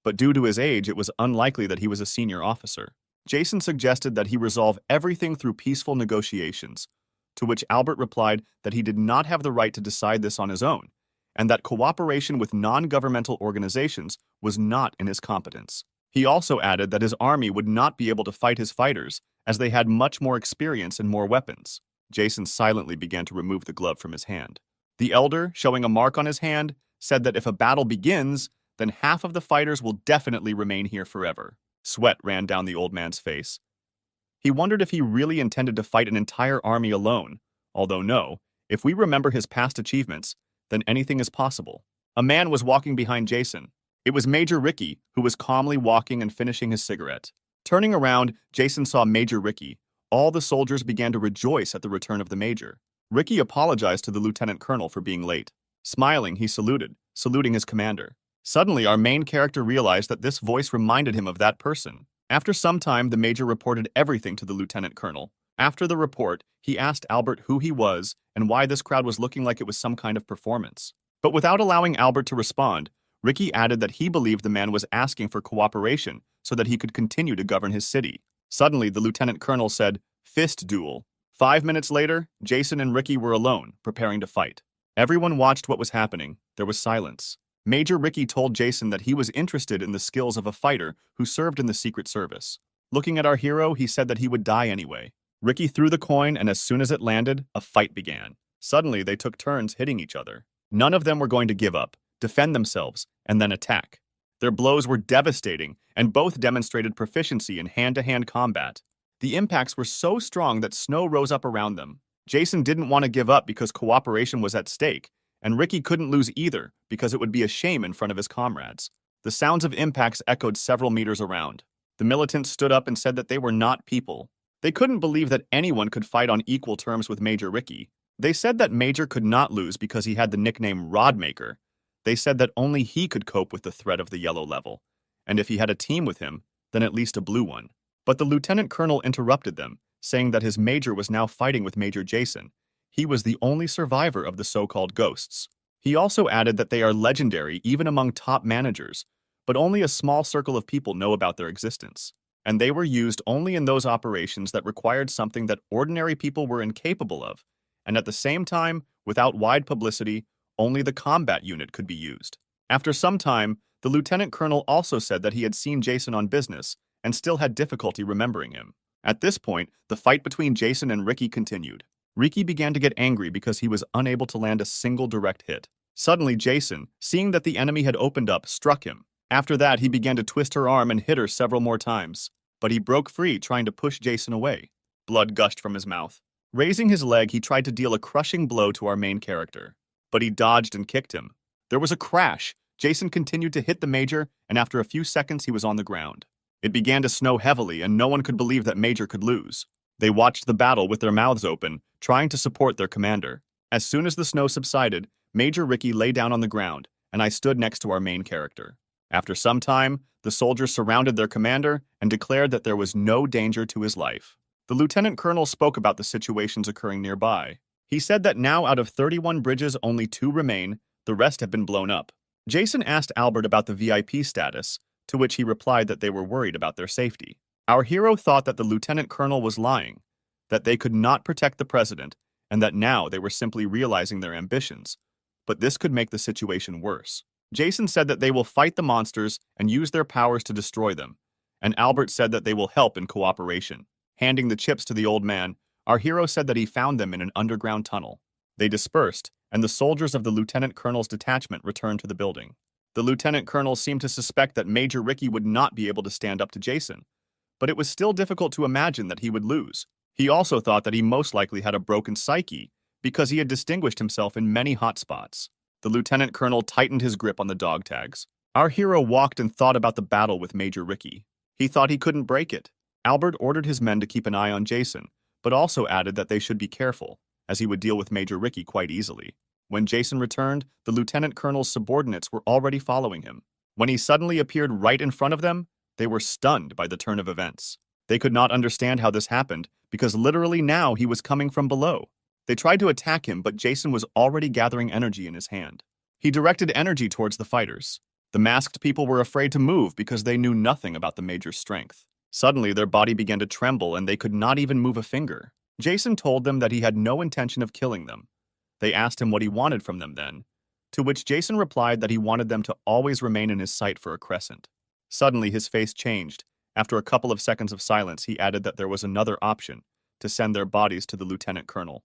but due to his age, it was unlikely that he was a senior officer. Jason suggested that he resolve everything through peaceful negotiations, to which Albert replied that he did not have the right to decide this on his own, and that cooperation with non-governmental organizations was not in his competence. He also added that his army would not be able to fight his fighters, as they had much more experience and more weapons. Jason silently began to remove the glove from his hand. The elder, showing a mark on his hand, said that if a battle begins, then half of the fighters will definitely remain here forever. Sweat ran down the old man's face. He wondered if he really intended to fight an entire army alone, although no, if we remember his past achievements, then anything is possible. A man was walking behind Jason. It was Major Ricky, who was calmly walking and finishing his cigarette. Turning around, Jason saw Major Ricky. All the soldiers began to rejoice at the return of the major. Ricky apologized to the lieutenant colonel for being late. Smiling, he saluting his commander. Suddenly, our main character realized that this voice reminded him of that person. After some time, the major reported everything to the lieutenant colonel. After the report, he asked Albert who he was and why this crowd was looking like it was some kind of performance. But without allowing Albert to respond, Ricky added that he believed the man was asking for cooperation so that he could continue to govern his city. Suddenly, the lieutenant colonel said, "Fist duel." 5 minutes later, Jason and Ricky were alone, preparing to fight. Everyone watched what was happening. There was silence. Major Ricky told Jason that he was interested in the skills of a fighter who served in the Secret Service. Looking at our hero, he said that he would die anyway. Ricky threw the coin, and as soon as it landed, a fight began. Suddenly, they took turns hitting each other. None of them were going to give up, defend themselves, and then attack. Their blows were devastating, and both demonstrated proficiency in hand-to-hand combat. The impacts were so strong that snow rose up around them. Jason didn't want to give up because cooperation was at stake, and Ricky couldn't lose either because it would be a shame in front of his comrades. The sounds of impacts echoed several meters around. The militants stood up and said that they were not people. They couldn't believe that anyone could fight on equal terms with Major Ricky. They said that Major could not lose because he had the nickname Rodmaker. They said that only he could cope with the threat of the yellow level, and if he had a team with him, then at least a blue one. But the lieutenant colonel interrupted them, saying that his major was now fighting with Major Jason. He was the only survivor of the so-called ghosts. He also added that they are legendary even among top managers, but only a small circle of people know about their existence. and they were used only in those operations that required something that ordinary people were incapable of, and at the same time, without wide publicity, only the combat unit could be used. After some time, the lieutenant colonel also said that he had seen Jason on business and still had difficulty remembering him. At this point, the fight between Jason and Ricky continued. Ricky began to get angry because he was unable to land a single direct hit. Suddenly, Jason, seeing that the enemy had opened up, struck him. After that, he began to twist her arm and hit her several more times. But he broke free, trying to push Jason away. Blood gushed from his mouth. Raising his leg, he tried to deal a crushing blow to our main character. But he dodged and kicked him. There was a crash. Jason continued to hit the Major, and after a few seconds, he was on the ground. It began to snow heavily, and no one could believe that Major could lose. They watched the battle with their mouths open, trying to support their commander. As soon as the snow subsided, Major Ricky lay down on the ground, and I stood next to our main character. After some time, the soldiers surrounded their commander and declared that there was no danger to his life. The lieutenant colonel spoke about the situations occurring nearby. He said that now out of 31 bridges, only 2 remain, the rest have been blown up. Jason asked Albert about the VIP status, to which he replied that they were worried about their safety. Our hero thought that the lieutenant colonel was lying, that they could not protect the president, and that now they were simply realizing their ambitions. But this could make the situation worse. Jason said that they will fight the monsters and use their powers to destroy them, and Albert said that they will help in cooperation. Handing the chips to the old man, our hero said that he found them in an underground tunnel. They dispersed, and the soldiers of the lieutenant colonel's detachment returned to the building. The lieutenant colonel seemed to suspect that Major Ricky would not be able to stand up to Jason, but it was still difficult to imagine that he would lose. He also thought that he most likely had a broken psyche because he had distinguished himself in many hot spots. The lieutenant colonel tightened his grip on the dog tags. Our hero walked and thought about the battle with Major Ricky. He thought he couldn't break it. Albert ordered his men to keep an eye on Jason, but also added that they should be careful, as he would deal with Major Ricky quite easily. When Jason returned, the lieutenant colonel's subordinates were already following him. When he suddenly appeared right in front of them, they were stunned by the turn of events. They could not understand how this happened, because literally now he was coming from below. They tried to attack him, but Jason was already gathering energy in his hand. He directed energy towards the fighters. The masked people were afraid to move because they knew nothing about the Major's strength. Suddenly, their body began to tremble and they could not even move a finger. Jason told them that he had no intention of killing them. They asked him what he wanted from them then, to which Jason replied that he wanted them to always remain in his sight for a crescent. Suddenly, his face changed. After a couple of seconds of silence, he added that there was another option, to send their bodies to the lieutenant colonel.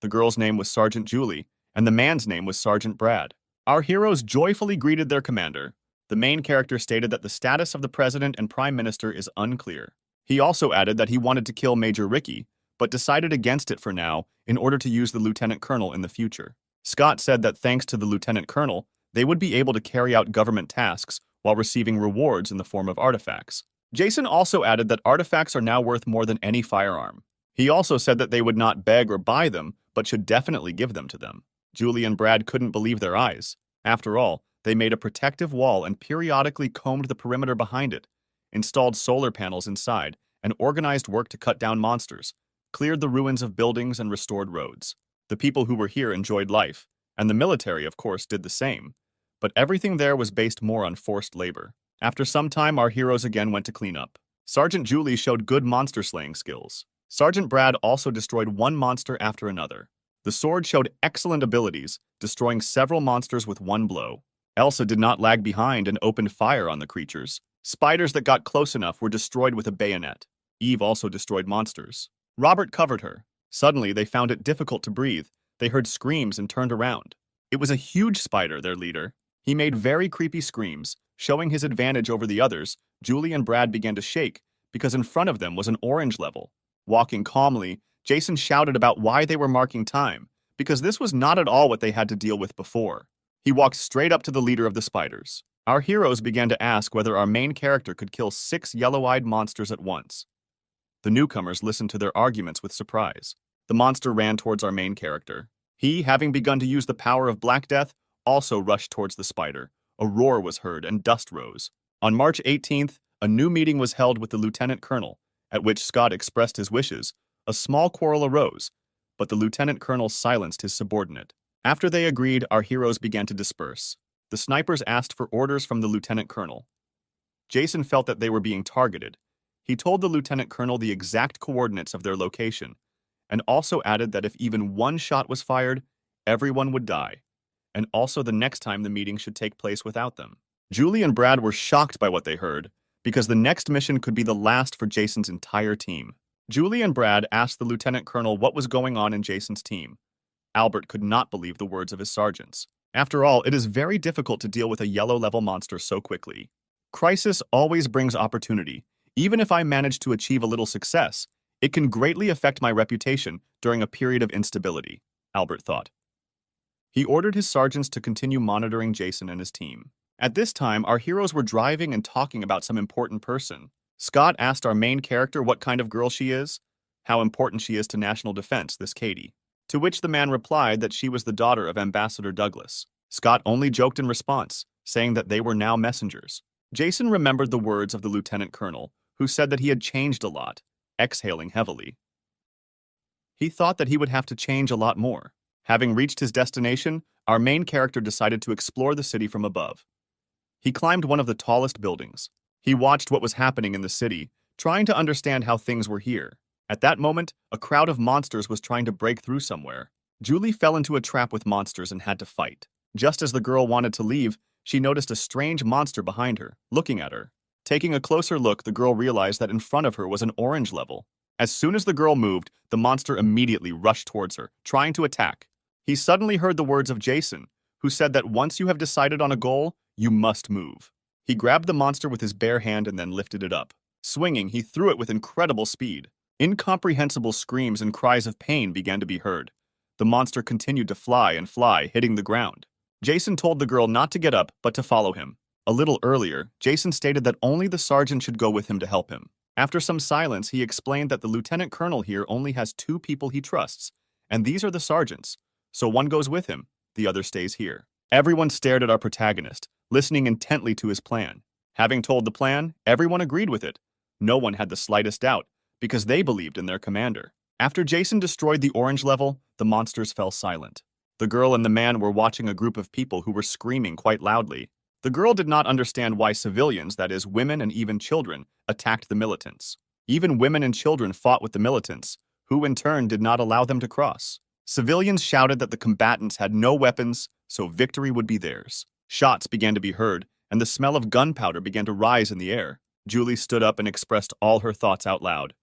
The girl's name was Sergeant Julie, and the man's name was Sergeant Brad. Our heroes joyfully greeted their commander. The main character stated that the status of the president and prime minister is unclear. He also added that he wanted to kill Major Ricky, but decided against it for now in order to use the lieutenant colonel in the future. Scott said that thanks to the lieutenant colonel, they would be able to carry out government tasks while receiving rewards in the form of artifacts. Jason also added that artifacts are now worth more than any firearm. He also said that they would not beg or buy them, but should definitely give them to them. Julie and Brad couldn't believe their eyes. After all, they made a protective wall and periodically combed the perimeter behind it, installed solar panels inside, and organized work to cut down monsters, cleared the ruins of buildings and restored roads. The people who were here enjoyed life, and the military, of course, did the same. But everything there was based more on forced labor. After some time, our heroes again went to clean up. Sergeant Julie showed good monster-slaying skills. Sergeant Brad also destroyed one monster after another. The sword showed excellent abilities, destroying several monsters with one blow. Elsa did not lag behind and opened fire on the creatures. Spiders that got close enough were destroyed with a bayonet. Eve also destroyed monsters. Robert covered her. Suddenly, they found it difficult to breathe. They heard screams and turned around. It was a huge spider, their leader. He made very creepy screams. Showing his advantage over the others, Julie and Brad began to shake because in front of them was an orange level. Walking calmly, Jason shouted about why they were marking time, because this was not at all what they had to deal with before. He walked straight up to the leader of the spiders. Our heroes began to ask whether our main character could kill 6 yellow-eyed monsters at once. The newcomers listened to their arguments with surprise. The monster ran towards our main character. He, having begun to use the power of Black Death, also rushed towards the spider. A roar was heard and dust rose. On March 18th, a new meeting was held with the lieutenant colonel, at which Scott expressed his wishes. A small quarrel arose, but the lieutenant colonel silenced his subordinate. After they agreed, our heroes began to disperse. The snipers asked for orders from the lieutenant colonel. Jason felt that they were being targeted. He told the lieutenant colonel the exact coordinates of their location, and also added that if even one shot was fired, everyone would die, and also the next time the meeting should take place without them. Julie and Brad were shocked by what they heard, because the next mission could be the last for Jason's entire team. Julie and Brad asked the lieutenant colonel what was going on in Jason's team. Albert could not believe the words of his sergeants. After all, it is very difficult to deal with a yellow-level monster so quickly. Crisis always brings opportunity. Even if I manage to achieve a little success, it can greatly affect my reputation during a period of instability, Albert thought. He ordered his sergeants to continue monitoring Jason and his team. At this time, our heroes were driving and talking about some important person. Scott asked our main character what kind of girl she is, how important she is to national defense, this Katie. To which the man replied that she was the daughter of Ambassador Douglas. Scott only joked in response, saying that they were now messengers. Jason remembered the words of the lieutenant colonel, who said that he had changed a lot, exhaling heavily. He thought that he would have to change a lot more. Having reached his destination, our main character decided to explore the city from above. He climbed one of the tallest buildings. He watched what was happening in the city, trying to understand how things were here. At that moment, a crowd of monsters was trying to break through somewhere. Julie fell into a trap with monsters and had to fight. Just as the girl wanted to leave, she noticed a strange monster behind her, looking at her. Taking a closer look, the girl realized that in front of her was an orange level. As soon as the girl moved, the monster immediately rushed towards her, trying to attack. He suddenly heard the words of Jason, who said that once you have decided on a goal, you must move. He grabbed the monster with his bare hand and then lifted it up. Swinging, he threw it with incredible speed. Incomprehensible screams and cries of pain began to be heard. The monster continued to fly and fly, hitting the ground. Jason told the girl not to get up, but to follow him. A little earlier, Jason stated that only the sergeant should go with him to help him. After some silence, he explained that the lieutenant colonel here only has 2 people he trusts, and these are the sergeants. So one goes with him, the other stays here. Everyone stared at our protagonist, listening intently to his plan. Having told the plan, everyone agreed with it. No one had the slightest doubt, because they believed in their commander. After Jason destroyed the orange level, the monsters fell silent. The girl and the man were watching a group of people who were screaming quite loudly. The girl did not understand why civilians, that is, women and even children, attacked the militants. Even women and children fought with the militants, who in turn did not allow them to cross. Civilians shouted that the combatants had no weapons, so victory would be theirs. Shots began to be heard, and the smell of gunpowder began to rise in the air. Julie stood up and expressed all her thoughts out loud.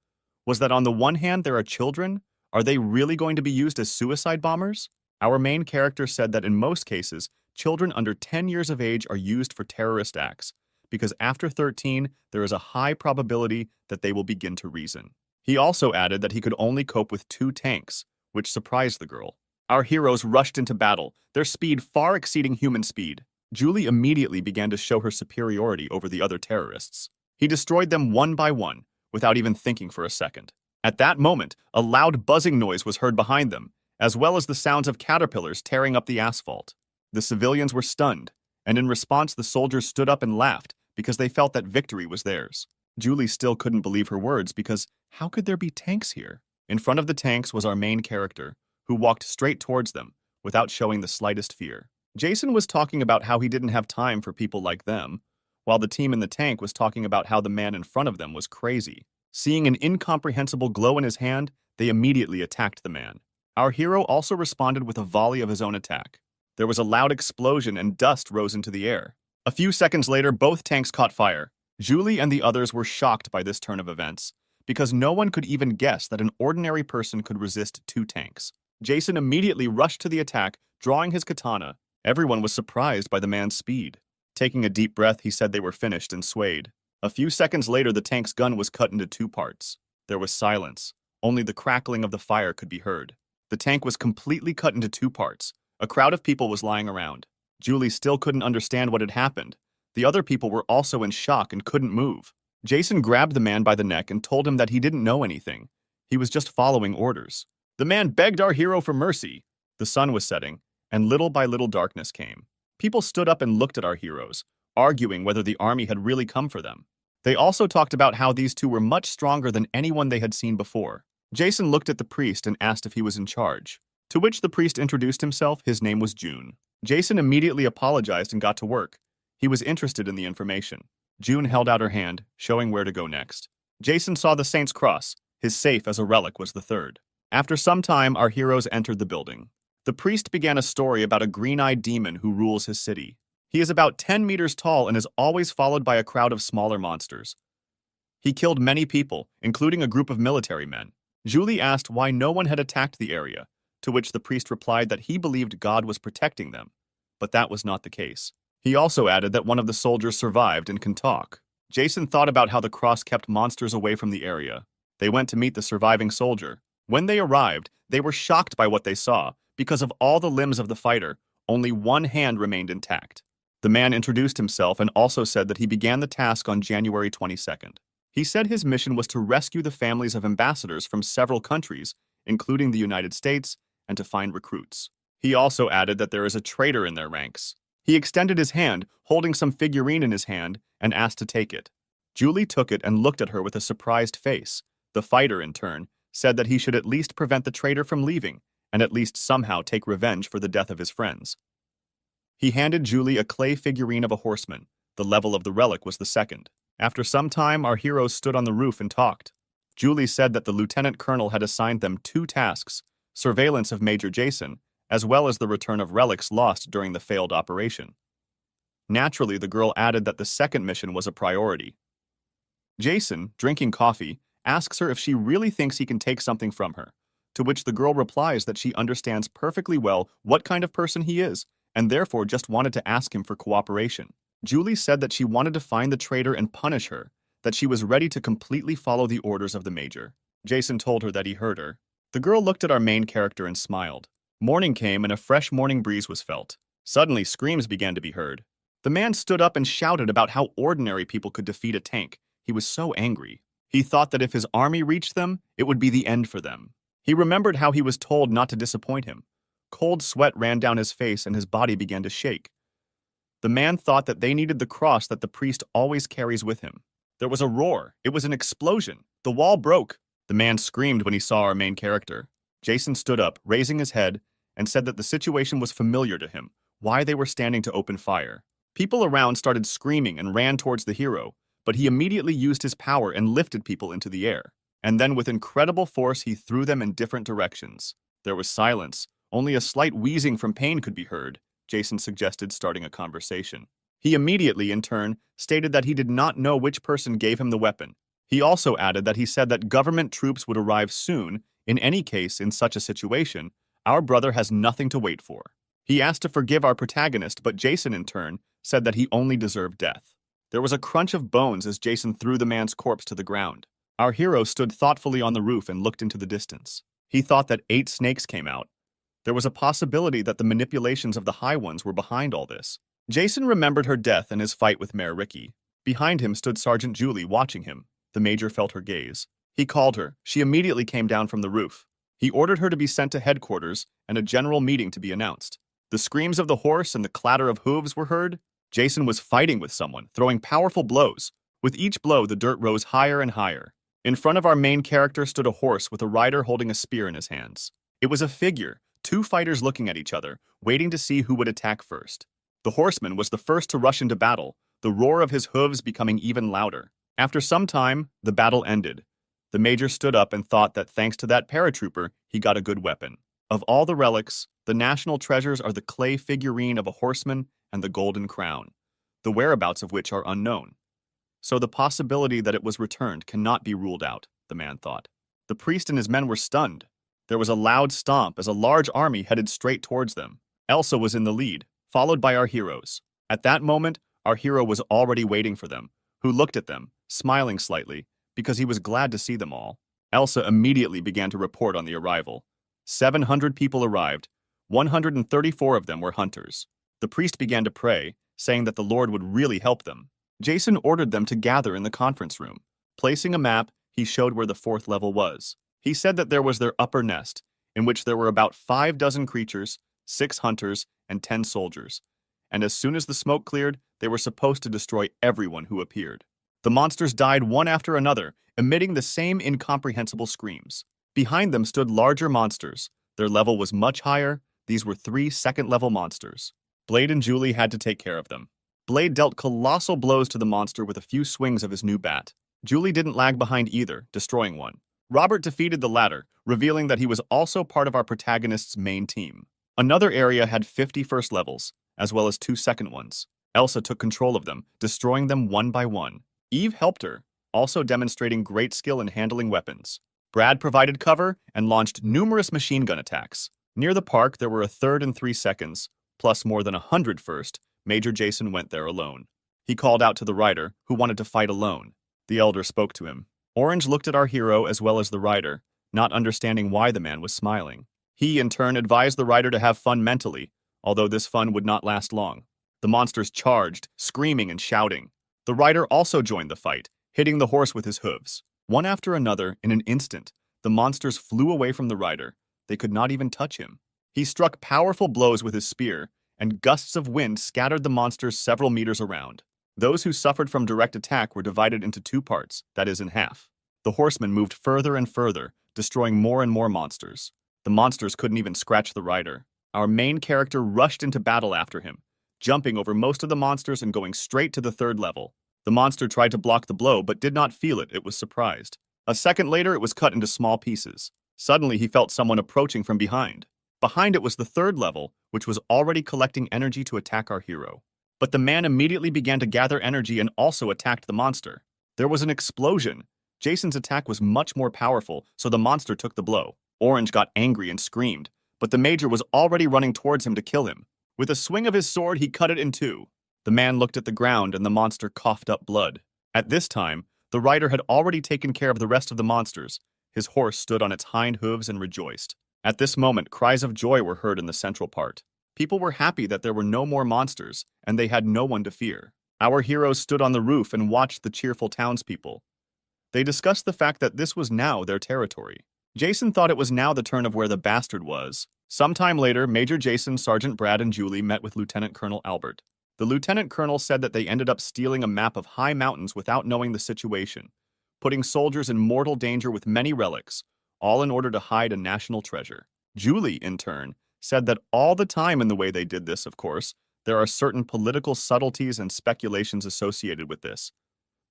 Was that on the one hand there are children? Are they really going to be used as suicide bombers? Our main character said that in most cases, children under 10 years of age are used for terrorist acts, because after 13, there is a high probability that they will begin to reason. He also added that he could only cope with 2 tanks, which surprised the girl. Our heroes rushed into battle, their speed far exceeding human speed. Julie immediately began to show her superiority over the other terrorists. He destroyed them one by one, without even thinking for a second. At that moment, a loud buzzing noise was heard behind them, as well as the sounds of caterpillars tearing up the asphalt. The civilians were stunned, and in response the soldiers stood up and laughed because they felt that victory was theirs. Julie still couldn't believe her words because how could there be tanks here? In front of the tanks was our main character, who walked straight towards them, without showing the slightest fear. Jason was talking about how he didn't have time for people like them, while the team in the tank was talking about how the man in front of them was crazy. Seeing an incomprehensible glow in his hand, they immediately attacked the man. Our hero also responded with a volley of his own attack. There was a loud explosion and dust rose into the air. A few seconds later, both tanks caught fire. Julie and the others were shocked by this turn of events, because no one could even guess that an ordinary person could resist 2 tanks. Jason immediately rushed to the attack, drawing his katana. Everyone was surprised by the man's speed. Taking a deep breath, he said they were finished and swayed. A few seconds later, the tank's gun was cut into 2 parts. There was silence. Only the crackling of the fire could be heard. The tank was completely cut into 2 parts. A crowd of people was lying around. Julie still couldn't understand what had happened. The other people were also in shock and couldn't move. Jason grabbed the man by the neck and told him that he didn't know anything. He was just following orders. The man begged our hero for mercy. The sun was setting, and little by little darkness came. People stood up and looked at our heroes, arguing whether the army had really come for them. They also talked about how these 2 were much stronger than anyone they had seen before. Jason looked at the priest and asked if he was in charge, to which the priest introduced himself. His name was June. Jason immediately apologized and got to work. He was interested in the information. June held out her hand, showing where to go next. Jason saw the Saint's Cross. His safe as a relic was the third. After some time, our heroes entered the building. The priest began a story about a green-eyed demon who rules his city. He is about 10 meters tall and is always followed by a crowd of smaller monsters. He killed many people, including a group of military men. Julie asked why no one had attacked the area, to which the priest replied that he believed God was protecting them, but that was not the case. He also added that one of the soldiers survived and can talk. Jason thought about how the cross kept monsters away from the area. They went to meet the surviving soldier. When they arrived, they were shocked by what they saw. Because of all the limbs of the fighter, only one hand remained intact. The man introduced himself and also said that he began the task on January 22nd. He said his mission was to rescue the families of ambassadors from several countries, including the United States, and to find recruits. He also added that there is a traitor in their ranks. He extended his hand, holding some figurine in his hand, and asked to take it. Julie took it and looked at her with a surprised face. The fighter, in turn, said that he should at least prevent the traitor from leaving, and at least somehow take revenge for the death of his friends. He handed Julie a clay figurine of a horseman. The level of the relic was the second. After some time, our heroes stood on the roof and talked. Julie said that the lieutenant colonel had assigned them 2 tasks, surveillance of Major Jason, as well as the return of relics lost during the failed operation. Naturally, the girl added that the second mission was a priority. Jason, drinking coffee, asks her if she really thinks he can take something from her, to which the girl replies that she understands perfectly well what kind of person he is, and therefore just wanted to ask him for cooperation. Julie said that she wanted to find the traitor and punish her, that she was ready to completely follow the orders of the major. Jason told her that he heard her. The girl looked at our main character and smiled. Morning came and a fresh morning breeze was felt. Suddenly, screams began to be heard. The man stood up and shouted about how ordinary people could defeat a tank. He was so angry. He thought that if his army reached them, it would be the end for them. He remembered how he was told not to disappoint him. Cold sweat ran down his face and his body began to shake. The man thought that they needed the cross that the priest always carries with him. There was a roar. It was an explosion. The wall broke. The man screamed when he saw our main character. Jason stood up, raising his head, and said that the situation was familiar to him, why they were standing to open fire. People around started screaming and ran towards the hero, but he immediately used his power and lifted people into the air. And then with incredible force he threw them in different directions. There was silence. Only a slight wheezing from pain could be heard. Jason suggested starting a conversation. He immediately, in turn, stated that he did not know which person gave him the weapon. He also added that he said that government troops would arrive soon. In any case, in such a situation, our brother has nothing to wait for. He asked to forgive our protagonist, but Jason, in turn, said that he only deserved death. There was a crunch of bones as Jason threw the man's corpse to the ground. Our hero stood thoughtfully on the roof and looked into the distance. He thought that 8 snakes came out. There was a possibility that the manipulations of the High Ones were behind all this. Jason remembered her death and his fight with Mayor Ricky. Behind him stood Sergeant Julie, watching him. The major felt her gaze. He called her. She immediately came down from the roof. He ordered her to be sent to headquarters and a general meeting to be announced. The screams of the horse and the clatter of hooves were heard. Jason was fighting with someone, throwing powerful blows. With each blow, the dirt rose higher and higher. In front of our main character stood a horse with a rider holding a spear in his hands. It was a figure, 2 fighters looking at each other, waiting to see who would attack first. The horseman was the first to rush into battle, the roar of his hooves becoming even louder. After some time, the battle ended. The major stood up and thought that thanks to that paratrooper, he got a good weapon. Of all the relics, the national treasures are the clay figurine of a horseman and the golden crown, the whereabouts of which are unknown. So the possibility that it was returned cannot be ruled out, the man thought. The priest and his men were stunned. There was a loud stomp as a large army headed straight towards them. Elsa was in the lead, followed by our heroes. At that moment, our hero was already waiting for them, who looked at them, smiling slightly, because he was glad to see them all. Elsa immediately began to report on the arrival. 700 people arrived. 134 of them were hunters. The priest began to pray, saying that the Lord would really help them. Jason ordered them to gather in the conference room. Placing a map, he showed where the 4th level was. He said that there was their upper nest, in which there were about 5 dozen creatures, 6 hunters, and 10 soldiers. And as soon as the smoke cleared, they were supposed to destroy everyone who appeared. The monsters died one after another, emitting the same incomprehensible screams. Behind them stood larger monsters. Their level was much higher. These were 3 second-level monsters. Blade and Julie had to take care of them. Blade dealt colossal blows to the monster with a few swings of his new bat. Julie didn't lag behind either, destroying one. Robert defeated the latter, revealing that he was also part of our protagonist's main team. Another area had 50 first levels, as well as 2 second ones. Elsa took control of them, destroying them one by one. Eve helped her, also demonstrating great skill in handling weapons. Brad provided cover and launched numerous machine gun attacks. Near the park, there were a third and 3 seconds, plus more than 100 first. Major Jason went there alone. He called out to the rider, who wanted to fight alone. The elder spoke to him. Orange looked at our hero as well as the rider, not understanding why the man was smiling. He, in turn, advised the rider to have fun mentally, although this fun would not last long. The monsters charged, screaming and shouting. The rider also joined the fight, hitting the horse with his hooves. One after another, in an instant, the monsters flew away from the rider. They could not even touch him. He struck powerful blows with his spear, and gusts of wind scattered the monsters several meters around. Those who suffered from direct attack were divided into 2 parts, that is, in half. The horsemen moved further and further, destroying more and more monsters. The monsters couldn't even scratch the rider. Our main character rushed into battle after him, jumping over most of the monsters and going straight to the 3rd level. The monster tried to block the blow but did not feel it. It was surprised. A second later, it was cut into small pieces. Suddenly, he felt someone approaching from behind. Behind it was the 3rd level, which was already collecting energy to attack our hero. But the man immediately began to gather energy and also attacked the monster. There was an explosion. Jason's attack was much more powerful, so the monster took the blow. Orange got angry and screamed, but the major was already running towards him to kill him. With a swing of his sword, he cut it in 2. The man looked at the ground and the monster coughed up blood. At this time, the rider had already taken care of the rest of the monsters. His horse stood on its hind hooves and rejoiced. At this moment, cries of joy were heard in the central part. People were happy that there were no more monsters, and they had no one to fear. Our heroes stood on the roof and watched the cheerful townspeople. They discussed the fact that this was now their territory. Jason thought it was now the turn of where the bastard was. Sometime later, Major Jason, Sergeant Brad, and Julie met with Lieutenant Colonel Albert. The Lieutenant Colonel said that they ended up stealing a map of high mountains without knowing the situation, putting soldiers in mortal danger with many relics, all in order to hide a national treasure. Julie, in turn, said that all the time in the way they did this, of course, there are certain political subtleties and speculations associated with this.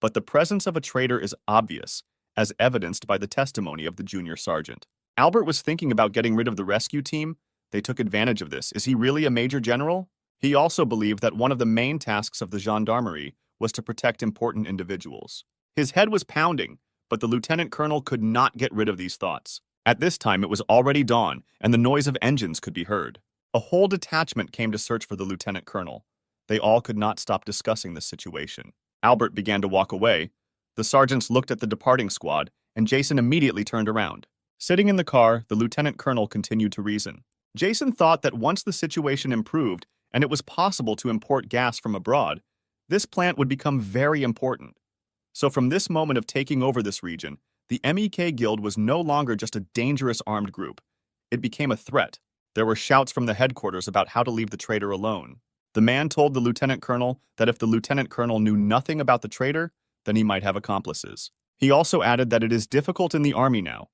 But the presence of a traitor is obvious, as evidenced by the testimony of the junior sergeant. Albert was thinking about getting rid of the rescue team. They took advantage of this. Is he really a major general? He also believed that one of the main tasks of the gendarmerie was to protect important individuals. His head was pounding, but the lieutenant colonel could not get rid of these thoughts. At this time, it was already dawn, and the noise of engines could be heard. A whole detachment came to search for the lieutenant colonel. They all could not stop discussing the situation. Albert began to walk away. The sergeants looked at the departing squad, and Jason immediately turned around. Sitting in the car, the lieutenant colonel continued to reason. Jason thought that once the situation improved and it was possible to import gas from abroad, this plant would become very important. So from this moment of taking over this region, the MEK Guild was no longer just a dangerous armed group. It became a threat. There were shouts from the headquarters about how to leave the traitor alone. The man told the lieutenant colonel that if the lieutenant colonel knew nothing about the traitor, then he might have accomplices. He also added that it is difficult in the army now.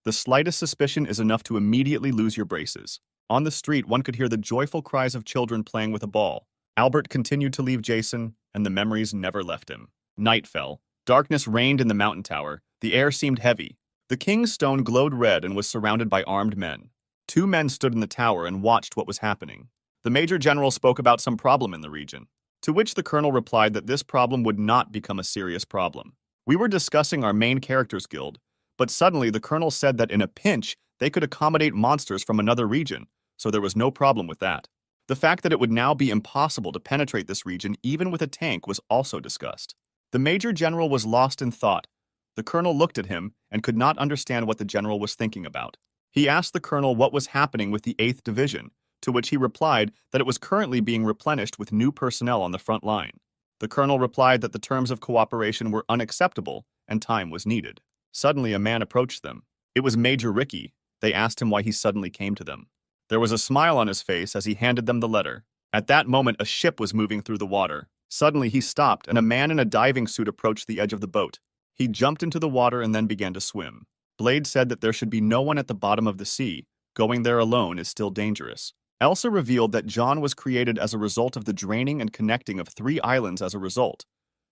The slightest suspicion is enough to immediately lose your braces. On the street, one could hear the joyful cries of children playing with a ball. Albert continued to leave Jason, and the memories never left him. Night fell. Darkness reigned in the mountain tower. The air seemed heavy. The king's stone glowed red and was surrounded by armed men. 2 men stood in the tower and watched what was happening. The major general spoke about some problem in the region, to which the colonel replied that this problem would not become a serious problem. We were discussing our main characters guild, but suddenly the colonel said that in a pinch, they could accommodate monsters from another region, so there was no problem with that. The fact that it would now be impossible to penetrate this region even with a tank was also discussed. The major general was lost in thought. The colonel looked at him and could not understand what the general was thinking about. He asked the colonel what was happening with the 8th Division, to which he replied that it was currently being replenished with new personnel on the front line. The colonel replied that the terms of cooperation were unacceptable and time was needed. Suddenly, a man approached them. It was Major Ricky. They asked him why he suddenly came to them. There was a smile on his face as he handed them the letter. At that moment, a ship was moving through the water. Suddenly, he stopped, and a man in a diving suit approached the edge of the boat. He jumped into the water and then began to swim. Blade said that there should be no one at the bottom of the sea. Going there alone is still dangerous. Elsa revealed that John was created as a result of the draining and connecting of 3 islands as a result,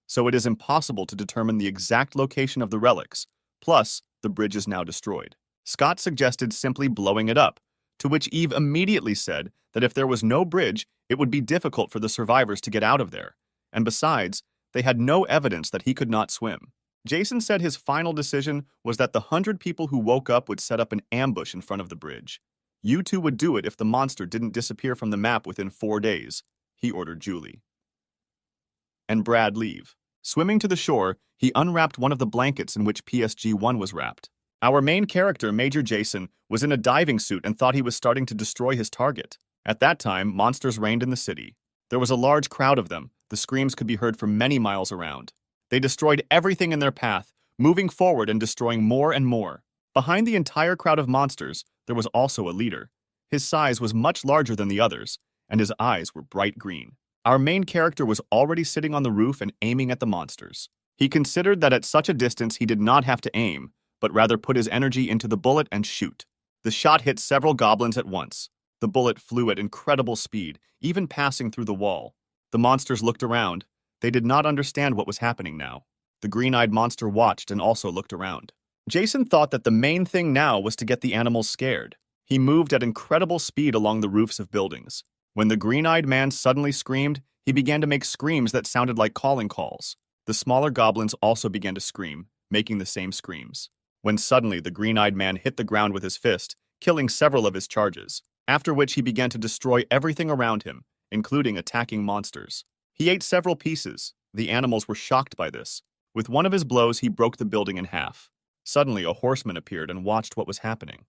so it is impossible to determine the exact location of the relics. Plus, the bridge is now destroyed. Scott suggested simply blowing it up, to which Eve immediately said that if there was no bridge, it would be difficult for the survivors to get out of there, and besides, they had no evidence that he could not swim. Jason said his final decision was that the 100 people who woke up would set up an ambush in front of the bridge. You two would do it if the monster didn't disappear from the map within 4 days, he ordered Julie. And Brad leave. Swimming to the shore, he unwrapped one of the blankets in which PSG-1 was wrapped. Our main character, Major Jason, was in a diving suit and thought he was starting to destroy his target. At that time, monsters reigned in the city. There was a large crowd of them. The screams could be heard for many miles around. They destroyed everything in their path, moving forward and destroying more and more. Behind the entire crowd of monsters, there was also a leader. His size was much larger than the others, and his eyes were bright green. Our main character was already sitting on the roof and aiming at the monsters. He considered that at such a distance he did not have to aim, but rather put his energy into the bullet and shoot. The shot hit several goblins at once. The bullet flew at incredible speed, even passing through the wall. The monsters looked around. They did not understand what was happening now. The green-eyed monster watched and also looked around. Jason thought that the main thing now was to get the animals scared. He moved at incredible speed along the roofs of buildings. When the green-eyed man suddenly screamed, he began to make screams that sounded like calling calls. The smaller goblins also began to scream, making the same screams. When suddenly the green-eyed man hit the ground with his fist, killing several of his charges, after which he began to destroy everything around him, including attacking monsters. He ate several pieces. The animals were shocked by this. With one of his blows, he broke the building in half. Suddenly, a horseman appeared and watched what was happening.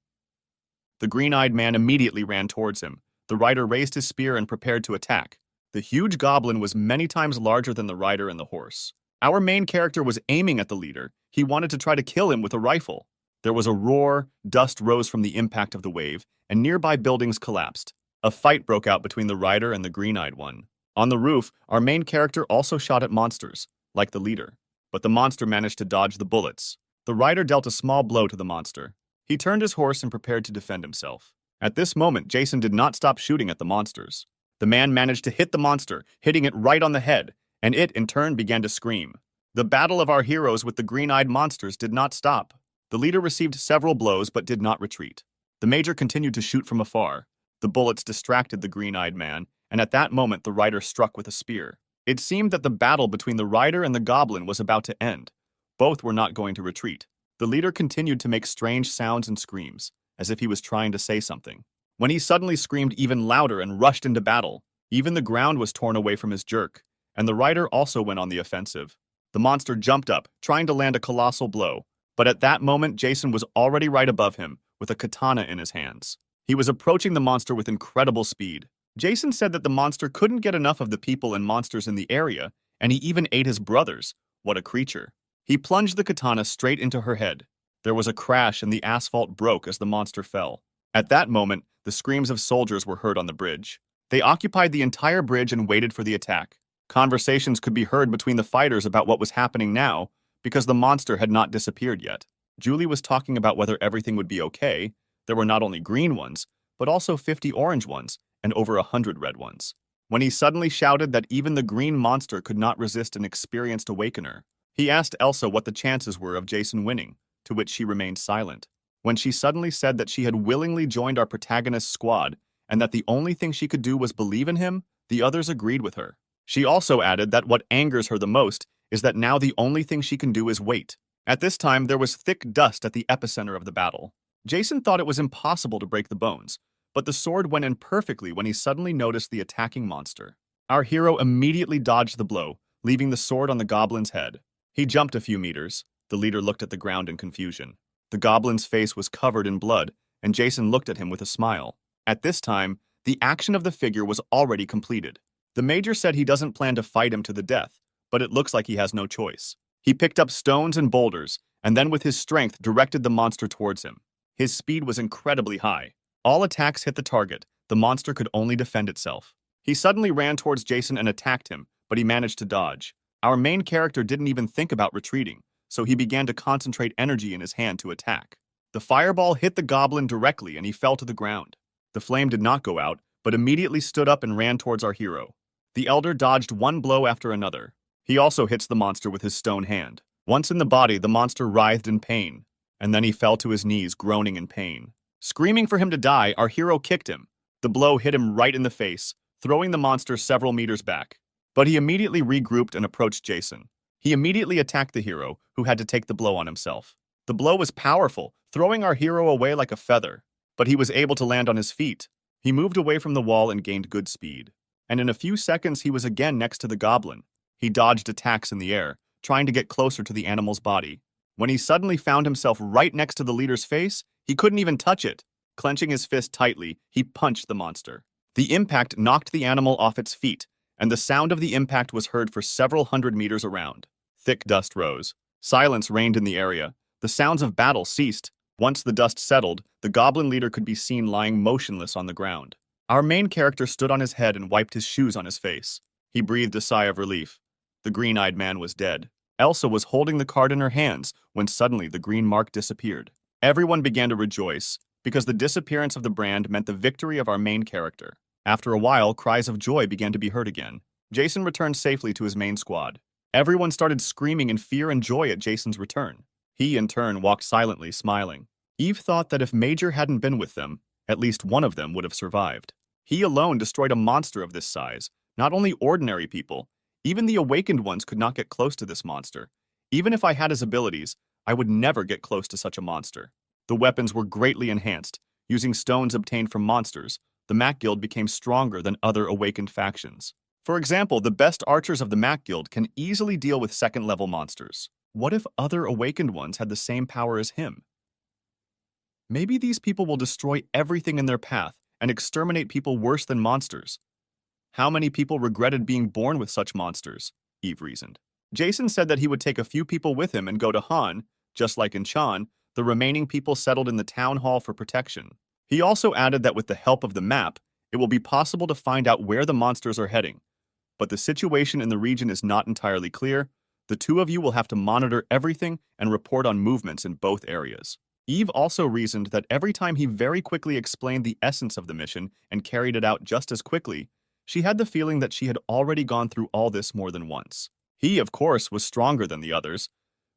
The green-eyed man immediately ran towards him. The rider raised his spear and prepared to attack. The huge goblin was many times larger than the rider and the horse. Our main character was aiming at the leader. He wanted to try to kill him with a rifle. There was a roar, dust rose from the impact of the wave, and nearby buildings collapsed. A fight broke out between the rider and the green-eyed one. On the roof, our main character also shot at monsters, like the leader. But the monster managed to dodge the bullets. The rider dealt a small blow to the monster. He turned his horse and prepared to defend himself. At this moment, Jason did not stop shooting at the monsters. The man managed to hit the monster, hitting it right on the head, and it, in turn, began to scream. The battle of our heroes with the green-eyed monsters did not stop. The leader received several blows but did not retreat. The major continued to shoot from afar. The bullets distracted the green-eyed man, and at that moment the rider struck with a spear. It seemed that the battle between the rider and the goblin was about to end. Both were not going to retreat. The leader continued to make strange sounds and screams, as if he was trying to say something. When he suddenly screamed even louder and rushed into battle, even the ground was torn away from his jerk, and the rider also went on the offensive. The monster jumped up, trying to land a colossal blow, but at that moment Jason was already right above him, with a katana in his hands. He was approaching the monster with incredible speed. Jason said that the monster couldn't get enough of the people and monsters in the area, and he even ate his brothers. What a creature. He plunged the katana straight into her head. There was a crash and the asphalt broke as the monster fell. At that moment, the screams of soldiers were heard on the bridge. They occupied the entire bridge and waited for the attack. Conversations could be heard between the fighters about what was happening now, because the monster had not disappeared yet. Julie was talking about whether everything would be okay. There were not only green ones, but also 50 orange ones, and over 100 red ones. When he suddenly shouted that even the green monster could not resist an experienced awakener, he asked Elsa what the chances were of Jason winning, to which she remained silent. When she suddenly said that she had willingly joined our protagonist's squad, and that the only thing she could do was believe in him, the others agreed with her. She also added that what angers her the most is that now the only thing she can do is wait. At this time, there was thick dust at the epicenter of the battle. Jason thought it was impossible to break the bones, but the sword went in perfectly when he suddenly noticed the attacking monster. Our hero immediately dodged the blow, leaving the sword on the goblin's head. He jumped a few meters. The leader looked at the ground in confusion. The goblin's face was covered in blood, and Jason looked at him with a smile. At this time, the action of the figure was already completed. The major said he doesn't plan to fight him to the death, but it looks like he has no choice. He picked up stones and boulders, and then with his strength directed the monster towards him. His speed was incredibly high. All attacks hit the target. The monster could only defend itself. He suddenly ran towards Jason and attacked him, but he managed to dodge. Our main character didn't even think about retreating, so he began to concentrate energy in his hand to attack. The fireball hit the goblin directly and he fell to the ground. The flame did not go out, but immediately stood up and ran towards our hero. The elder dodged one blow after another. He also hits the monster with his stone hand. Once in the body, the monster writhed in pain, and then he fell to his knees, groaning in pain. Screaming for him to die, our hero kicked him. The blow hit him right in the face, throwing the monster several meters back. But he immediately regrouped and approached Jason. He immediately attacked the hero, who had to take the blow on himself. The blow was powerful, throwing our hero away like a feather, but he was able to land on his feet. He moved away from the wall and gained good speed. And in a few seconds, he was again next to the goblin. He dodged attacks in the air, trying to get closer to the animal's body. When he suddenly found himself right next to the leader's face, he couldn't even touch it. Clenching his fist tightly, he punched the monster. The impact knocked the animal off its feet, and the sound of the impact was heard for several hundred meters around. Thick dust rose. Silence reigned in the area. The sounds of battle ceased. Once the dust settled, the goblin leader could be seen lying motionless on the ground. Our main character stood on his head and wiped his shoes on his face. He breathed a sigh of relief. The green-eyed man was dead. Elsa was holding the card in her hands when suddenly the green mark disappeared. Everyone began to rejoice, because the disappearance of the brand meant the victory of our main character. After a while, cries of joy began to be heard again. Jason returned safely to his main squad. Everyone started screaming in fear and joy at Jason's return. He, in turn, walked silently, smiling. Eve thought that if Major hadn't been with them, at least one of them would have survived. He alone destroyed a monster of this size. Not only ordinary people, even the awakened ones could not get close to this monster. Even if I had his abilities, I would never get close to such a monster. The weapons were greatly enhanced. Using stones obtained from monsters, the Mac Guild became stronger than other awakened factions. For example, the best archers of the Mac Guild can easily deal with second-level monsters. What if other awakened ones had the same power as him? Maybe these people will destroy everything in their path and exterminate people worse than monsters. How many people regretted being born with such monsters? Eve reasoned. Jason said that he would take a few people with him and go to Han. Just like in Chan, the remaining people settled in the town hall for protection. He also added that with the help of the map, it will be possible to find out where the monsters are heading. But the situation in the region is not entirely clear. The two of you will have to monitor everything and report on movements in both areas. Eve also reasoned that every time he very quickly explained the essence of the mission and carried it out just as quickly, she had the feeling that she had already gone through all this more than once. He, of course, was stronger than the others,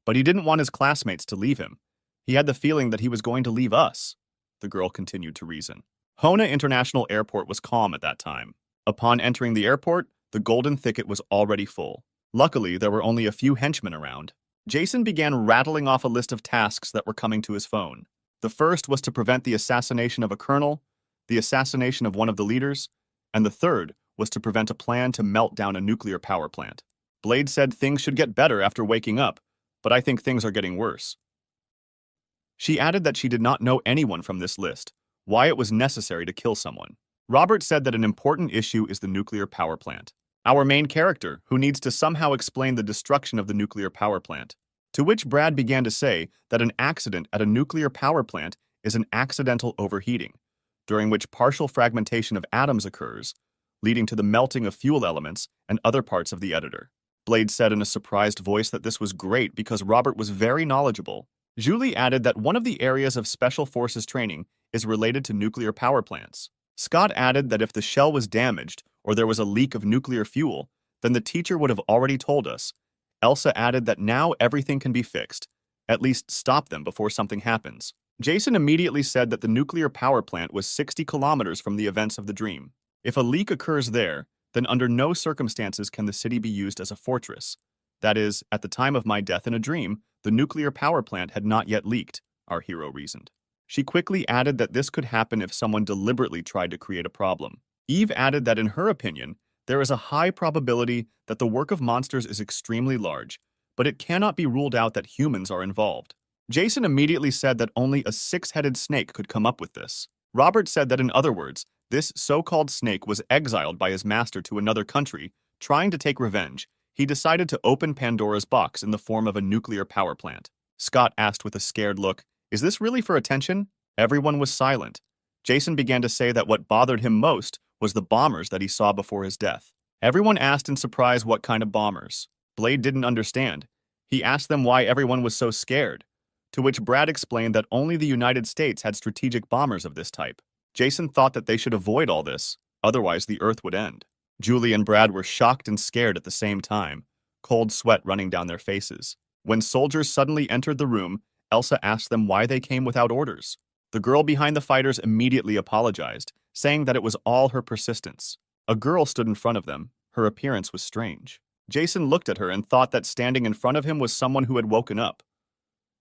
but he didn't want his classmates to leave him. He had the feeling that he was going to leave us. The girl continued to reason. Hona International Airport was calm at that time. Upon entering the airport, the golden thicket was already full. Luckily, there were only a few henchmen around. Jason began rattling off a list of tasks that were coming to his phone. The first was to prevent the assassination of a colonel, the assassination of one of the leaders, and the third was to prevent a plan to melt down a nuclear power plant. Blade said things should get better after waking up, but I think things are getting worse. She added that she did not know anyone from this list, why it was necessary to kill someone. Robert said that an important issue is the nuclear power plant. Our main character, who needs to somehow explain the destruction of the nuclear power plant. To which Brad began to say that an accident at a nuclear power plant is an accidental overheating, during which partial fragmentation of atoms occurs, leading to the melting of fuel elements and other parts of the editor. Blade said in a surprised voice that this was great because Robert was very knowledgeable. Julie added that one of the areas of Special Forces training is related to nuclear power plants. Scott added that if the shell was damaged or there was a leak of nuclear fuel, then the teacher would have already told us. Elsa added that now everything can be fixed. At least stop them before something happens. Jason immediately said that the nuclear power plant was 60 kilometers from the events of the dream. If a leak occurs there, then under no circumstances can the city be used as a fortress. That is, at the time of my death in a dream, the nuclear power plant had not yet leaked, our hero reasoned. She quickly added that this could happen if someone deliberately tried to create a problem. Eve added that in her opinion, there is a high probability that the work of monsters is extremely large, but it cannot be ruled out that humans are involved. Jason immediately said that only a six-headed snake could come up with this. Robert said that in other words, this so-called snake was exiled by his master to another country, trying to take revenge. He decided to open Pandora's box in the form of a nuclear power plant. Scott asked with a scared look, "Is this really for attention?" Everyone was silent. Jason began to say that what bothered him most was the bombers that he saw before his death. Everyone asked in surprise what kind of bombers. Blade didn't understand. He asked them why everyone was so scared, to which Brad explained that only the United States had strategic bombers of this type. Jason thought that they should avoid all this. otherwise the earth would end. Julie and Brad were shocked and scared at the same time, cold sweat running down their faces. When soldiers suddenly entered the room, Elsa asked them why they came without orders. The girl behind the fighters immediately apologized, saying that it was all her persistence. A girl stood in front of them. Her appearance was strange. Jason looked at her and thought that standing in front of him was someone who had woken up.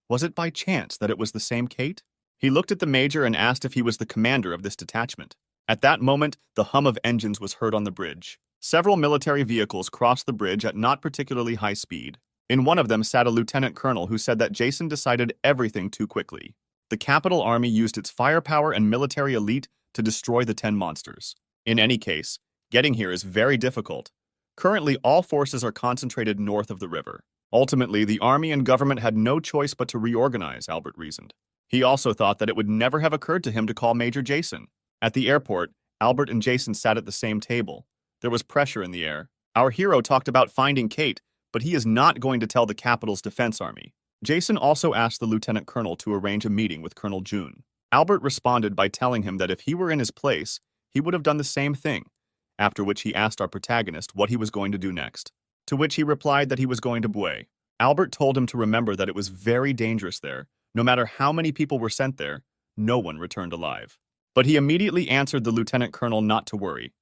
Was it by chance that it was the same Kate? He looked at the major and asked if he was the commander of this detachment. At that moment, the hum of engines was heard on the bridge. Several military vehicles crossed the bridge at not particularly high speed. In one of them sat a lieutenant colonel who said that Jason decided everything too quickly. The capital army used its firepower and military elite to destroy the 10 monsters. In any case, getting here is very difficult. Currently, all forces are concentrated north of the river. Ultimately, the army and government had no choice but to reorganize, Albert reasoned. He also thought that it would never have occurred to him to call Major Jason. At the airport, Albert and Jason sat at the same table. There was pressure in the air. Our hero talked about finding Kate, but he is not going to tell the capital's defense army. Jason also asked the lieutenant colonel to arrange a meeting with Colonel June. Albert responded by telling him that if he were in his place, he would have done the same thing, after which he asked our protagonist what he was going to do next. To which he replied that he was going to Bue. Albert told him to remember that it was very dangerous there. No matter how many people were sent there, no one returned alive. But he immediately answered the lieutenant colonel not to worry.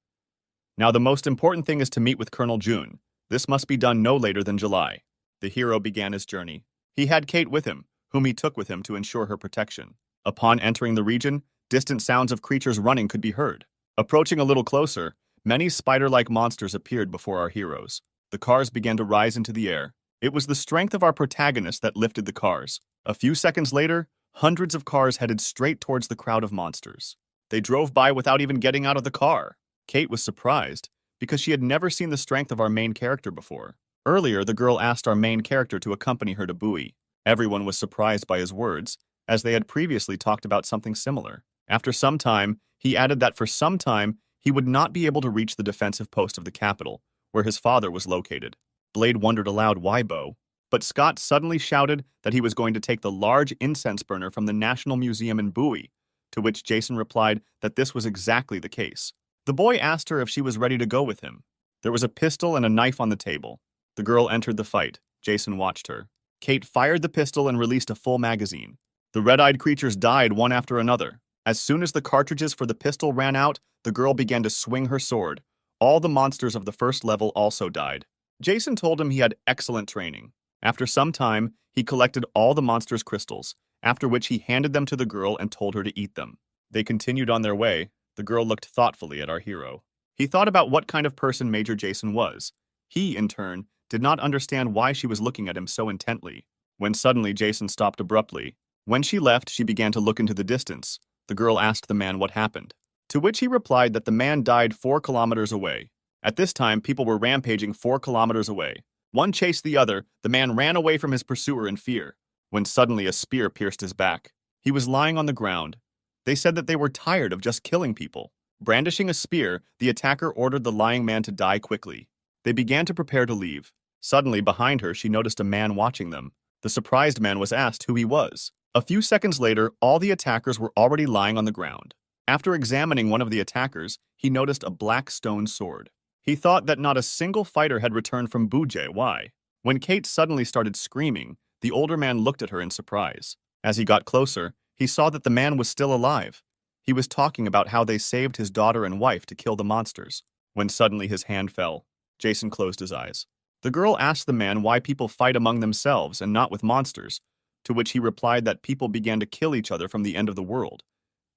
Now the most important thing is to meet with Colonel June. This must be done no later than July. The hero began his journey. He had Kate with him, whom he took with him to ensure her protection. Upon entering the region, distant sounds of creatures running could be heard. Approaching a little closer, many spider-like monsters appeared before our heroes. The cars began to rise into the air. It was the strength of our protagonist that lifted the cars. A few seconds later, hundreds of cars headed straight towards the crowd of monsters. They drove by without even getting out of the car. Kate was surprised, because she had never seen the strength of our main character before. Earlier, the girl asked our main character to accompany her to Bowie. Everyone was surprised by his words, as they had previously talked about something similar. After some time, he added that for some time, he would not be able to reach the defensive post of the capital, where his father was located. Blade wondered aloud why Bo, but Scott suddenly shouted that he was going to take the large incense burner from the National Museum in Bowie, to which Jason replied that this was exactly the case. The boy asked her if she was ready to go with him. There was a pistol and a knife on the table. The girl entered the fight. Jason watched her. Kate fired the pistol and released a full magazine. The red-eyed creatures died one after another. As soon as the cartridges for the pistol ran out, the girl began to swing her sword. All the monsters of the first level also died. Jason told him he had excellent training. After some time, he collected all the monsters' crystals, after which he handed them to the girl and told her to eat them. They continued on their way. The girl looked thoughtfully at our hero. He thought about what kind of person Major Jason was. He, in turn, did not understand why she was looking at him so intently. When suddenly Jason stopped abruptly. When she left, she began to look into the distance. The girl asked the man what happened, to which he replied that the man died 4 kilometers away. At this time, people were rampaging 4 kilometers away. One chased the other. The man ran away from his pursuer in fear, when suddenly a spear pierced his back. He was lying on the ground. They said that they were tired of just killing people. Brandishing a spear, the attacker ordered the lying man to die quickly. They began to prepare to leave. Suddenly, behind her, she noticed a man watching them. The surprised man was asked who he was. A few seconds later, all the attackers were already lying on the ground. After examining one of the attackers, he noticed a black stone sword. He thought that not a single fighter had returned from Buje. Why? When Kate suddenly started screaming, the older man looked at her in surprise. As he got closer, he saw that the man was still alive. He was talking about how they saved his daughter and wife to kill the monsters. When suddenly his hand fell, Jason closed his eyes. The girl asked the man why people fight among themselves and not with monsters, to which he replied that people began to kill each other from the end of the world.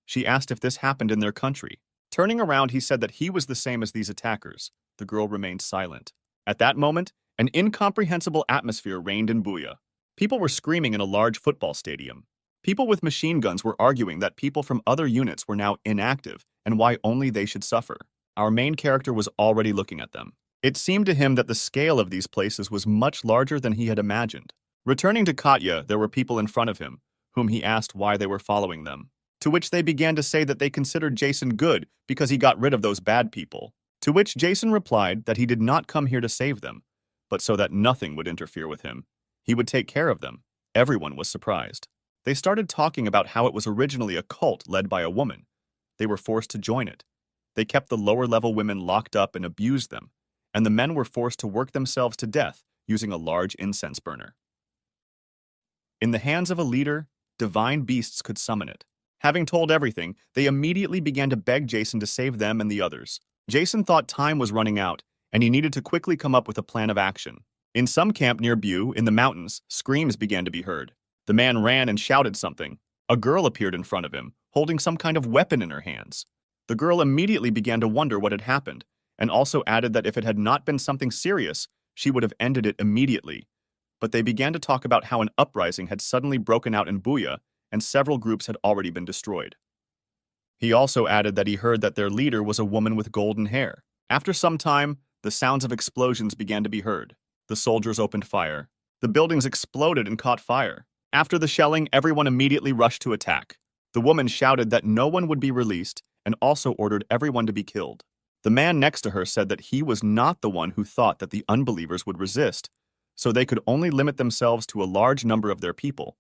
She asked if this happened in their country. Turning around, he said that he was the same as these attackers. The girl remained silent. At that moment, an incomprehensible atmosphere reigned in Buya. People were screaming in a large football stadium. People with machine guns were arguing that people from other units were now inactive and why only they should suffer. Our main character was already looking at them. It seemed to him that the scale of these places was much larger than he had imagined. Returning to Katya, there were people in front of him, whom he asked why they were following them, to which they began to say that they considered Jason good because he got rid of those bad people. To which Jason replied that he did not come here to save them, but so that nothing would interfere with him. He would take care of them. Everyone was surprised. They started talking about how it was originally a cult led by a woman. They were forced to join it. They kept the lower-level women locked up and abused them, and the men were forced to work themselves to death using a large incense burner. In the hands of a leader, divine beasts could summon it. Having told everything, they immediately began to beg Jason to save them and the others. Jason thought time was running out, and he needed to quickly come up with a plan of action. In some camp near Butte, in the mountains, screams began to be heard. The man ran and shouted something. A girl appeared in front of him, holding some kind of weapon in her hands. The girl immediately began to wonder what had happened, and also added that if it had not been something serious, she would have ended it immediately. But they began to talk about how an uprising had suddenly broken out in Buya, and several groups had already been destroyed. He also added that he heard that their leader was a woman with golden hair. After some time, the sounds of explosions began to be heard. The soldiers opened fire. The buildings exploded and caught fire. After the shelling, everyone immediately rushed to attack. The woman shouted that no one would be released and also ordered everyone to be killed. The man next to her said that he was not the one who thought that the unbelievers would resist, so they could only limit themselves to a large number of their people.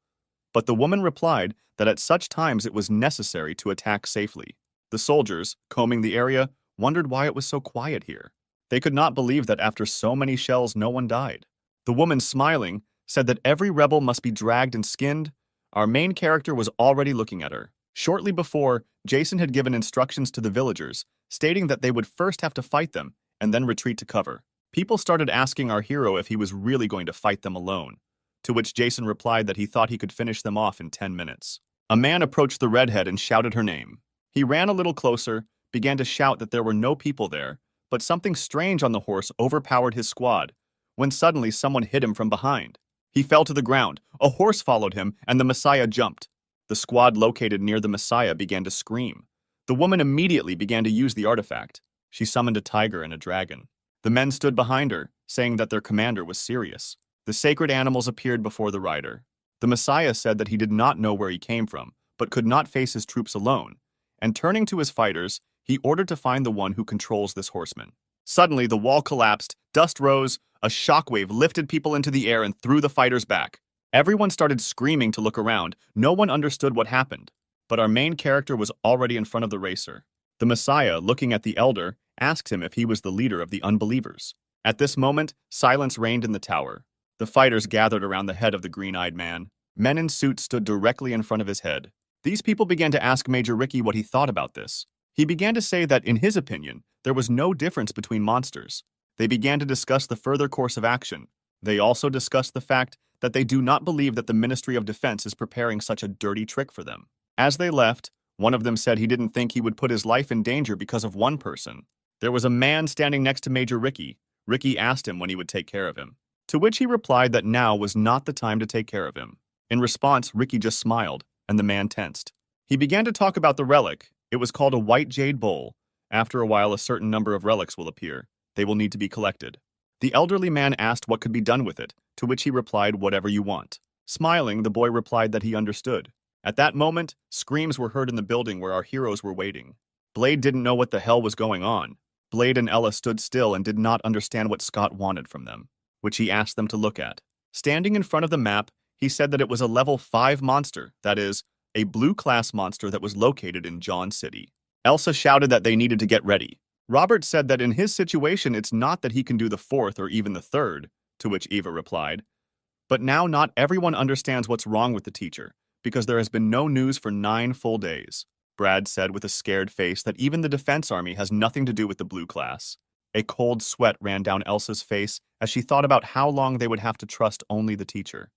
But the woman replied that at such times it was necessary to attack safely. The soldiers, combing the area, wondered why it was so quiet here. They could not believe that after so many shells no one died. The woman, smiling, said that every rebel must be dragged and skinned. Our main character was already looking at her. Shortly before, Jason had given instructions to the villagers, stating that they would first have to fight them and then retreat to cover. People started asking our hero if he was really going to fight them alone, to which Jason replied that he thought he could finish them off in 10 minutes. A man approached the redhead and shouted her name. He ran a little closer, began to shout that there were no people there, but something strange on the horse overpowered his squad, when suddenly someone hit him from behind. He fell to the ground, a horse followed him, and the Messiah jumped. The squad located near the Messiah began to scream. The woman immediately began to use the artifact. She summoned a tiger and a dragon. The men stood behind her, saying that their commander was serious. The sacred animals appeared before the rider. The Messiah said that he did not know where he came from, but could not face his troops alone, and turning to his fighters, he ordered to find the one who controls this horseman. Suddenly, the wall collapsed, dust rose, a shockwave lifted people into the air and threw the fighters back. Everyone started screaming to look around. No one understood what happened, but our main character was already in front of the racer. The Messiah, looking at the elder, asked him if he was the leader of the unbelievers. At this moment, silence reigned in the tower. The fighters gathered around the head of the green-eyed man. Men in suits stood directly in front of his head. These people began to ask Major Ricky what he thought about this. He began to say that, in his opinion, there was no difference between monsters. They began to discuss the further course of action. They also discussed the fact that they do not believe that the Ministry of Defense is preparing such a dirty trick for them. As they left, one of them said he didn't think he would put his life in danger because of one person. There was a man standing next to Major Ricky. Ricky asked him when he would take care of him, to which he replied that now was not the time to take care of him. In response, Ricky just smiled, and the man tensed. He began to talk about the relic. It was called a white jade bowl. After a while, a certain number of relics will appear. They will need to be collected. The elderly man asked what could be done with it, to which he replied, "Whatever you want." Smiling, the boy replied that he understood. At that moment, screams were heard in the building where our heroes were waiting. Blade didn't know what the hell was going on. Blade and Ella stood still and did not understand what Scott wanted from them, which he asked them to look at. Standing in front of the map, he said that it was a level 5 monster, that is, a blue-class monster that was located in John City. Elsa shouted that they needed to get ready. Robert said that in his situation it's not that he can do the 4th or even the 3rd, to which Eva replied. But now not everyone understands what's wrong with the teacher, because there has been no news for 9 full days. Brad said with a scared face that even the Defense Army has nothing to do with the blue class. A cold sweat ran down Elsa's face as she thought about how long they would have to trust only the teacher.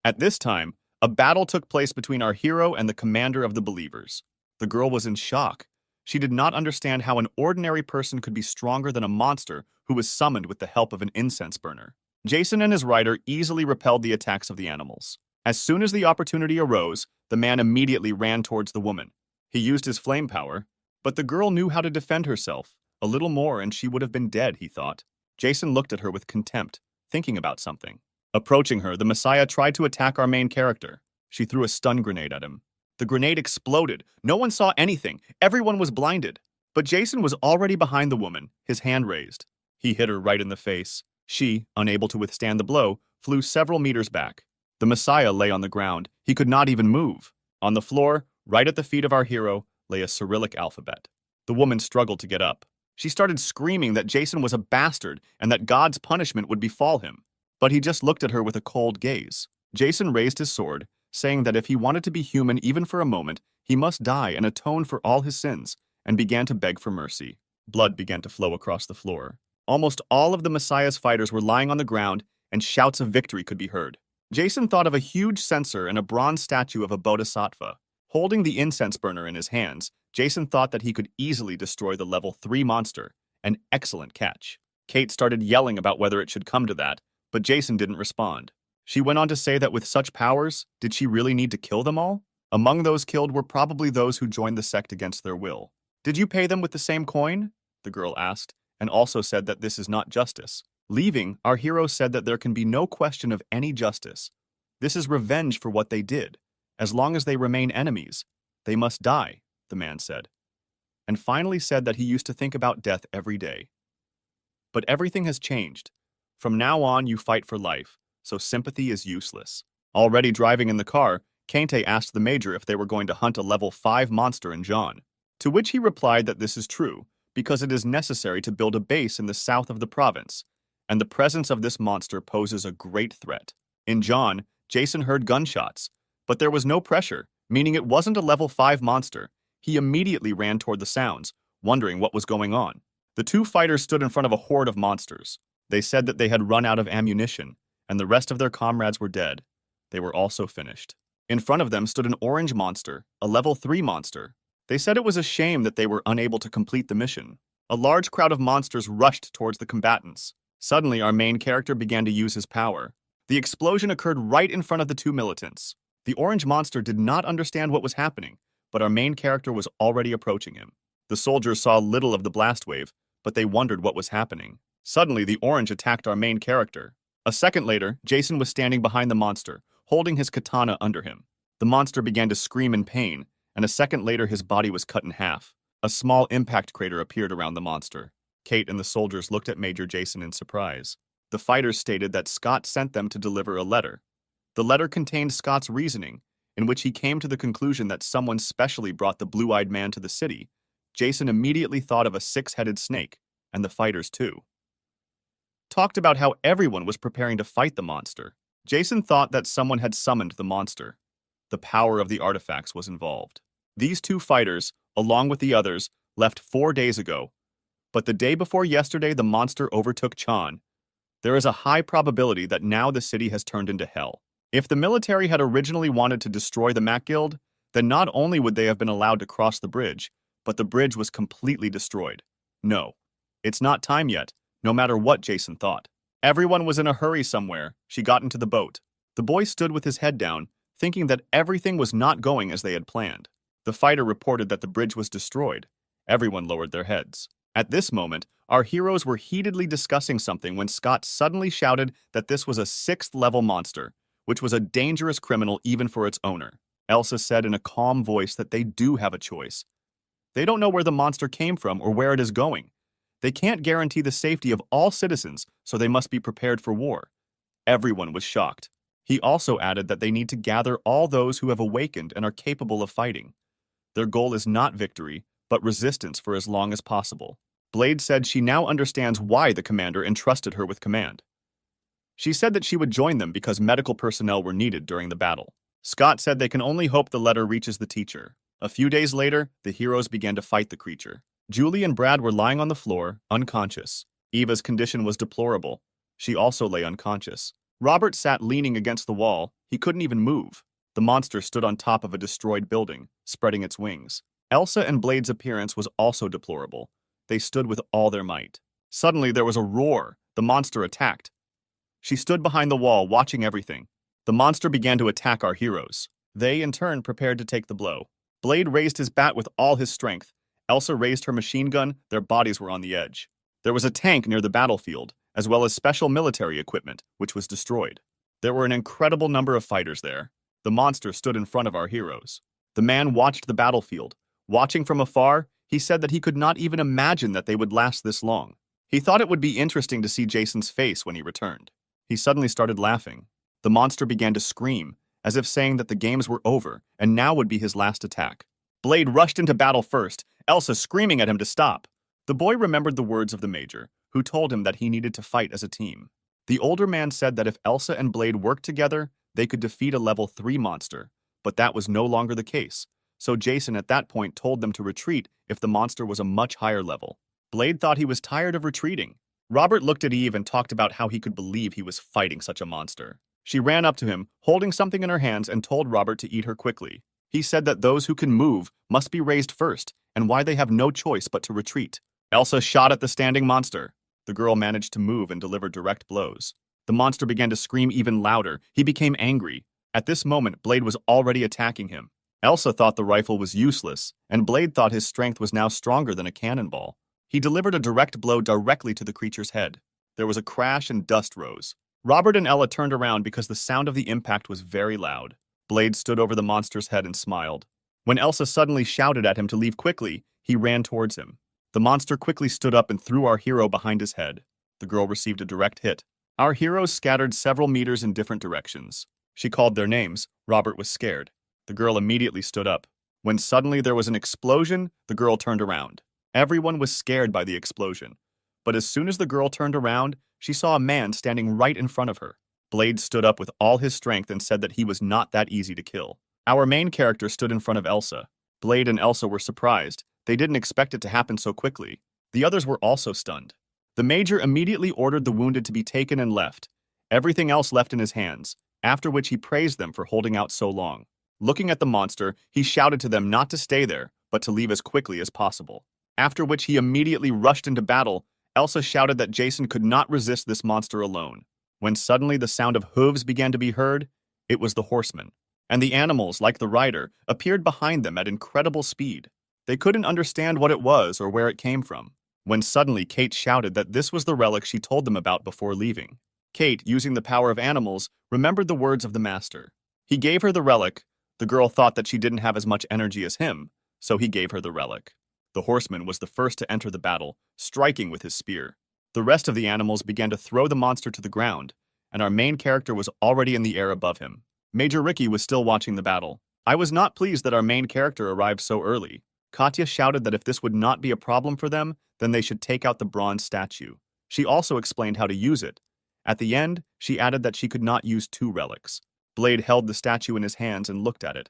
At this time, a battle took place between our hero and the commander of the believers. The girl was in shock. She did not understand how an ordinary person could be stronger than a monster who was summoned with the help of an incense burner. Jason and his rider easily repelled the attacks of the animals. As soon as the opportunity arose, the man immediately ran towards the woman. He used his flame power, but the girl knew how to defend herself. A little more and she would have been dead, he thought. Jason looked at her with contempt, thinking about something. Approaching her, the Messiah tried to attack our main character. She threw a stun grenade at him. The grenade exploded. No one saw anything. Everyone was blinded. But Jason was already behind the woman, his hand raised. He hit her right in the face. She, unable to withstand the blow, flew several meters back. The Messiah lay on the ground. He could not even move. On the floor, right at the feet of our hero, lay a Cyrillic alphabet. The woman struggled to get up. She started screaming that Jason was a bastard and that God's punishment would befall him. But he just looked at her with a cold gaze. Jason raised his sword, saying that if he wanted to be human even for a moment, he must die and atone for all his sins, and began to beg for mercy. Blood began to flow across the floor. Almost all of the Messiah's fighters were lying on the ground, and shouts of victory could be heard. Jason thought of a huge censer and a bronze statue of a bodhisattva. Holding the incense burner in his hands, Jason thought that he could easily destroy the level 3 monster. An excellent catch. Kate started yelling about whether it should come to that, but Jason didn't respond. She went on to say that with such powers, did she really need to kill them all? Among those killed were probably those who joined the sect against their will. Did you pay them with the same coin? The girl asked, and also said that this is not justice. Leaving, our hero said that there can be no question of any justice. This is revenge for what they did. As long as they remain enemies, they must die, the man said. And finally said that he used to think about death every day. But everything has changed. From now on, you fight for life, so sympathy is useless. Already driving in the car, Kente asked the major if they were going to hunt a level 5 monster in John. To which he replied that this is true, because it is necessary to build a base in the south of the province, and the presence of this monster poses a great threat. In John, Jason heard gunshots, but there was no pressure, meaning it wasn't a level 5 monster. He immediately ran toward the sounds, wondering what was going on. The two fighters stood in front of a horde of monsters. They said that they had run out of ammunition, and the rest of their comrades were dead. They were also finished. In front of them stood an orange monster, a level 3 monster. They said it was a shame that they were unable to complete the mission. A large crowd of monsters rushed towards the combatants. Suddenly, our main character began to use his power. The explosion occurred right in front of the two militants. The orange monster did not understand what was happening, but our main character was already approaching him. The soldiers saw little of the blast wave, but they wondered what was happening. Suddenly, the orange attacked our main character. A second later, Jason was standing behind the monster, holding his katana under him. The monster began to scream in pain, and a second later his body was cut in half. A small impact crater appeared around the monster. Kate and the soldiers looked at Major Jason in surprise. The fighters stated that Scott sent them to deliver a letter. The letter contained Scott's reasoning, in which he came to the conclusion that someone specially brought the blue-eyed man to the city. Jason immediately thought of a 6-headed snake, and the fighters too. Talked about how everyone was preparing to fight the monster. Jason thought that someone had summoned the monster. The power of the artifacts was involved. These two fighters, along with the others, left 4 days ago. But the day before yesterday, the monster overtook Chan. There is a high probability that now the city has turned into hell. If the military had originally wanted to destroy the Mac Guild, then not only would they have been allowed to cross the bridge, but the bridge was completely destroyed. No, it's not time yet, no matter what Jason thought. Everyone was in a hurry somewhere. She got into the boat. The boy stood with his head down, thinking that everything was not going as they had planned. The fighter reported that the bridge was destroyed. Everyone lowered their heads. At this moment, our heroes were heatedly discussing something when Scott suddenly shouted that this was a 6th-level monster, which was a dangerous criminal even for its owner. Elsa said in a calm voice that they do have a choice. They don't know where the monster came from or where it is going. They can't guarantee the safety of all citizens, so they must be prepared for war. Everyone was shocked. He also added that they need to gather all those who have awakened and are capable of fighting. Their goal is not victory, but resistance for as long as possible. Blade said she now understands why the commander entrusted her with command. She said that she would join them because medical personnel were needed during the battle. Scott said they can only hope the letter reaches the teacher. A few days later, the heroes began to fight the creature. Julie and Brad were lying on the floor, unconscious. Eva's condition was deplorable. She also lay unconscious. Robert sat leaning against the wall. He couldn't even move. The monster stood on top of a destroyed building, spreading its wings. Elsa and Blade's appearance was also deplorable. They stood with all their might. Suddenly, there was a roar. The monster attacked. She stood behind the wall, watching everything. The monster began to attack our heroes. They, in turn, prepared to take the blow. Blade raised his bat with all his strength. Elsa raised her machine gun. Their bodies were on the edge. There was a tank near the battlefield, as well as special military equipment, which was destroyed. There were an incredible number of fighters there. The monster stood in front of our heroes. The man watched the battlefield. Watching from afar, he said that he could not even imagine that they would last this long. He thought it would be interesting to see Jason's face when he returned. He suddenly started laughing. The monster began to scream, as if saying that the games were over and now would be his last attack. Blade rushed into battle first, Elsa screaming at him to stop. The boy remembered the words of the Major, who told him that he needed to fight as a team. The older man said that if Elsa and Blade worked together, they could defeat a level 3 monster, but that was no longer the case, so Jason at that point told them to retreat if the monster was a much higher level. Blade thought he was tired of retreating. Robert looked at Eve and talked about how he could believe he was fighting such a monster. She ran up to him, holding something in her hands, and told Robert to eat her quickly. He said that those who can move must be raised first, and why they have no choice but to retreat. Elsa shot at the standing monster. The girl managed to move and deliver direct blows. The monster began to scream even louder. He became angry. At this moment, Blade was already attacking him. Elsa thought the rifle was useless, and Blade thought his strength was now stronger than a cannonball. He delivered a direct blow directly to the creature's head. There was a crash and dust rose. Robert and Ella turned around because the sound of the impact was very loud. Blade stood over the monster's head and smiled. When Elsa suddenly shouted at him to leave quickly, he ran towards him. The monster quickly stood up and threw our hero behind his head. The girl received a direct hit. Our heroes scattered several meters in different directions. She called their names. Robert was scared. The girl immediately stood up. When suddenly there was an explosion, the girl turned around. Everyone was scared by the explosion. But as soon as the girl turned around, she saw a man standing right in front of her. Blade stood up with all his strength and said that he was not that easy to kill. Our main character stood in front of Elsa. Blade and Elsa were surprised. They didn't expect it to happen so quickly. The others were also stunned. The Major immediately ordered the wounded to be taken and left. Everything else left in his hands, after which he praised them for holding out so long. Looking at the monster, he shouted to them not to stay there, but to leave as quickly as possible. After which he immediately rushed into battle. Elsa shouted that Jason could not resist this monster alone. When suddenly the sound of hooves began to be heard, it was the horsemen. And the animals, like the rider, appeared behind them at incredible speed. They couldn't understand what it was or where it came from. When suddenly Kate shouted that this was the relic she told them about before leaving. Kate, using the power of animals, remembered the words of the master. He gave her the relic. The girl thought that she didn't have as much energy as him, so he gave her the relic. The horseman was the first to enter the battle, striking with his spear. The rest of the animals began to throw the monster to the ground, and our main character was already in the air above him. Major Ricky was still watching the battle. I was not pleased that our main character arrived so early. Katya shouted that if this would not be a problem for them, then they should take out the bronze statue. She also explained how to use it. At the end, she added that she could not use 2 relics. Blade held the statue in his hands and looked at it.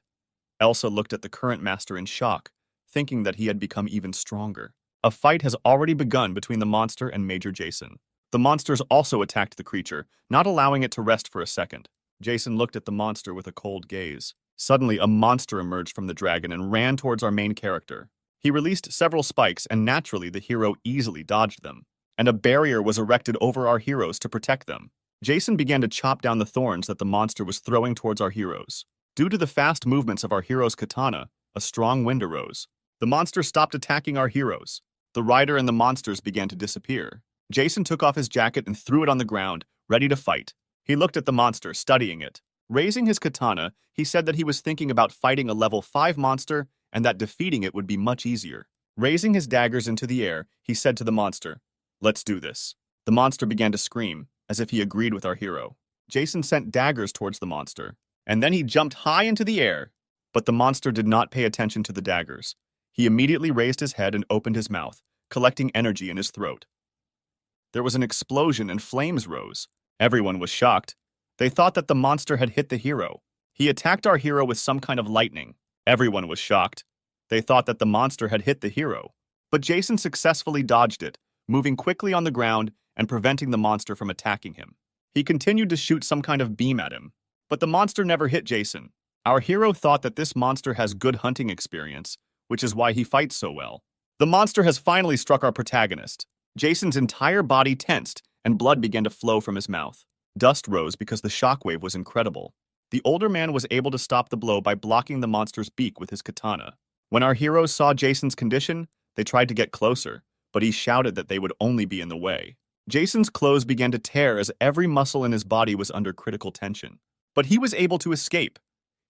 Elsa looked at the current master in shock, thinking that he had become even stronger. A fight has already begun between the monster and Major Jason. The monsters also attacked the creature, not allowing it to rest for a second. Jason looked at the monster with a cold gaze. Suddenly, a monster emerged from the dragon and ran towards our main character. He released several spikes, and naturally the hero easily dodged them. And a barrier was erected over our heroes to protect them. Jason began to chop down the thorns that the monster was throwing towards our heroes. Due to the fast movements of our hero's katana, a strong wind arose. The monster stopped attacking our heroes. The rider and the monsters began to disappear. Jason took off his jacket and threw it on the ground, ready to fight. He looked at the monster, studying it. Raising his katana, he said that he was thinking about fighting a level 5 monster and that defeating it would be much easier. Raising his daggers into the air, he said to the monster, "Let's do this." The monster began to scream, as if he agreed with our hero. Jason sent daggers towards the monster, and then he jumped high into the air. But the monster did not pay attention to the daggers. He immediately raised his head and opened his mouth, collecting energy in his throat. There was an explosion and flames rose. Everyone was shocked. They thought that the monster had hit the hero. He attacked our hero with some kind of lightning. Everyone was shocked. They thought that the monster had hit the hero. But Jason successfully dodged it, moving quickly on the ground and preventing the monster from attacking him. He continued to shoot some kind of beam at him. But the monster never hit Jason. Our hero thought that this monster has good hunting experience, which is why he fights so well. The monster has finally struck our protagonist. Jason's entire body tensed, and blood began to flow from his mouth. Dust rose because the shockwave was incredible. The older man was able to stop the blow by blocking the monster's beak with his katana. When our heroes saw Jason's condition, they tried to get closer, but he shouted that they would only be in the way. Jason's clothes began to tear as every muscle in his body was under critical tension. But he was able to escape.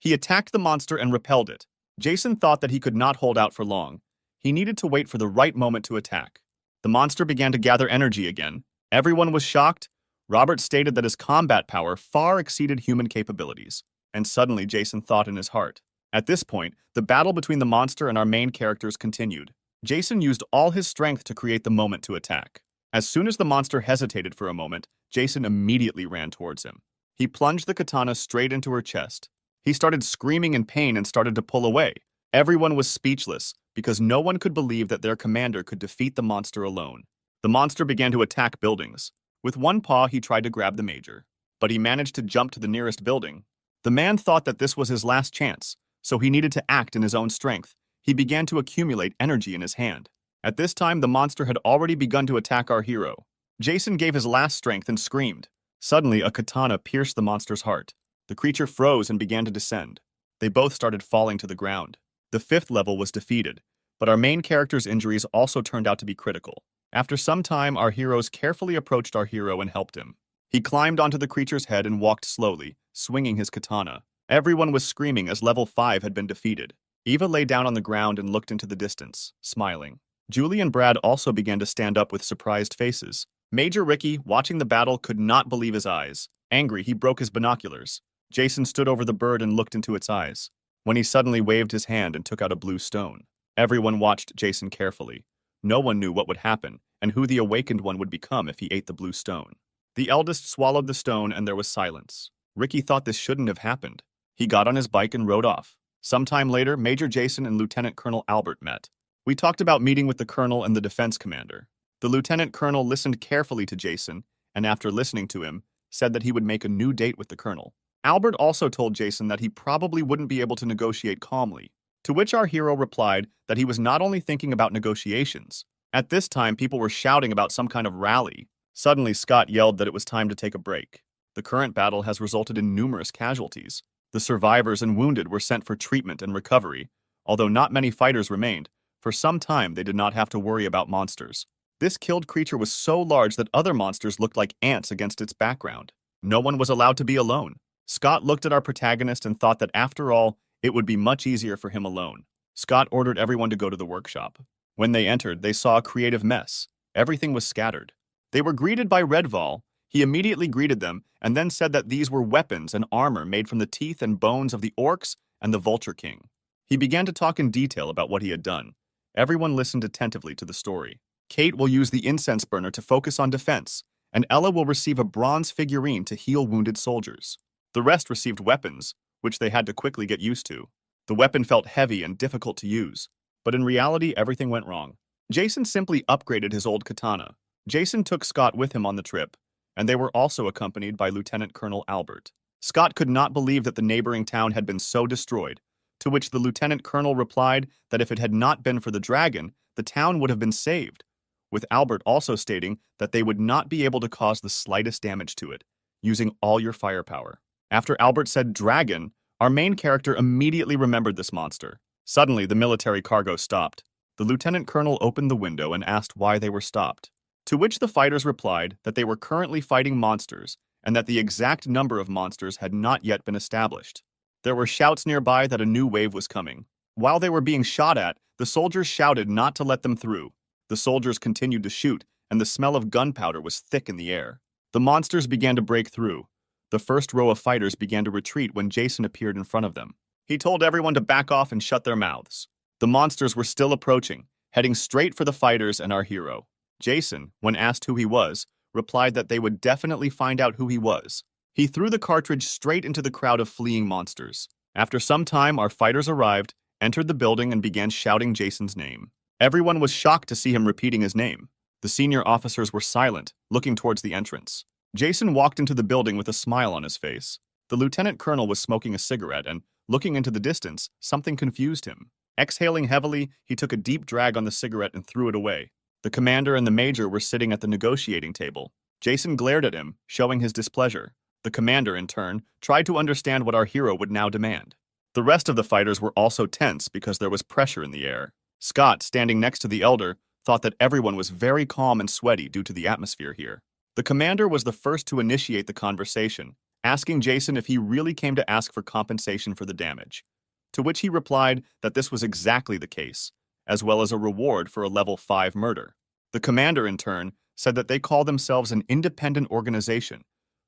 He attacked the monster and repelled it. Jason thought that he could not hold out for long. He needed to wait for the right moment to attack. The monster began to gather energy again. Everyone was shocked. Robert stated that his combat power far exceeded human capabilities. And suddenly Jason thought in his heart. At this point, the battle between the monster and our main characters continued. Jason used all his strength to create the moment to attack. As soon as the monster hesitated for a moment, Jason immediately ran towards him. He plunged the katana straight into her chest. He started screaming in pain and started to pull away. Everyone was speechless because no one could believe that their commander could defeat the monster alone. The monster began to attack buildings. With one paw, he tried to grab the major, but he managed to jump to the nearest building. The man thought that this was his last chance, so he needed to act in his own strength. He began to accumulate energy in his hand. At this time, the monster had already begun to attack our hero. Jason gave his last strength and screamed. Suddenly, a katana pierced the monster's heart. The creature froze and began to descend. They both started falling to the ground. The fifth level was defeated, but our main character's injuries also turned out to be critical. After some time, our heroes carefully approached our hero and helped him. He climbed onto the creature's head and walked slowly, swinging his katana. Everyone was screaming as level 5 had been defeated. Eva lay down on the ground and looked into the distance, smiling. Julie and Brad also began to stand up with surprised faces. Major Ricky, watching the battle, could not believe his eyes. Angry, he broke his binoculars. Jason stood over the bird and looked into its eyes, when he suddenly waved his hand and took out a blue stone. Everyone watched Jason carefully. No one knew what would happen and who the awakened one would become if he ate the blue stone. The eldest swallowed the stone and there was silence. Ricky thought this shouldn't have happened. He got on his bike and rode off. Sometime later, Major Jason and Lieutenant Colonel Albert met. We talked about meeting with the colonel and the defense commander. The lieutenant colonel listened carefully to Jason, and after listening to him, said that he would make a new date with the colonel. Albert also told Jason that he probably wouldn't be able to negotiate calmly, to which our hero replied that he was not only thinking about negotiations. At this time, people were shouting about some kind of rally. Suddenly, Scott yelled that it was time to take a break. The current battle has resulted in numerous casualties. The survivors and wounded were sent for treatment and recovery. Although not many fighters remained, for some time they did not have to worry about monsters. This killed creature was so large that other monsters looked like ants against its background. No one was allowed to be alone. Scott looked at our protagonist and thought that after all, it would be much easier for him alone. Scott ordered everyone to go to the workshop. When they entered, they saw a creative mess. Everything was scattered. They were greeted by Redval. He immediately greeted them and then said that these were weapons and armor made from the teeth and bones of the orcs and the Vulture King. He began to talk in detail about what he had done. Everyone listened attentively to the story. Kate will use the incense burner to focus on defense, and Ella will receive a bronze figurine to heal wounded soldiers. The rest received weapons, which they had to quickly get used to. The weapon felt heavy and difficult to use, but in reality, everything went wrong. Jason simply upgraded his old katana. Jason took Scott with him on the trip, and they were also accompanied by Lieutenant Colonel Albert. Scott could not believe that the neighboring town had been so destroyed, to which the Lieutenant Colonel replied that if it had not been for the dragon, the town would have been saved, with Albert also stating that they would not be able to cause the slightest damage to it, using all your firepower. After Albert said dragon, our main character immediately remembered this monster. Suddenly, the military cargo stopped. The Lieutenant Colonel opened the window and asked why they were stopped, to which the fighters replied that they were currently fighting monsters and that the exact number of monsters had not yet been established. There were shouts nearby that a new wave was coming. While they were being shot at, the soldiers shouted not to let them through. The soldiers continued to shoot, and the smell of gunpowder was thick in the air. The monsters began to break through. The first row of fighters began to retreat when Jason appeared in front of them. He told everyone to back off and shut their mouths. The monsters were still approaching, heading straight for the fighters and our hero. Jason, when asked who he was, replied that they would definitely find out who he was. He threw the cartridge straight into the crowd of fleeing monsters. After some time, our fighters arrived, entered the building, and began shouting Jason's name. Everyone was shocked to see him repeating his name. The senior officers were silent, looking towards the entrance. Jason walked into the building with a smile on his face. The lieutenant colonel was smoking a cigarette and, looking into the distance, something confused him. Exhaling heavily, he took a deep drag on the cigarette and threw it away. The commander and the major were sitting at the negotiating table. Jason glared at him, showing his displeasure. The commander, in turn, tried to understand what our hero would now demand. The rest of the fighters were also tense because there was pressure in the air. Scott, standing next to the elder, thought that everyone was very calm and sweaty due to the atmosphere here. The commander was the first to initiate the conversation, asking Jason if he really came to ask for compensation for the damage, to which he replied that this was exactly the case, as well as a reward for a level 5 murder. The commander, in turn, said that they call themselves an independent organization,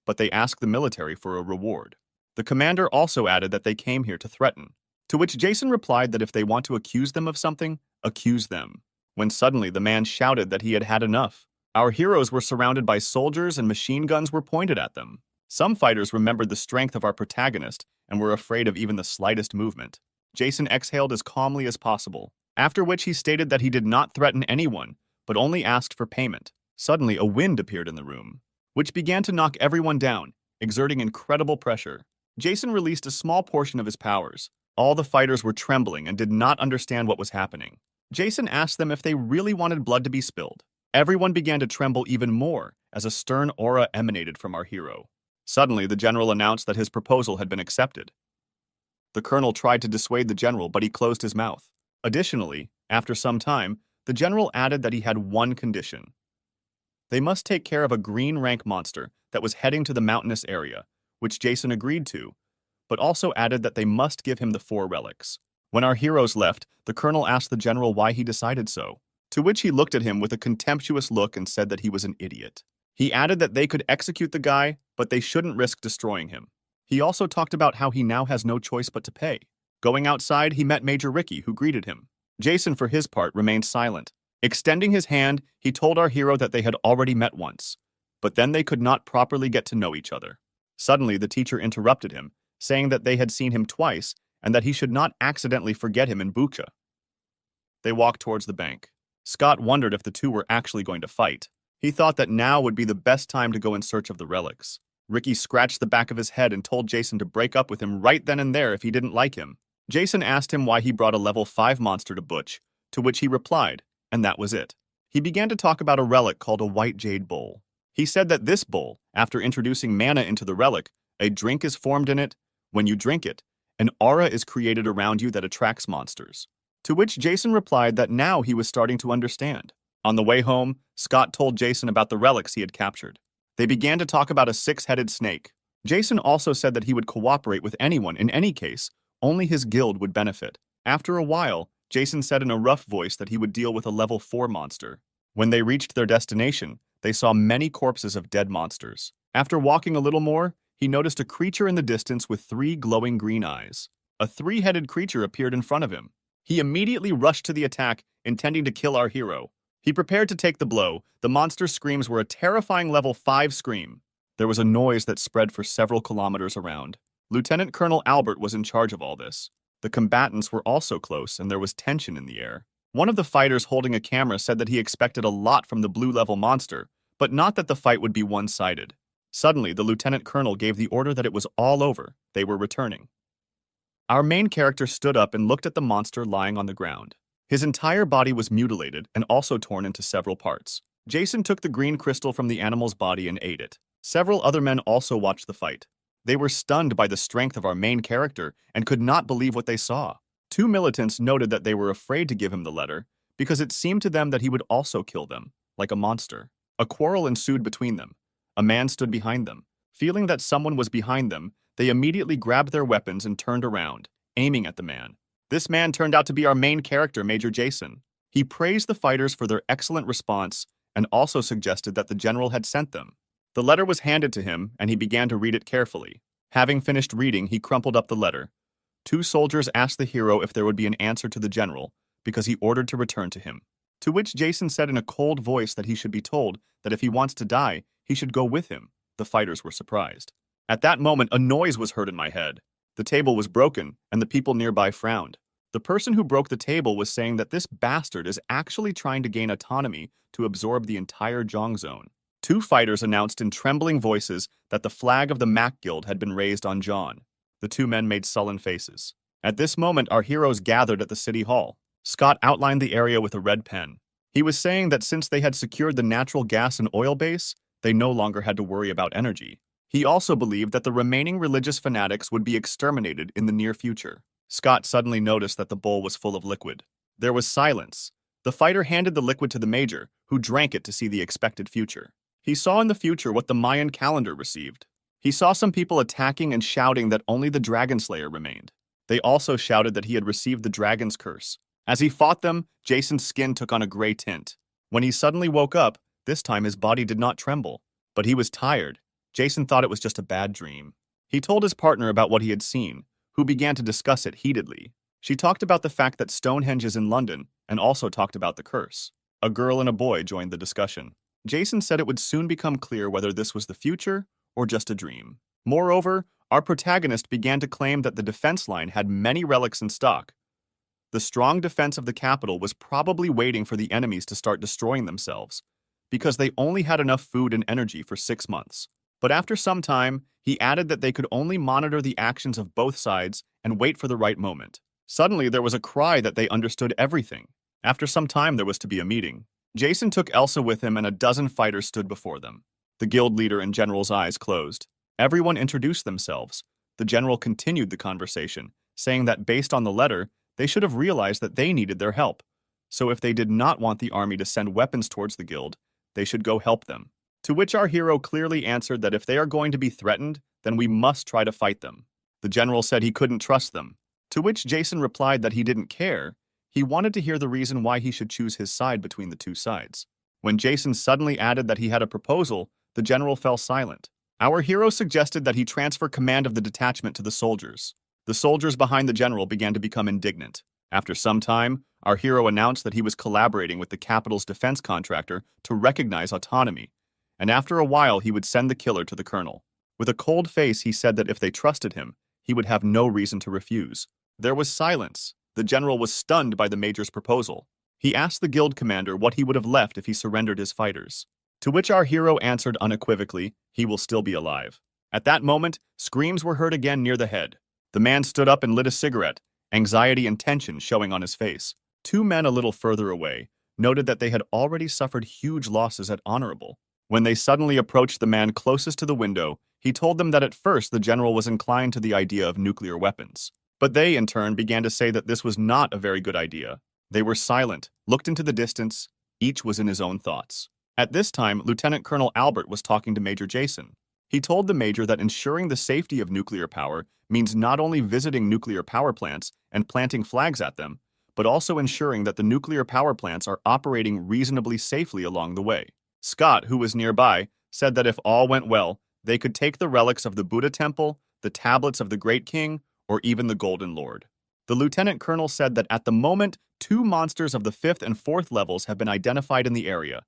but they ask the military for a reward. The commander also added that they came here to threaten, to which Jason replied that if they want to accuse them of something, accuse them. when suddenly the man shouted that he had had enough. Our heroes were surrounded by soldiers and machine guns were pointed at them. Some fighters remembered the strength of our protagonist and were afraid of even the slightest movement. Jason exhaled as calmly as possible, after which he stated that he did not threaten anyone, but only asked for payment. Suddenly, a wind appeared in the room, which began to knock everyone down, exerting incredible pressure. Jason released a small portion of his powers. All the fighters were trembling and did not understand what was happening. Jason asked them if they really wanted blood to be spilled. Everyone began to tremble even more as a stern aura emanated from our hero. Suddenly, the general announced that his proposal had been accepted. The colonel tried to dissuade the general, but he closed his mouth. Additionally, after some time, the general added that he had one condition. They must take care of a green rank monster that was heading to the mountainous area, which Jason agreed to, but also added that they must give him the 4 relics. When our heroes left, the colonel asked the general why he decided so, to which he looked at him with a contemptuous look and said that he was an idiot. He added that they could execute the guy, but they shouldn't risk destroying him. He also talked about how he now has no choice but to pay. Going outside, he met Major Ricky, who greeted him. Jason, for his part, remained silent. Extending his hand, he told our hero that they had already met once, but then they could not properly get to know each other. Suddenly, the teacher interrupted him, saying that they had seen him twice and that he should not accidentally forget him in Bucha. They walked towards the bank. Scott wondered if the two were actually going to fight. He thought that now would be the best time to go in search of the relics. Ricky scratched the back of his head and told Jason to break up with him right then and there if he didn't like him. Jason asked him why he brought a level 5 monster to Butch, to which he replied, and that was it. He began to talk about a relic called a white jade bowl. He said that this bowl, after introducing mana into the relic, a drink is formed in it. When you drink it, an aura is created around you that attracts monsters. To which Jason replied that now he was starting to understand. On the way home, Scott told Jason about the relics he had captured. They began to talk about a 6-headed snake. Jason also said that he would cooperate with anyone in any case, only his guild would benefit. After a while, Jason said in a rough voice that he would deal with a level 4 monster. When they reached their destination, they saw many corpses of dead monsters. After walking a little more, he noticed a creature in the distance with 3 glowing green eyes. A 3-headed creature appeared in front of him. He immediately rushed to the attack, intending to kill our hero. He prepared to take the blow. The monster's screams were a terrifying level 5 scream. There was a noise that spread for several kilometers around. Lieutenant Colonel Albert was in charge of all this. The combatants were also close, and there was tension in the air. One of the fighters holding a camera said that he expected a lot from the blue-level monster, but not that the fight would be one-sided. Suddenly, the lieutenant colonel gave the order that it was all over. They were returning. Our main character stood up and looked at the monster lying on the ground. His entire body was mutilated and also torn into several parts. Jason took the green crystal from the animal's body and ate it. Several other men also watched the fight. They were stunned by the strength of our main character and could not believe what they saw. 2 militants noted that they were afraid to give him the letter because it seemed to them that he would also kill them, like a monster. A quarrel ensued between them. A man stood behind them. Feeling that someone was behind them, they immediately grabbed their weapons and turned around, aiming at the man. This man turned out to be our main character, Major Jason. He praised the fighters for their excellent response and also suggested that the general had sent them. The letter was handed to him, and he began to read it carefully. Having finished reading, he crumpled up the letter. 2 soldiers asked the hero if there would be an answer to the general, because he ordered to return to him. To which Jason said in a cold voice that he should be told that if he wants to die, he should go with him. The fighters were surprised. At that moment, a noise was heard in my head. The table was broken, and the people nearby frowned. The person who broke the table was saying that this bastard is actually trying to gain autonomy to absorb the entire Zhong Zone. 2 fighters announced in trembling voices that the flag of the Mac Guild had been raised on John. The 2 men made sullen faces. At this moment, our heroes gathered at the city hall. Scott outlined the area with a red pen. He was saying that since they had secured the natural gas and oil base, they no longer had to worry about energy. He also believed that the remaining religious fanatics would be exterminated in the near future. Scott suddenly noticed that the bowl was full of liquid. There was silence. The fighter handed the liquid to the major, who drank it to see the expected future. He saw in the future what the Mayan calendar received. He saw some people attacking and shouting that only the Dragon Slayer remained. They also shouted that he had received the dragon's curse. As he fought them, Jason's skin took on a gray tint. When he suddenly woke up, this time his body did not tremble, but he was tired. Jason thought it was just a bad dream. He told his partner about what he had seen, who began to discuss it heatedly. She talked about the fact that Stonehenge is in London and also talked about the curse. A girl and a boy joined the discussion. Jason said it would soon become clear whether this was the future or just a dream. Moreover, our protagonist began to claim that the defense line had many relics in stock. The strong defense of the capital was probably waiting for the enemies to start destroying themselves, because they only had enough food and energy for 6 months. But after some time, he added that they could only monitor the actions of both sides and wait for the right moment. Suddenly, there was a cry that they understood everything. After some time, there was to be a meeting. Jason took Elsa with him and a dozen fighters stood before them. The guild leader and general's eyes closed. Everyone introduced themselves. The general continued the conversation, saying that based on the letter, they should have realized that they needed their help. So if they did not want the army to send weapons towards the guild, they should go help them. To which our hero clearly answered that if they are going to be threatened, then we must try to fight them. The general said he couldn't trust them. To which Jason replied that he didn't care. He wanted to hear the reason why he should choose his side between the two sides. When Jason suddenly added that he had a proposal, the general fell silent. Our hero suggested that he transfer command of the detachment to the soldiers. The soldiers behind the general began to become indignant. After some time, our hero announced that he was collaborating with the capital's defense contractor to recognize autonomy, and after a while he would send the killer to the colonel. With a cold face, he said that if they trusted him, he would have no reason to refuse. There was silence. The general was stunned by the major's proposal. He asked the guild commander what he would have left if he surrendered his fighters. To which our hero answered unequivocally, he will still be alive. At that moment, screams were heard again near the head. The man stood up and lit a cigarette, anxiety and tension showing on his face. Two men a little further away noted that they had already suffered huge losses at Honorable. When they suddenly approached the man closest to the window, he told them that at first the general was inclined to the idea of nuclear weapons. But they, in turn, began to say that this was not a very good idea. They were silent, looked into the distance, each was in his own thoughts. At this time, Lieutenant Colonel Albert was talking to Major Jason. He told the major that ensuring the safety of nuclear power means not only visiting nuclear power plants and planting flags at them, but also ensuring that the nuclear power plants are operating reasonably safely along the way. Scott, who was nearby, said that if all went well, they could take the relics of the Buddha temple, the tablets of the Great King, or even the Golden Lord. The lieutenant colonel said that at the moment, 2 monsters of the 5th and 4th levels have been identified in the area.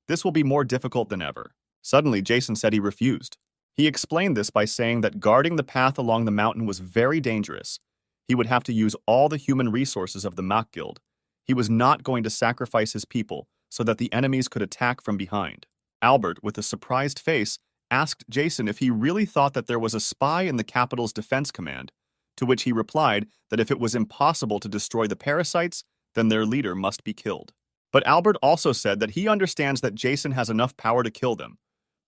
This will be more difficult than ever. Suddenly, Jason said he refused. He explained this by saying that guarding the path along the mountain was very dangerous. He would have to use all the human resources of the Mach Guild. He was not going to sacrifice his people so that the enemies could attack from behind. Albert, with a surprised face, asked Jason if he really thought that there was a spy in the capital's defense command, to which he replied that if it was impossible to destroy the parasites, then their leader must be killed. But Albert also said that he understands that Jason has enough power to kill them,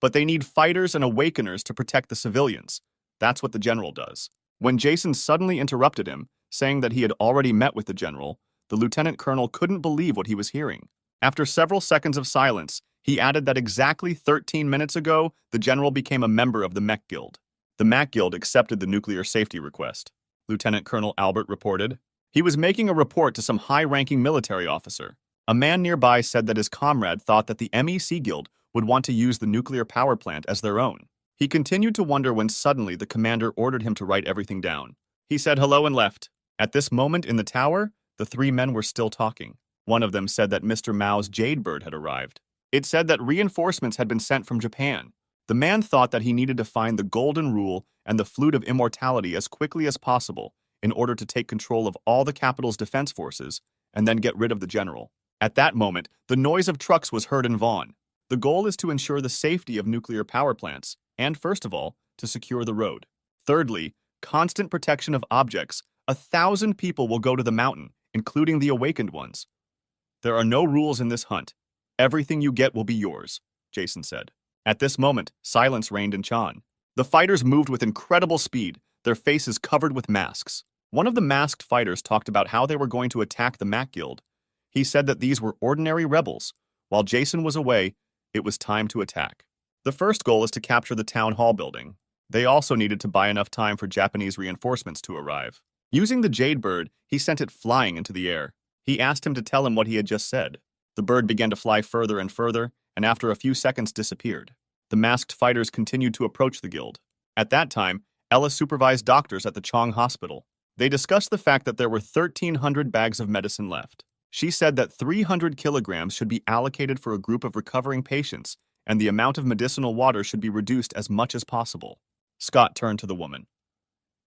but they need fighters and awakeners to protect the civilians. That's what the general does. When Jason suddenly interrupted him, saying that he had already met with the general, the lieutenant colonel couldn't believe what he was hearing. After several seconds of silence, he added that exactly 13 minutes ago, the general became a member of the Mech Guild. The Mech Guild accepted the nuclear safety request. Lieutenant Colonel Albert reported. He was making a report to some high-ranking military officer. A man nearby said that his comrade thought that the MEC Guild would want to use the nuclear power plant as their own. He continued to wonder when suddenly the commander ordered him to write everything down. He said hello and left. At this moment in the tower, the 3 men were still talking. One of them said that Mr. Mao's Jade Bird had arrived. It said that reinforcements had been sent from Japan. The man thought that he needed to find the Golden Rule and the Flute of Immortality as quickly as possible in order to take control of all the capital's defense forces and then get rid of the general. At that moment, the noise of trucks was heard in Vaughn. The goal is to ensure the safety of nuclear power plants and, first of all, to secure the road. Thirdly, constant protection of objects. 1,000 people will go to the mountain, including the awakened ones. There are no rules in this hunt. Everything you get will be yours, Jason said. At this moment, silence reigned in Chan. The fighters moved with incredible speed, their faces covered with masks. One of the masked fighters talked about how they were going to attack the Mach Guild. He said that these were ordinary rebels. While Jason was away, it was time to attack. The first goal is to capture the town hall building. They also needed to buy enough time for Japanese reinforcements to arrive. Using the Jade Bird, he sent it flying into the air. He asked him to tell him what he had just said. The bird began to fly further and further, and after a few seconds disappeared. The masked fighters continued to approach the guild. At that time, Ella supervised doctors at the Chong Hospital. They discussed the fact that there were 1,300 bags of medicine left. She said that 300 kilograms should be allocated for a group of recovering patients, and the amount of medicinal water should be reduced as much as possible. Scott turned to the woman.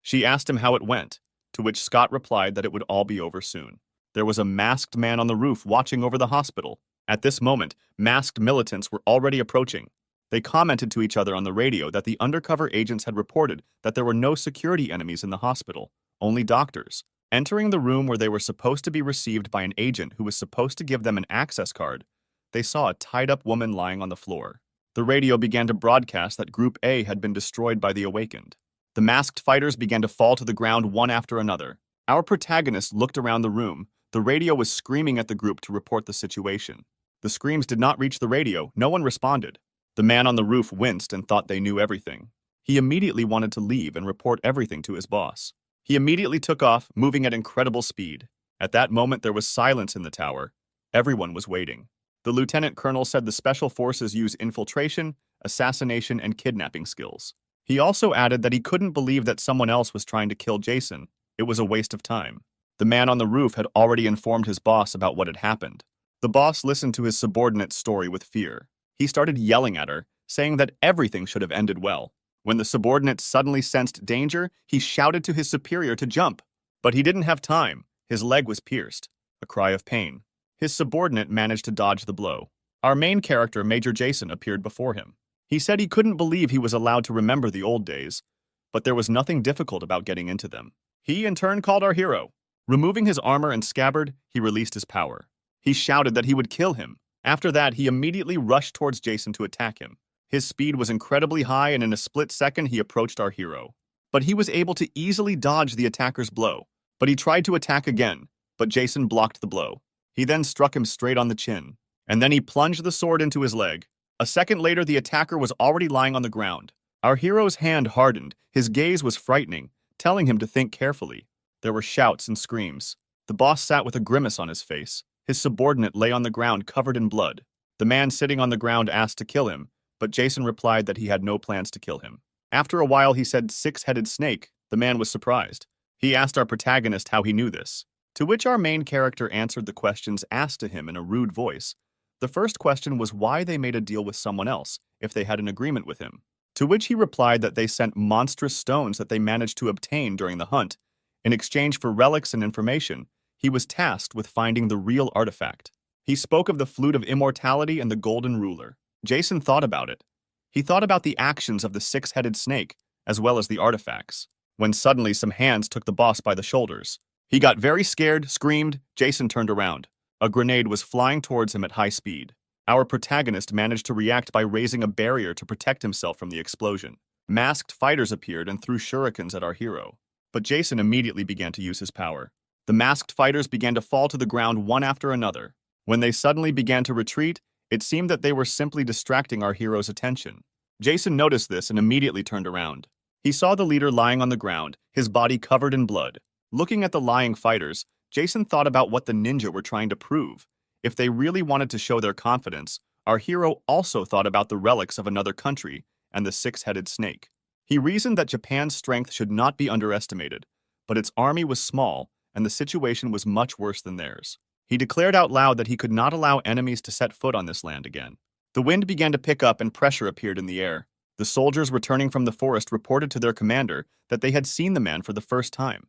She asked him how it went, to which Scott replied that it would all be over soon. There was a masked man on the roof watching over the hospital. At this moment, masked militants were already approaching. They commented to each other on the radio that the undercover agents had reported that there were no security enemies in the hospital, only doctors. Entering the room where they were supposed to be received by an agent who was supposed to give them an access card, they saw a tied-up woman lying on the floor. The radio began to broadcast that Group A had been destroyed by the Awakened. The masked fighters began to fall to the ground one after another. Our protagonist looked around the room. The radio was screaming at the group to report the situation. The screams did not reach the radio. No one responded. The man on the roof winced and thought they knew everything. He immediately wanted to leave and report everything to his boss. He immediately took off, moving at incredible speed. At that moment, there was silence in the tower. Everyone was waiting. The lieutenant colonel said the special forces use infiltration, assassination, and kidnapping skills. He also added that he couldn't believe that someone else was trying to kill Jason. It was a waste of time. The man on the roof had already informed his boss about what had happened. The boss listened to his subordinate's story with fear. He started yelling at her, saying that everything should have ended well. When the subordinate suddenly sensed danger, he shouted to his superior to jump. But he didn't have time. His leg was pierced. A cry of pain. His subordinate managed to dodge the blow. Our main character, Major Jason, appeared before him. He said he couldn't believe he was allowed to remember the old days, but there was nothing difficult about getting into them. He, in turn, called our hero. Removing his armor and scabbard, he released his power. He shouted that he would kill him. After that, he immediately rushed towards Jason to attack him. His speed was incredibly high, and in a split second, he approached our hero. But he was able to easily dodge the attacker's blow. But he tried to attack again, but Jason blocked the blow. He then struck him straight on the chin, and then he plunged the sword into his leg. A second later, the attacker was already lying on the ground. Our hero's hand hardened. His gaze was frightening, telling him to think carefully. There were shouts and screams. The boss sat with a grimace on his face. His subordinate lay on the ground covered in blood. The man sitting on the ground asked to kill him, but Jason replied that he had no plans to kill him. After a while, he said, "Six-headed snake." The man was surprised. He asked our protagonist how he knew this, to which our main character answered the questions asked to him in a rude voice. The first question was why they made a deal with someone else, if they had an agreement with him. To which he replied that they sent monstrous stones that they managed to obtain during the hunt. In exchange for relics and information, he was tasked with finding the real artifact. He spoke of the flute of immortality and the golden ruler. Jason thought about it. He thought about the actions of the six-headed snake, as well as the artifacts, when suddenly some hands took the boss by the shoulders. He got very scared, screamed. Jason turned around. A grenade was flying towards him at high speed. Our protagonist managed to react by raising a barrier to protect himself from the explosion. Masked fighters appeared and threw shurikens at our hero. But Jason immediately began to use his power. The masked fighters began to fall to the ground one after another. When they suddenly began to retreat, it seemed that they were simply distracting our hero's attention. Jason noticed this and immediately turned around. He saw the leader lying on the ground, his body covered in blood. Looking at the lying fighters, Jason thought about what the ninja were trying to prove. If they really wanted to show their confidence, our hero also thought about the relics of another country and the six-headed snake. He reasoned that Japan's strength should not be underestimated, but its army was small and the situation was much worse than theirs. He declared out loud that he could not allow enemies to set foot on this land again. The wind began to pick up and pressure appeared in the air. The soldiers returning from the forest reported to their commander that they had seen the man for the first time.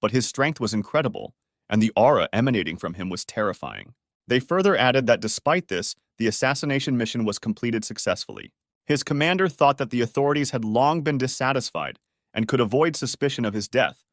But his strength was incredible, and the aura emanating from him was terrifying. They further added that despite this, the assassination mission was completed successfully. His commander thought that the authorities had long been dissatisfied and could avoid suspicion of his death.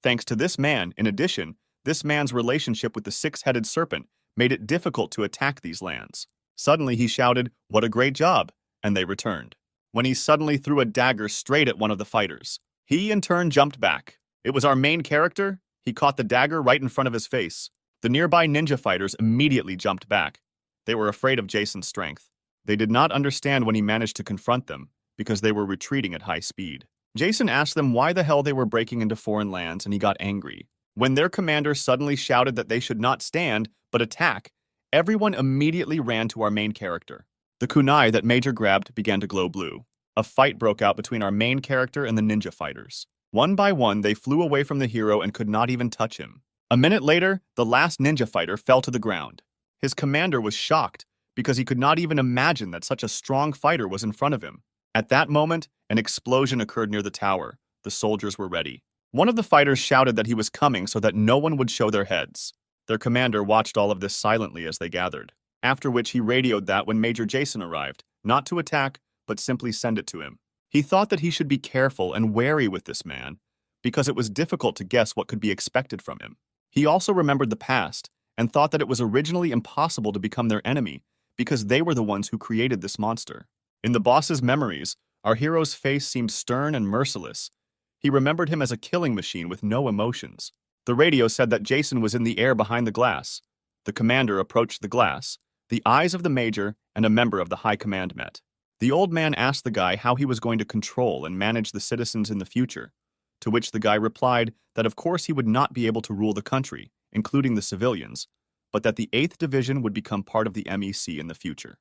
Thanks to this man, in addition, this man's relationship with the six-headed serpent made it difficult to attack these lands. Suddenly he shouted, "What a great job!" and they returned. When he suddenly threw a dagger straight at one of the fighters. He in turn jumped back. It was our main character. He caught the dagger right in front of his face. The nearby ninja fighters immediately jumped back. They were afraid of Jason's strength. They did not understand when he managed to confront them, because they were retreating at high speed. Jason asked them why the hell they were breaking into foreign lands, and he got angry. When their commander suddenly shouted that they should not stand, but attack, everyone immediately ran to our main character. The kunai that Major grabbed began to glow blue. A fight broke out between our main character and the ninja fighters. One by one, they flew away from the hero and could not even touch him. A minute later, the last ninja fighter fell to the ground. His commander was shocked because he could not even imagine that such a strong fighter was in front of him. At that moment, an explosion occurred near the tower. The soldiers were ready. One of the fighters shouted that he was coming so that no one would show their heads. Their commander watched all of this silently as they gathered, after which he radioed that when Major Jason arrived, not to attack, but simply send it to him. He thought that he should be careful and wary with this man, because it was difficult to guess what could be expected from him. He also remembered the past, and thought that it was originally impossible to become their enemy, because they were the ones who created this monster. In the boss's memories, our hero's face seemed stern and merciless. He remembered him as a killing machine with no emotions. The radio said that Jason was in the air behind the glass. The commander approached the glass. The eyes of the major and a member of the high command met. The old man asked the guy how he was going to control and manage the citizens in the future, to which the guy replied that of course he would not be able to rule the country, including the civilians, but that the 8th Division would become part of the MEC in the future.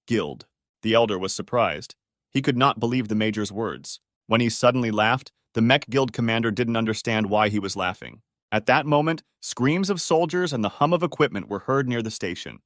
Guild. The elder was surprised. He could not believe the major's words. When he suddenly laughed, the Mech Guild commander didn't understand why he was laughing. At that moment, screams of soldiers and the hum of equipment were heard near the station.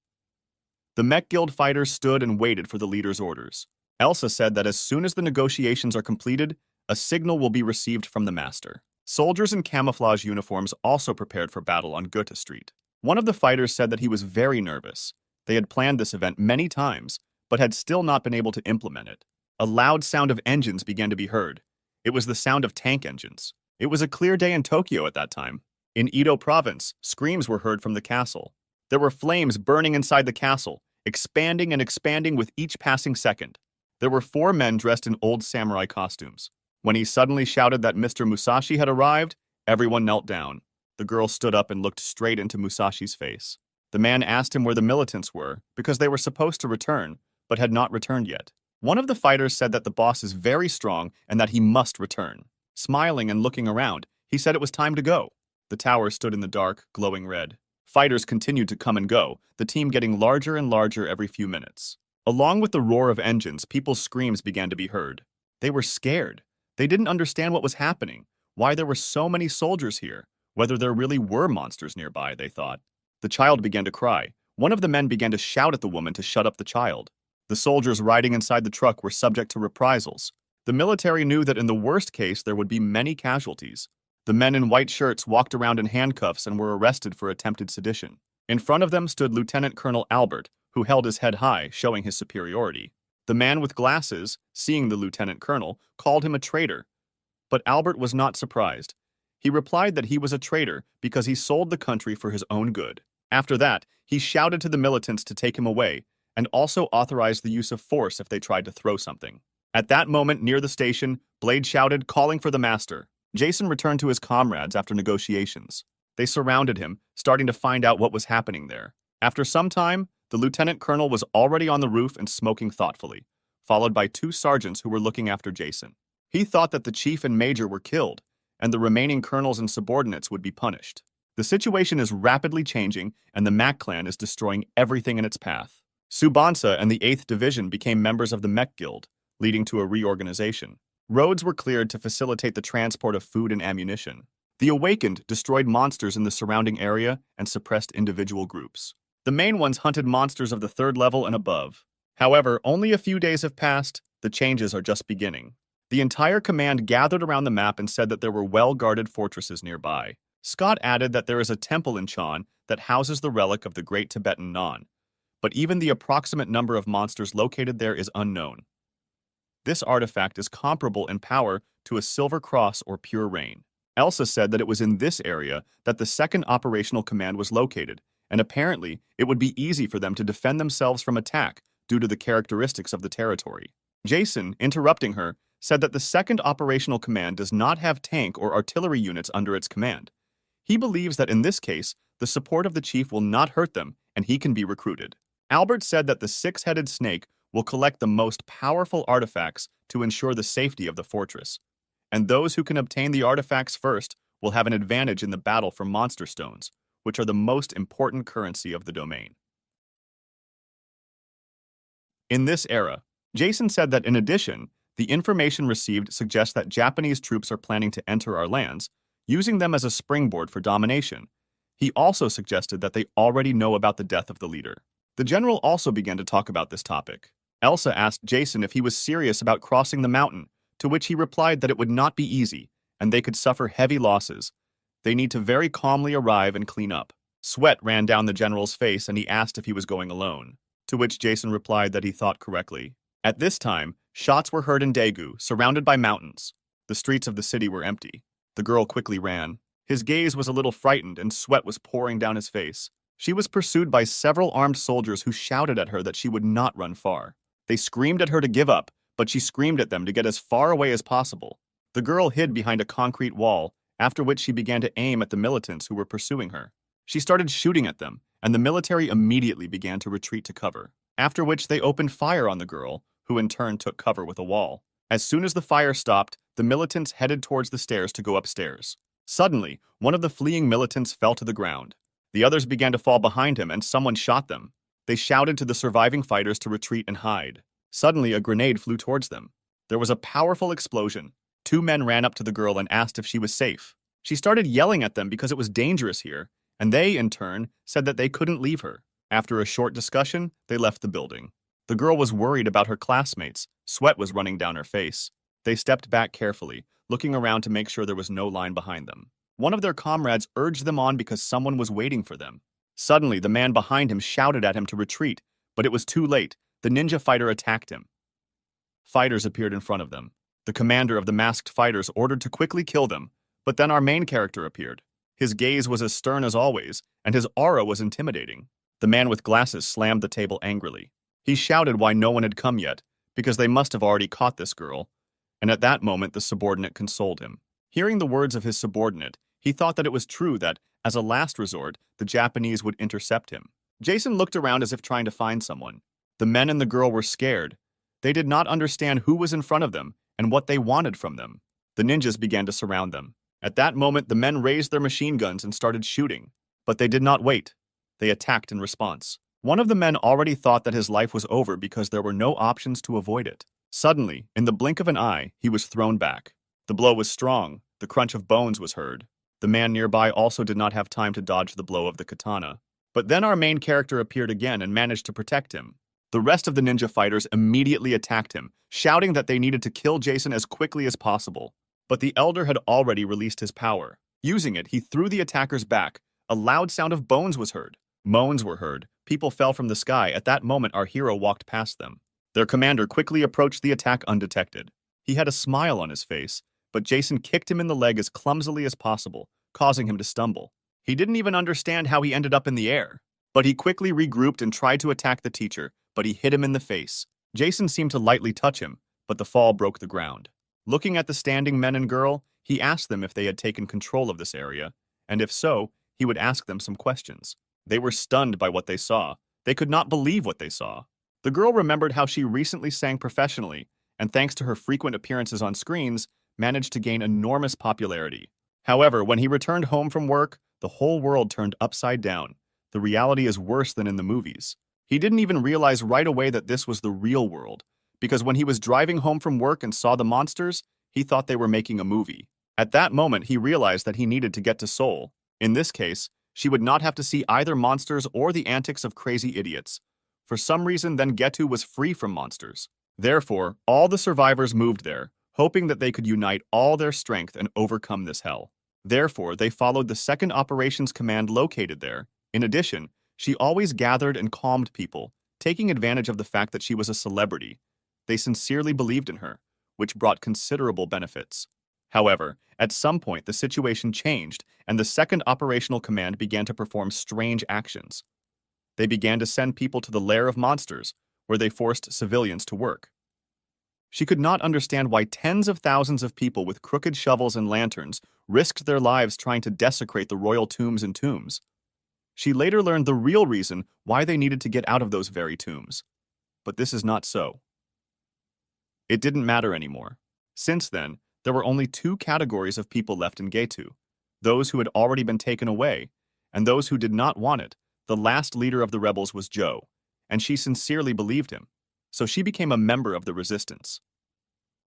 The Mech Guild fighters stood and waited for the leader's orders. Elsa said that as soon as the negotiations are completed, a signal will be received from the master. Soldiers in camouflage uniforms also prepared for battle on Goethe Street. One of the fighters said that he was very nervous. They had planned this event many times, but had still not been able to implement it. A loud sound of engines began to be heard. It was the sound of tank engines. It was a clear day in Tokyo at that time. In Edo province, screams were heard from the castle. There were flames burning inside the castle, expanding and expanding with each passing second. There were 4 men dressed in old samurai costumes. When he suddenly shouted that Mr. Musashi had arrived, everyone knelt down. The girl stood up and looked straight into Musashi's face. The man asked him where the militants were, because they were supposed to return, but had not returned yet. One of the fighters said that the boss is very strong and that he must return. Smiling and looking around, he said it was time to go. The tower stood in the dark, glowing red. Fighters continued to come and go, the team getting larger and larger every few minutes. Along with the roar of engines, people's screams began to be heard. They were scared. They didn't understand what was happening, why there were so many soldiers here, whether there really were monsters nearby, they thought. The child began to cry. One of the men began to shout at the woman to shut up the child. The soldiers riding inside the truck were subject to reprisals. The military knew that in the worst case there would be many casualties. The men in white shirts walked around in handcuffs and were arrested for attempted sedition. In front of them stood Lieutenant Colonel Albert, who held his head high, showing his superiority. The man with glasses, seeing the lieutenant colonel, called him a traitor. But Albert was not surprised. He replied that he was a traitor because he sold the country for his own good. After that, he shouted to the militants to take him away, and also authorized the use of force if they tried to throw something. At that moment, near the station, Blade shouted, calling for the master. Jason returned to his comrades after negotiations. They surrounded him, starting to find out what was happening there. After some time, the lieutenant colonel was already on the roof and smoking thoughtfully, followed by 2 sergeants who were looking after Jason. He thought that the chief and major were killed, and the remaining colonels and subordinates would be punished. The situation is rapidly changing, and the Mac clan is destroying everything in its path. Subansa and the 8th Division became members of the Mech Guild, leading to a reorganization. Roads were cleared to facilitate the transport of food and ammunition. The Awakened destroyed monsters in the surrounding area and suppressed individual groups. The main ones hunted monsters of the 3rd level and above. However, only a few days have passed. The changes are just beginning. The entire command gathered around the map and said that there were well-guarded fortresses nearby. Scott added that there is a temple in Chan that houses the relic of the Great Tibetan Non, but even the approximate number of monsters located there is unknown. This artifact is comparable in power to a silver cross or pure rain. Elsa said that it was in this area that the 2nd operational command was located, and apparently it would be easy for them to defend themselves from attack due to the characteristics of the territory. Jason, interrupting her, said that the 2nd operational command does not have tank or artillery units under its command. He believes that in this case, the support of the chief will not hurt them and he can be recruited. Albert said that the 6-headed snake will collect the most powerful artifacts to ensure the safety of the fortress, and those who can obtain the artifacts first will have an advantage in the battle for monster stones, which are the most important currency of the domain. In this era, Jason said that in addition, The information received suggests that Japanese troops are planning to enter our lands, using them as a springboard for domination. He also suggested that they already know about the death of the leader. The general also began to talk about this topic. Elsa asked Jason if he was serious about crossing the mountain, to which he replied that it would not be easy, and they could suffer heavy losses. They need to very calmly arrive and clean up. Sweat ran down the general's face and he asked if he was going alone, to which Jason replied that he thought correctly. At this time, shots were heard in Daegu, surrounded by mountains. The streets of the city were empty. The girl quickly ran. His gaze was a little frightened and sweat was pouring down his face. She was pursued by several armed soldiers who shouted at her that she would not run far. They screamed at her to give up, but she screamed at them to get as far away as possible. The girl hid behind a concrete wall, after which she began to aim at the militants who were pursuing her. She started shooting at them, and the military immediately began to retreat to cover, after which they opened fire on the girl, who in turn took cover with a wall. As soon as the fire stopped, the militants headed towards the stairs to go upstairs. Suddenly, one of the fleeing militants fell to the ground. The others began to fall behind him and someone shot them. They shouted to the surviving fighters to retreat and hide. Suddenly, a grenade flew towards them. There was a powerful explosion. 2 men ran up to the girl and asked if she was safe. She started yelling at them because it was dangerous here, and they, in turn, said that they couldn't leave her. After a short discussion, they left the building. The girl was worried about her classmates. Sweat was running down her face. They stepped back carefully, looking around to make sure there was no line behind them. One of their comrades urged them on because someone was waiting for them. Suddenly, the man behind him shouted at him to retreat, but it was too late. The ninja fighter attacked him. Fighters appeared in front of them. The commander of the masked fighters ordered to quickly kill them, but then our main character appeared. His gaze was as stern as always, and his aura was intimidating. The man with glasses slammed the table angrily. He shouted why no one had come yet, because they must have already caught this girl, and at that moment the subordinate consoled him. Hearing the words of his subordinate, he thought that it was true that, as a last resort, the Japanese would intercept him. Jason looked around as if trying to find someone. The men and the girl were scared. They did not understand who was in front of them and what they wanted from them. The ninjas began to surround them. At that moment, the men raised their machine guns and started shooting. But they did not wait. They attacked in response. One of the men already thought that his life was over because there were no options to avoid it. Suddenly, in the blink of an eye, he was thrown back. The blow was strong. The crunch of bones was heard. The man nearby also did not have time to dodge the blow of the katana. But then our main character appeared again and managed to protect him. The rest of the ninja fighters immediately attacked him, shouting that they needed to kill Jason as quickly as possible. But the elder had already released his power. Using it, he threw the attackers back. A loud sound of bones was heard. Moans were heard. People fell from the sky. At that moment, our hero walked past them. Their commander quickly approached the attack undetected. He had a smile on his face, but Jason kicked him in the leg as clumsily as possible, causing him to stumble. He didn't even understand how he ended up in the air. But he quickly regrouped and tried to attack the teacher, but he hit him in the face. Jason seemed to lightly touch him, but the fall broke the ground. Looking at the standing men and girl, he asked them if they had taken control of this area, and if so, he would ask them some questions. They were stunned by what they saw. They could not believe what they saw. The girl remembered how she recently sang professionally, and thanks to her frequent appearances on screens, managed to gain enormous popularity. However, when he returned home from work, the whole world turned upside down. The reality is worse than in the movies. He didn't even realize right away that this was the real world, because when he was driving home from work and saw the monsters, he thought they were making a movie. At that moment, he realized that he needed to get to Seoul. In this case, she would not have to see either monsters or the antics of crazy idiots. For some reason, then Getu was free from monsters. Therefore, all the survivors moved there, hoping that they could unite all their strength and overcome this hell. Therefore, they followed the second operations command located there. In addition, she always gathered and calmed people, taking advantage of the fact that she was a celebrity. They sincerely believed in her, which brought considerable benefits. However, at some point the situation changed, and the second operational command began to perform strange actions. They began to send people to the lair of monsters, where they forced civilians to work. She could not understand why tens of thousands of people with crooked shovels and lanterns risked their lives trying to desecrate the royal tombs and tombs. She later learned the real reason why they needed to get out of those very tombs. But this is not so. It didn't matter anymore. Since then, there were only 2 categories of people left in Getu: those who had already been taken away, and those who did not want it. The last leader of the rebels was Joe, and she sincerely believed him, so she became a member of the resistance.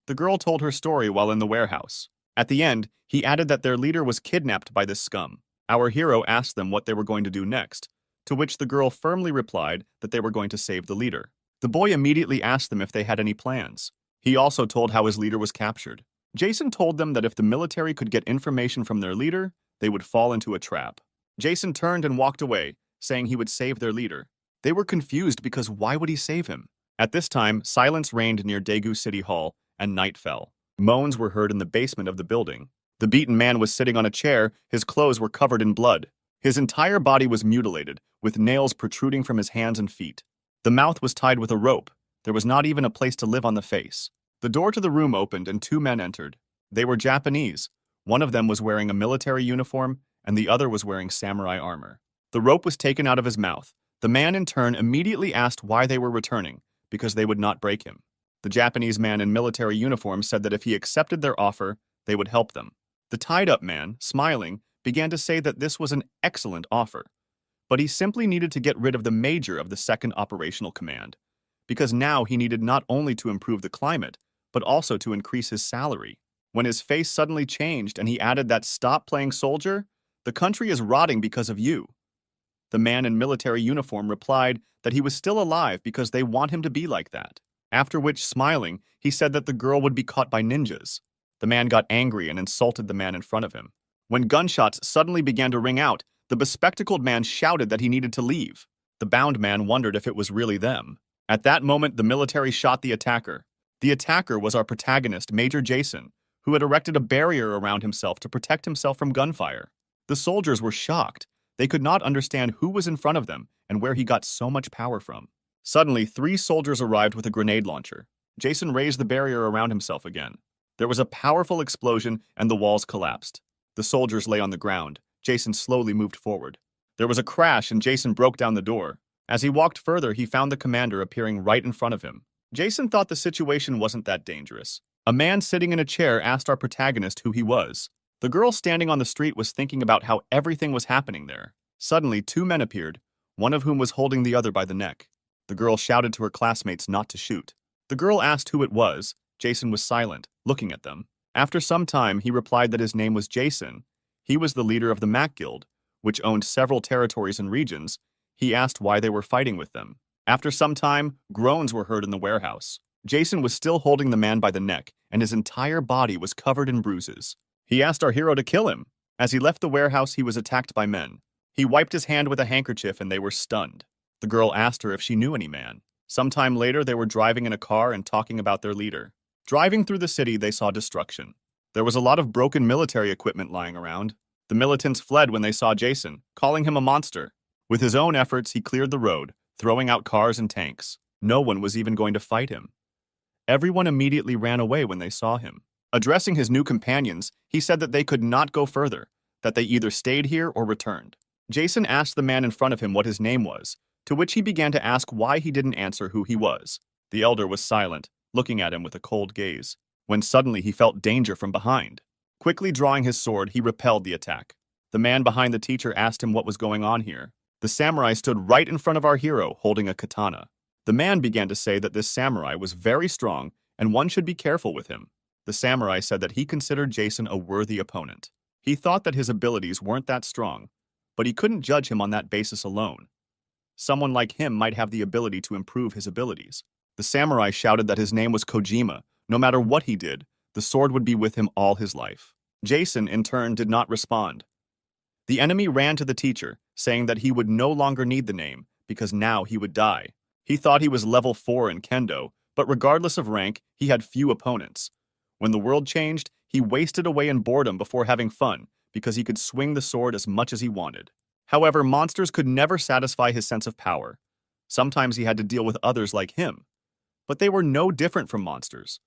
The girl told her story while in the warehouse. At the end, he added that their leader was kidnapped by this scum. Our hero asked them what they were going to do next, to which the girl firmly replied that they were going to save the leader. The boy immediately asked them if they had any plans. He also told how his leader was captured. Jason told them that if the military could get information from their leader, they would fall into a trap. Jason turned and walked away, saying he would save their leader. They were confused because why would he save him? At this time, silence reigned near Daegu City Hall, and night fell. Moans were heard in the basement of the building. The beaten man was sitting on a chair, his clothes were covered in blood. His entire body was mutilated, with nails protruding from his hands and feet. The mouth was tied with a rope. There was not even a place to live on the face. The door to the room opened and two men entered. They were Japanese. One of them was wearing a military uniform, and the other was wearing samurai armor. The rope was taken out of his mouth. The man in turn immediately asked why they were returning, because they would not break him. The Japanese man in military uniform said that if he accepted their offer, they would help them. The tied-up man, smiling, began to say that this was an excellent offer, but he simply needed to get rid of the major of the second operational command, because now he needed not only to improve the climate, but also to increase his salary. When his face suddenly changed and he added that "Stop playing soldier, the country is rotting because of you." The man in military uniform replied that he was still alive because they want him to be like that. After which, smiling, he said that the girl would be caught by ninjas. The man got angry and insulted the man in front of him. When gunshots suddenly began to ring out, the bespectacled man shouted that he needed to leave. The bound man wondered if it was really them. At that moment, the military shot the attacker. The attacker was our protagonist, Major Jason, who had erected a barrier around himself to protect himself from gunfire. The soldiers were shocked. They could not understand who was in front of them and where he got so much power from. Suddenly, 3 soldiers arrived with a grenade launcher. Jason raised the barrier around himself again. There was a powerful explosion and the walls collapsed. The soldiers lay on the ground. Jason slowly moved forward. There was a crash and Jason broke down the door. As he walked further, he found the commander appearing right in front of him. Jason thought the situation wasn't that dangerous. A man sitting in a chair asked our protagonist who he was. The girl standing on the street was thinking about how everything was happening there. Suddenly, 2 men appeared, one of whom was holding the other by the neck. The girl shouted to her classmates not to shoot. The girl asked who it was. Jason was silent, looking at them. After some time, he replied that his name was Jason. He was the leader of the Mac Guild, which owned several territories and regions. He asked why they were fighting with them. After some time, groans were heard in the warehouse. Jason was still holding the man by the neck, and his entire body was covered in bruises. He asked our hero to kill him. As he left the warehouse, he was attacked by men. He wiped his hand with a handkerchief and they were stunned. The girl asked her if she knew any man. Sometime later, they were driving in a car and talking about their leader. Driving through the city, they saw destruction. There was a lot of broken military equipment lying around. The militants fled when they saw Jason, calling him a monster. With his own efforts, he cleared the road, throwing out cars and tanks. No one was even going to fight him. Everyone immediately ran away when they saw him. Addressing his new companions, he said that they could not go further, that they either stayed here or returned. Jason asked the man in front of him what his name was, to which he began to ask why he didn't answer who he was. The elder was silent, looking at him with a cold gaze, when suddenly he felt danger from behind. Quickly drawing his sword, he repelled the attack. The man behind the teacher asked him what was going on here. The samurai stood right in front of our hero, holding a katana. The man began to say that this samurai was very strong and one should be careful with him. The samurai said that he considered Jason a worthy opponent. He thought that his abilities weren't that strong, but he couldn't judge him on that basis alone. Someone like him might have the ability to improve his abilities. The samurai shouted that his name was Kojima. No matter what he did, the sword would be with him all his life. Jason, in turn, did not respond. The enemy ran to the teacher, saying that he would no longer need the name, because now he would die. He thought he was level 4 in Kendo, but regardless of rank, he had few opponents. When the world changed, he wasted away in boredom before having fun, because he could swing the sword as much as he wanted. However, monsters could never satisfy his sense of power. Sometimes he had to deal with others like him. But they were no different from monsters.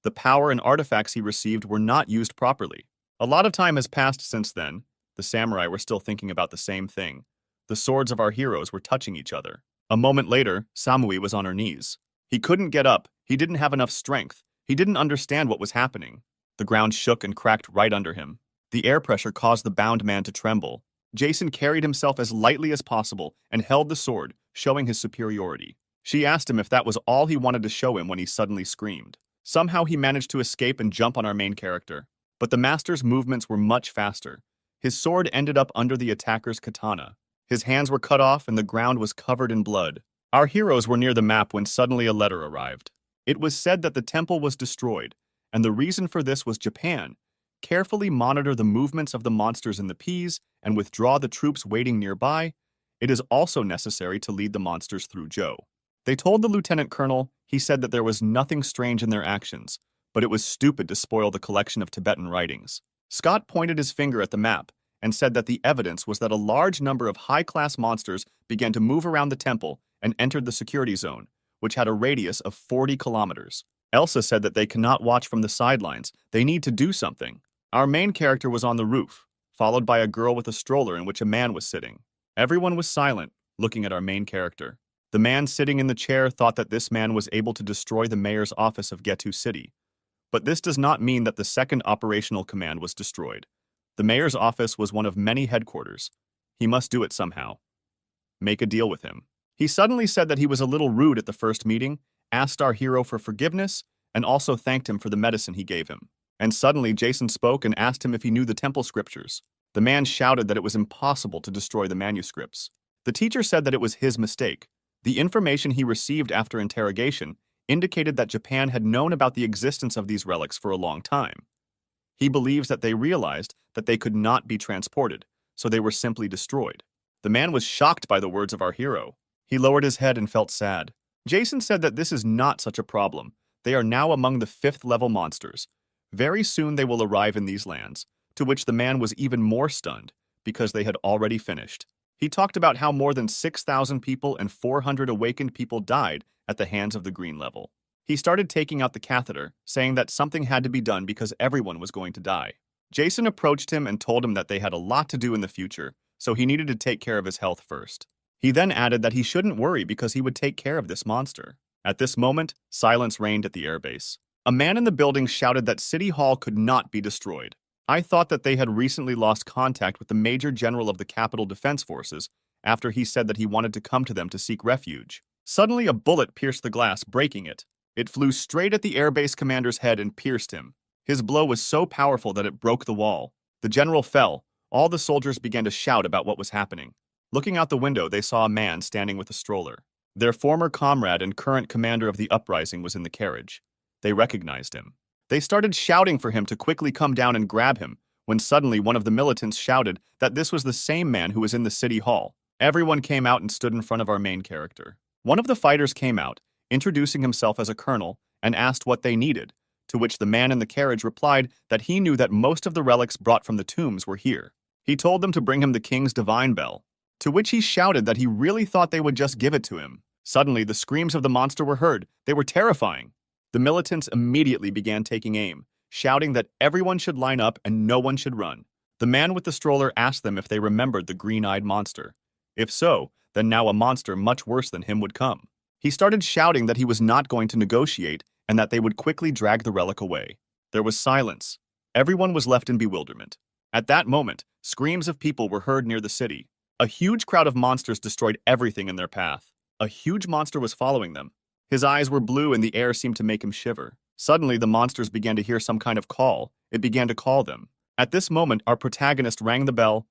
The power and artifacts he received were not used properly. A lot of time has passed since then. The samurai were still thinking about the same thing. The swords of our heroes were touching each other. A moment later, Samui was on her knees. He couldn't get up. He didn't have enough strength. He didn't understand what was happening. The ground shook and cracked right under him. The air pressure caused the bound man to tremble. Jason carried himself as lightly as possible and held the sword, showing his superiority. She asked him if that was all he wanted to show him when he suddenly screamed. Somehow he managed to escape and jump on our main character. But the master's movements were much faster. His sword ended up under the attacker's katana. His hands were cut off and the ground was covered in blood. Our heroes were near the map when suddenly a letter arrived. It was said that the temple was destroyed, and the reason for this was Japan. Carefully monitor the movements of the monsters in the P's and withdraw the troops waiting nearby. It is also necessary to lead the monsters through Joe. They told the lieutenant colonel. He said that there was nothing strange in their actions, but it was stupid to spoil the collection of Tibetan writings. Scott pointed his finger at the map and said that the evidence was that a large number of high-class monsters began to move around the temple and entered the security zone, which had a radius of 40 kilometers. Elsa said that they cannot watch from the sidelines. They need to do something. Our main character was on the roof, followed by a girl with a stroller in which a man was sitting. Everyone was silent, looking at our main character. The man sitting in the chair thought that this man was able to destroy the mayor's office of Getu City. But this does not mean that the second operational command was destroyed. The mayor's office was one of many headquarters. He must do it somehow. Make a deal with him. He suddenly said that he was a little rude at the first meeting, asked our hero for forgiveness, and also thanked him for the medicine he gave him. And suddenly Jason spoke and asked him if he knew the temple scriptures. The man shouted that it was impossible to destroy the manuscripts. The teacher said that it was his mistake. The information he received after interrogation indicated that Japan had known about the existence of these relics for a long time. He believes that they realized that they could not be transported, so they were simply destroyed. The man was shocked by the words of our hero. He lowered his head and felt sad. Jason said that this is not such a problem. They are now among the 5th-level monsters. Very soon they will arrive in these lands, to which the man was even more stunned, because they had already finished. He talked about how more than 6,000 people and 400 awakened people died at the hands of the green level. He started taking out the catheter, saying that something had to be done because everyone was going to die. Jason approached him and told him that they had a lot to do in the future, so he needed to take care of his health first. He then added that he shouldn't worry because he would take care of this monster. At this moment, silence reigned at the airbase. A man in the building shouted that City Hall could not be destroyed. I thought that they had recently lost contact with the Major General of the Capital Defense Forces after he said that he wanted to come to them to seek refuge. Suddenly, a bullet pierced the glass, breaking it. It flew straight at the airbase commander's head and pierced him. His blow was so powerful that it broke the wall. The general fell. All the soldiers began to shout about what was happening. Looking out the window, they saw a man standing with a stroller. Their former comrade and current commander of the uprising was in the carriage. They recognized him. They started shouting for him to quickly come down and grab him, when suddenly one of the militants shouted that this was the same man who was in the city hall. Everyone came out and stood in front of our main character. One of the fighters came out, introducing himself as a colonel, and asked what they needed, to which the man in the carriage replied that he knew that most of the relics brought from the tombs were here. He told them to bring him the king's divine bell, to which he shouted that he really thought they would just give it to him. Suddenly, the screams of the monster were heard. They were terrifying. The militants immediately began taking aim, shouting that everyone should line up and no one should run. The man with the stroller asked them if they remembered the green-eyed monster. If so, then now a monster much worse than him would come. He started shouting that he was not going to negotiate and that they would quickly drag the relic away. There was silence. Everyone was left in bewilderment. At that moment, screams of people were heard near the city. A huge crowd of monsters destroyed everything in their path. A huge monster was following them. His eyes were blue and the air seemed to make him shiver. Suddenly, the monsters began to hear some kind of call. It began to call them. At this moment, our protagonist rang the bell.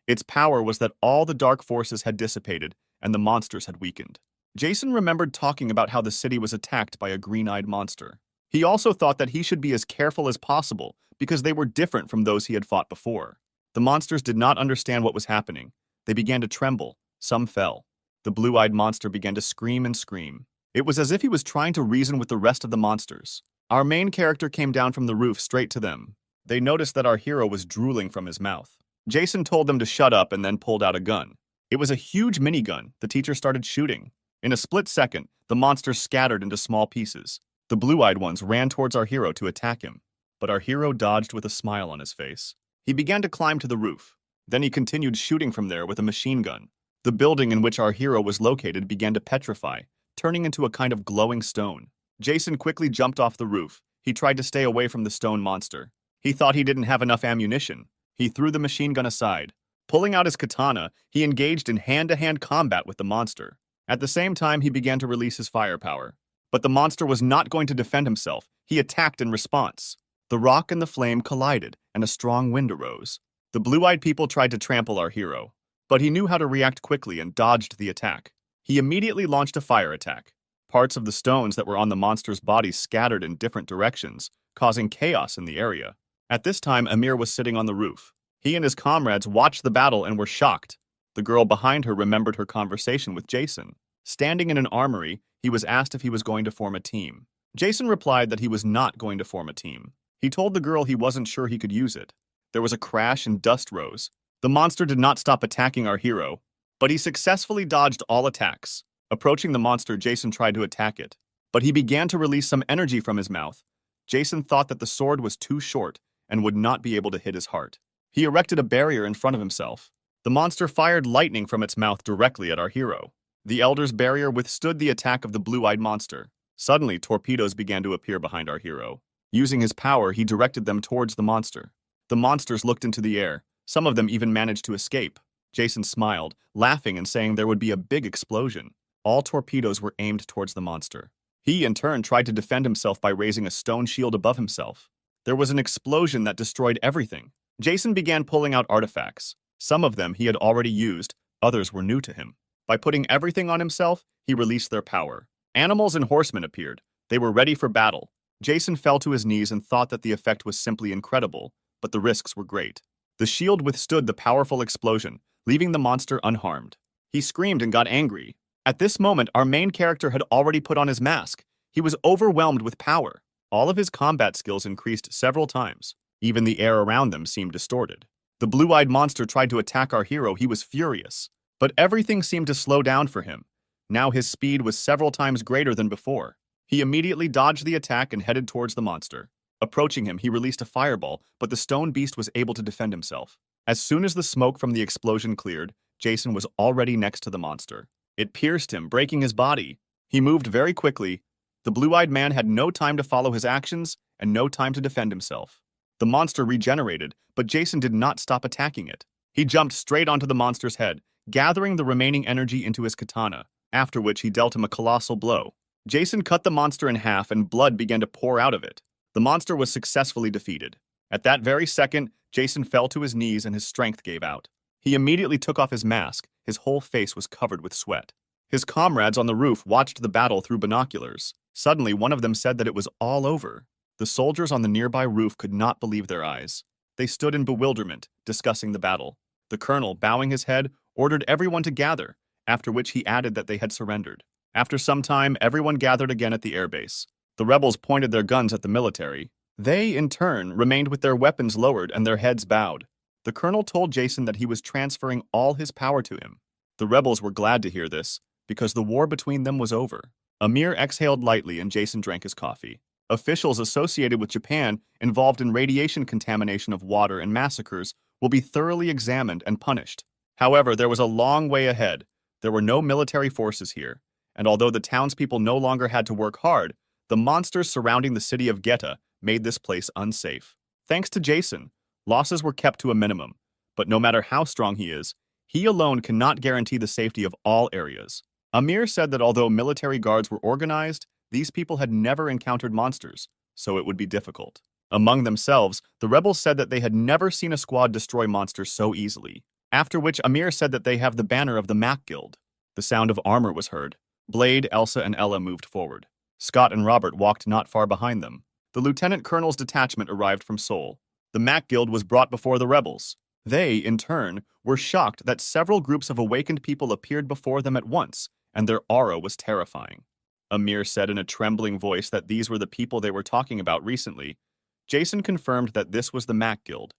Its power was that all the dark forces had dissipated and the monsters had weakened. Jason remembered talking about how the city was attacked by a green-eyed monster. He also thought that he should be as careful as possible because they were different from those he had fought before. The monsters did not understand what was happening. They began to tremble. Some fell. The blue-eyed monster began to scream and scream. It was as if he was trying to reason with the rest of the monsters. Our main character came down from the roof straight to them. They noticed that our hero was drooling from his mouth. Jason told them to shut up and then pulled out a gun. It was a huge minigun. The teacher started shooting. In a split second, the monsters scattered into small pieces. The blue-eyed ones ran towards our hero to attack him, but our hero dodged with a smile on his face. He began to climb to the roof. Then he continued shooting from there with a machine gun. The building in which our hero was located began to petrify, turning into a kind of glowing stone. Jason quickly jumped off the roof. He tried to stay away from the stone monster. He thought he didn't have enough ammunition. He threw the machine gun aside. Pulling out his katana, he engaged in hand-to-hand combat with the monster. At the same time, he began to release his firepower. But the monster was not going to defend himself. He attacked in response. The rock and the flame collided, and a strong wind arose. The blue-eyed people tried to trample our hero, but he knew how to react quickly and dodged the attack. He immediately launched a fire attack. Parts of the stones that were on the monster's body scattered in different directions, causing chaos in the area. At this time, Amir was sitting on the roof. He and his comrades watched the battle and were shocked. The girl behind her remembered her conversation with Jason. Standing in an armory, he was asked if he was going to form a team. Jason replied that he was not going to form a team. He told the girl he wasn't sure he could use it. There was a crash and dust rose. The monster did not stop attacking our hero, but he successfully dodged all attacks. Approaching the monster, Jason tried to attack it, but he began to release some energy from his mouth. Jason thought that the sword was too short and would not be able to hit his heart. He erected a barrier in front of himself. The monster fired lightning from its mouth directly at our hero. The Elder's barrier withstood the attack of the blue-eyed monster. Suddenly, torpedoes began to appear behind our hero. Using his power, he directed them towards the monster. The monsters looked into the air. Some of them even managed to escape. Jason smiled, laughing and saying there would be a big explosion. All torpedoes were aimed towards the monster. He, in turn, tried to defend himself by raising a stone shield above himself. There was an explosion that destroyed everything. Jason began pulling out artifacts. Some of them he had already used, others were new to him. By putting everything on himself, he released their power. Animals and horsemen appeared. They were ready for battle. Jason fell to his knees and thought that the effect was simply incredible, but the risks were great. The shield withstood the powerful explosion, leaving the monster unharmed. He screamed and got angry. At this moment, our main character had already put on his mask. He was overwhelmed with power. All of his combat skills increased several times. Even the air around them seemed distorted. The blue-eyed monster tried to attack our hero. He was furious. But everything seemed to slow down for him. Now his speed was several times greater than before. He immediately dodged the attack and headed towards the monster. Approaching him, he released a fireball, but the stone beast was able to defend himself. As soon as the smoke from the explosion cleared, Jason was already next to the monster. It pierced him, breaking his body. He moved very quickly. The blue-eyed man had no time to follow his actions and no time to defend himself. The monster regenerated, but Jason did not stop attacking it. He jumped straight onto the monster's head, gathering the remaining energy into his katana, after which he dealt him a colossal blow. Jason cut the monster in half and blood began to pour out of it. The monster was successfully defeated. At that very second, Jason fell to his knees and his strength gave out. He immediately took off his mask. His whole face was covered with sweat. His comrades on the roof watched the battle through binoculars. Suddenly, one of them said that it was all over. The soldiers on the nearby roof could not believe their eyes. They stood in bewilderment, discussing the battle. The colonel, bowing his head, ordered everyone to gather, after which he added that they had surrendered. After some time, everyone gathered again at the airbase. The rebels pointed their guns at the military. They, in turn, remained with their weapons lowered and their heads bowed. The colonel told Jason that he was transferring all his power to him. The rebels were glad to hear this, because the war between them was over. Amir exhaled lightly and Jason drank his coffee. Officials associated with Japan involved in radiation contamination of water and massacres will be thoroughly examined and punished. However, there was a long way ahead. There were no military forces here, and although the townspeople no longer had to work hard, the monsters surrounding the city of Geta made this place unsafe. Thanks to Jason, losses were kept to a minimum, but no matter how strong he is, he alone cannot guarantee the safety of all areas. Amir said that although military guards were organized, these people had never encountered monsters, so it would be difficult. Among themselves, the rebels said that they had never seen a squad destroy monsters so easily, after which Amir said that they have the banner of the Mac Guild. The sound of armor was heard. Blade, Elsa, and Ella moved forward. Scott and Robert walked not far behind them. The lieutenant colonel's detachment arrived from Seoul. The Mac Guild was brought before the rebels. They, in turn, were shocked that several groups of awakened people appeared before them at once, and their aura was terrifying. Amir said in a trembling voice that these were the people they were talking about recently. Jason confirmed that this was the Mac Guild.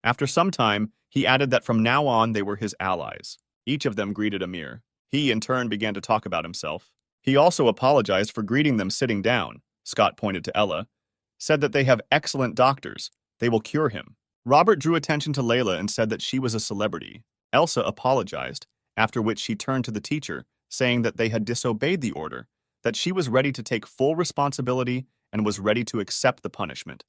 After some time, he added that from now on they were his allies. Each of them greeted Amir. He, in turn, began to talk about himself. He also apologized for greeting them sitting down. Scott pointed to Ella, said that they have excellent doctors. They will cure him. Robert drew attention to Layla and said that she was a celebrity. Elsa apologized, after which she turned to the teacher, saying that they had disobeyed the order, that she was ready to take full responsibility and was ready to accept the punishment.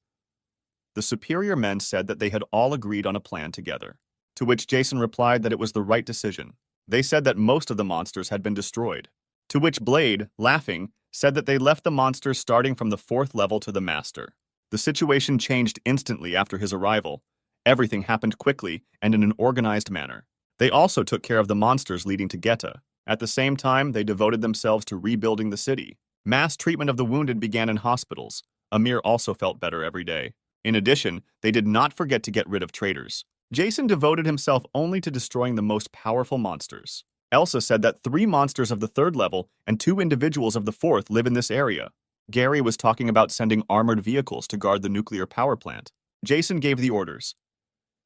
The superior men said that they had all agreed on a plan together, to which Jason replied that it was the right decision. They said that most of the monsters had been destroyed, to which Blade, laughing, said that they left the monsters starting from the 4th level to the master. The situation changed instantly after his arrival. Everything happened quickly and in an organized manner. They also took care of the monsters leading to Geta. At the same time, they devoted themselves to rebuilding the city. Mass treatment of the wounded began in hospitals. Amir also felt better every day. In addition, they did not forget to get rid of traitors. Jason devoted himself only to destroying the most powerful monsters. Elsa said that 3 monsters of the 3rd level and 2 individuals of the 4th live in this area. Gary was talking about sending armored vehicles to guard the nuclear power plant. Jason gave the orders.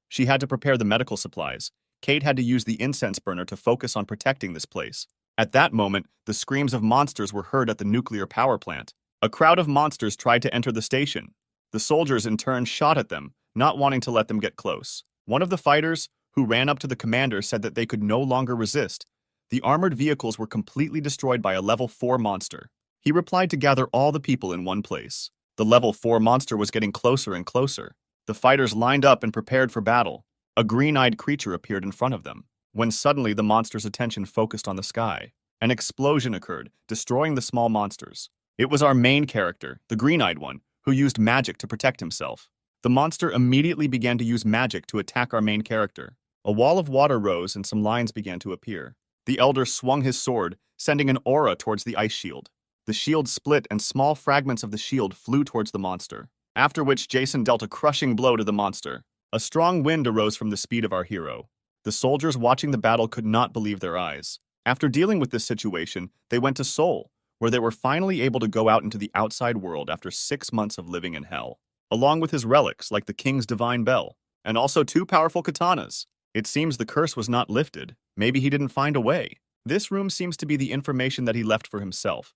She had to prepare the medical supplies. Kate had to use the incense burner to focus on protecting this place. At that moment, the screams of monsters were heard at the nuclear power plant. A crowd of monsters tried to enter the station. The soldiers in turn shot at them, not wanting to let them get close. One of the fighters, who ran up to the commander, said that they could no longer resist. The armored vehicles were completely destroyed by a level 4 monster. He replied to gather all the people in one place. The level 4 monster was getting closer and closer. The fighters lined up and prepared for battle. A green-eyed creature appeared in front of them, when suddenly the monster's attention focused on the sky. An explosion occurred, destroying the small monsters. It was our main character, the green-eyed one, who used magic to protect himself. The monster immediately began to use magic to attack our main character. A wall of water rose and some lines began to appear. The elder swung his sword, sending an aura towards the ice shield. The shield split and small fragments of the shield flew towards the monster, after which Jason dealt a crushing blow to the monster. A strong wind arose from the speed of our hero. The soldiers watching the battle could not believe their eyes. After dealing with this situation, they went to Seoul, where they were finally able to go out into the outside world after 6 months of living in hell, along with his relics like the king's divine bell, and also 2 powerful katanas. It seems the curse was not lifted. Maybe he didn't find a way. This room seems to be the information that he left for himself.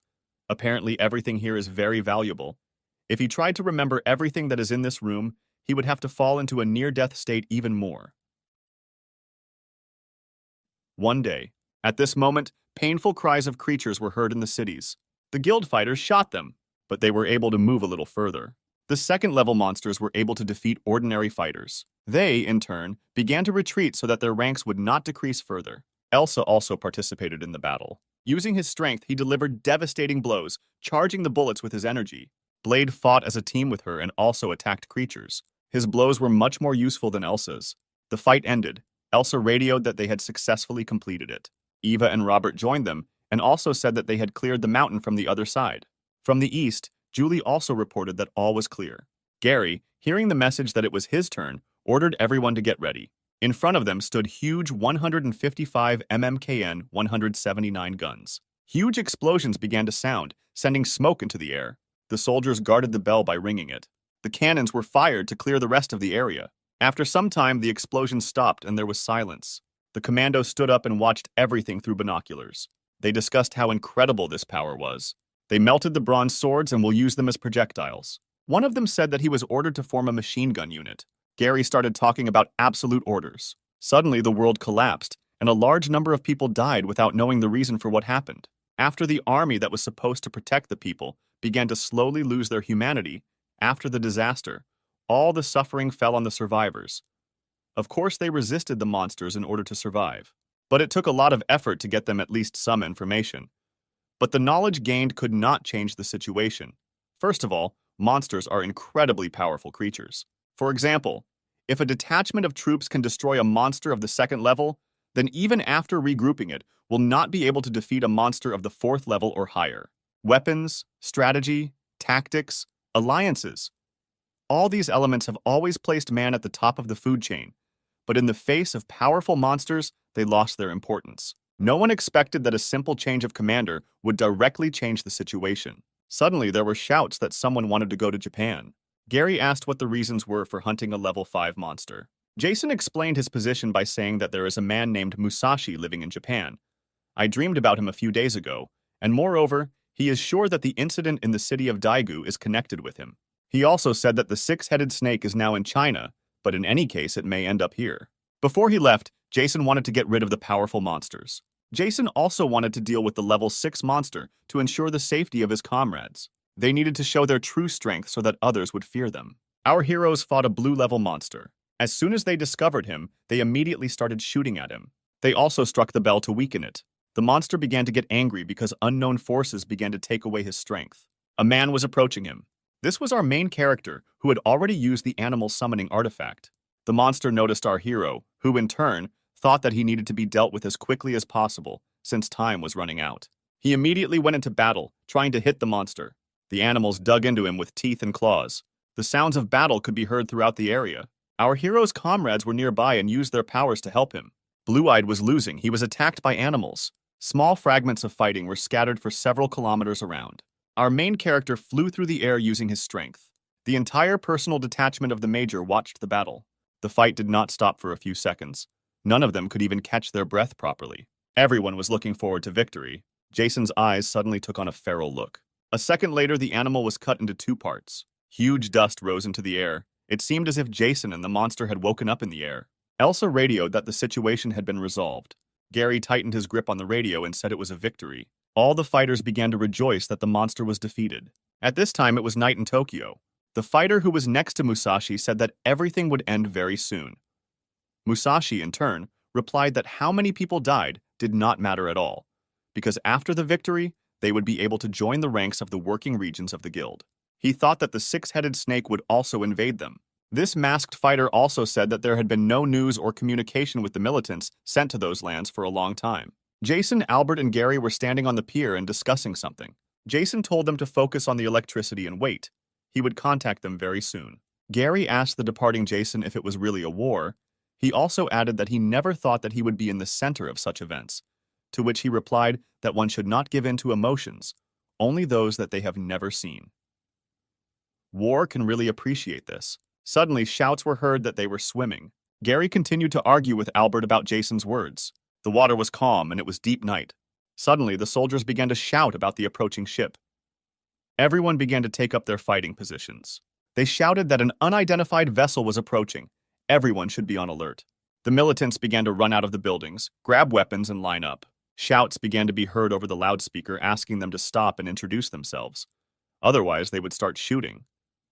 Apparently everything here is very valuable. If he tried to remember everything that is in this room, he would have to fall into a near-death state even more. One day, at this moment, painful cries of creatures were heard in the cities. The guild fighters shot them, but they were able to move a little further. The 2nd-level monsters were able to defeat ordinary fighters. They, in turn, began to retreat so that their ranks would not decrease further. Elsa also participated in the battle. Using his strength, he delivered devastating blows, charging the bullets with his energy. Blade fought as a team with her and also attacked creatures. His blows were much more useful than Elsa's. The fight ended. Elsa radioed that they had successfully completed it. Eva and Robert joined them and also said that they had cleared the mountain from the other side. From the east, Julie also reported that all was clear. Gary, hearing the message that it was his turn, ordered everyone to get ready. In front of them stood huge 155 mmKN 179 guns. Huge explosions began to sound, sending smoke into the air. The soldiers guarded the bell by ringing it. The cannons were fired to clear the rest of the area. After some time, the explosion stopped and there was silence. The commandos stood up and watched everything through binoculars. They discussed how incredible this power was. They melted the bronze swords and will use them as projectiles. One of them said that he was ordered to form a machine gun unit. Gary started talking about absolute orders. Suddenly, the world collapsed, and a large number of people died without knowing the reason for what happened. After the army that was supposed to protect the people began to slowly lose their humanity, after the disaster, all the suffering fell on the survivors. Of course, they resisted the monsters in order to survive, but it took a lot of effort to get them at least some information. But the knowledge gained could not change the situation. First of all, monsters are incredibly powerful creatures. For example, if a detachment of troops can destroy a monster of the 2nd level, then even after regrouping it, will not be able to defeat a monster of the 4th level or higher. Weapons, strategy, tactics, alliances. All these elements have always placed man at the top of the food chain, but in the face of powerful monsters, they lost their importance. No one expected that a simple change of commander would directly change the situation. Suddenly, there were shouts that someone wanted to go to Japan. Gary asked what the reasons were for hunting a level 5 monster. Jason explained his position by saying that there is a man named Musashi living in Japan. I dreamed about him a few days ago, and moreover, he is sure that the incident in the city of Daegu is connected with him. He also said that the 6-headed snake is now in China, but in any case, it may end up here. Before he left, Jason wanted to get rid of the powerful monsters. Jason also wanted to deal with the level 6 monster to ensure the safety of his comrades. They needed to show their true strength so that others would fear them. Our heroes fought a blue-level monster. As soon as they discovered him, they immediately started shooting at him. They also struck the bell to weaken it. The monster began to get angry because unknown forces began to take away his strength. A man was approaching him. This was our main character, who had already used the animal summoning artifact. The monster noticed our hero, who in turn thought that he needed to be dealt with as quickly as possible, since time was running out. He immediately went into battle, trying to hit the monster. The animals dug into him with teeth and claws. The sounds of battle could be heard throughout the area. Our hero's comrades were nearby and used their powers to help him. Blue-Eyed was losing. He was attacked by animals. Small fragments of fighting were scattered for several kilometers around. Our main character flew through the air using his strength. The entire personal detachment of the Major watched the battle. The fight did not stop for a few seconds. None of them could even catch their breath properly. Everyone was looking forward to victory. Jason's eyes suddenly took on a feral look. A second later, the animal was cut into two parts. Huge dust rose into the air. It seemed as if Jason and the monster had woken up in the air. Elsa radioed that the situation had been resolved. Gary tightened his grip on the radio and said it was a victory. All the fighters began to rejoice that the monster was defeated. At this time, it was night in Tokyo. The fighter who was next to Musashi said that everything would end very soon. Musashi, in turn, replied that how many people died did not matter at all, because after the victory, they would be able to join the ranks of the working regions of the guild. He thought that the six-headed snake would also invade them. This masked fighter also said that there had been no news or communication with the militants sent to those lands for a long time. Jason, Albert, and Gary were standing on the pier and discussing something. Jason told them to focus on the electricity and wait. He would contact them very soon. Gary asked the departing Jason if it was really a war. He also added that he never thought that he would be in the center of such events, to which he replied that one should not give in to emotions, only those that they have never seen. War can really appreciate this. Suddenly, shouts were heard that they were swimming. Gary continued to argue with Albert about Jason's words. The water was calm and it was deep night. Suddenly, the soldiers began to shout about the approaching ship. Everyone began to take up their fighting positions. They shouted that an unidentified vessel was approaching. Everyone should be on alert. The militants began to run out of the buildings, grab weapons, and line up. Shouts began to be heard over the loudspeaker asking them to stop and introduce themselves. Otherwise, they would start shooting.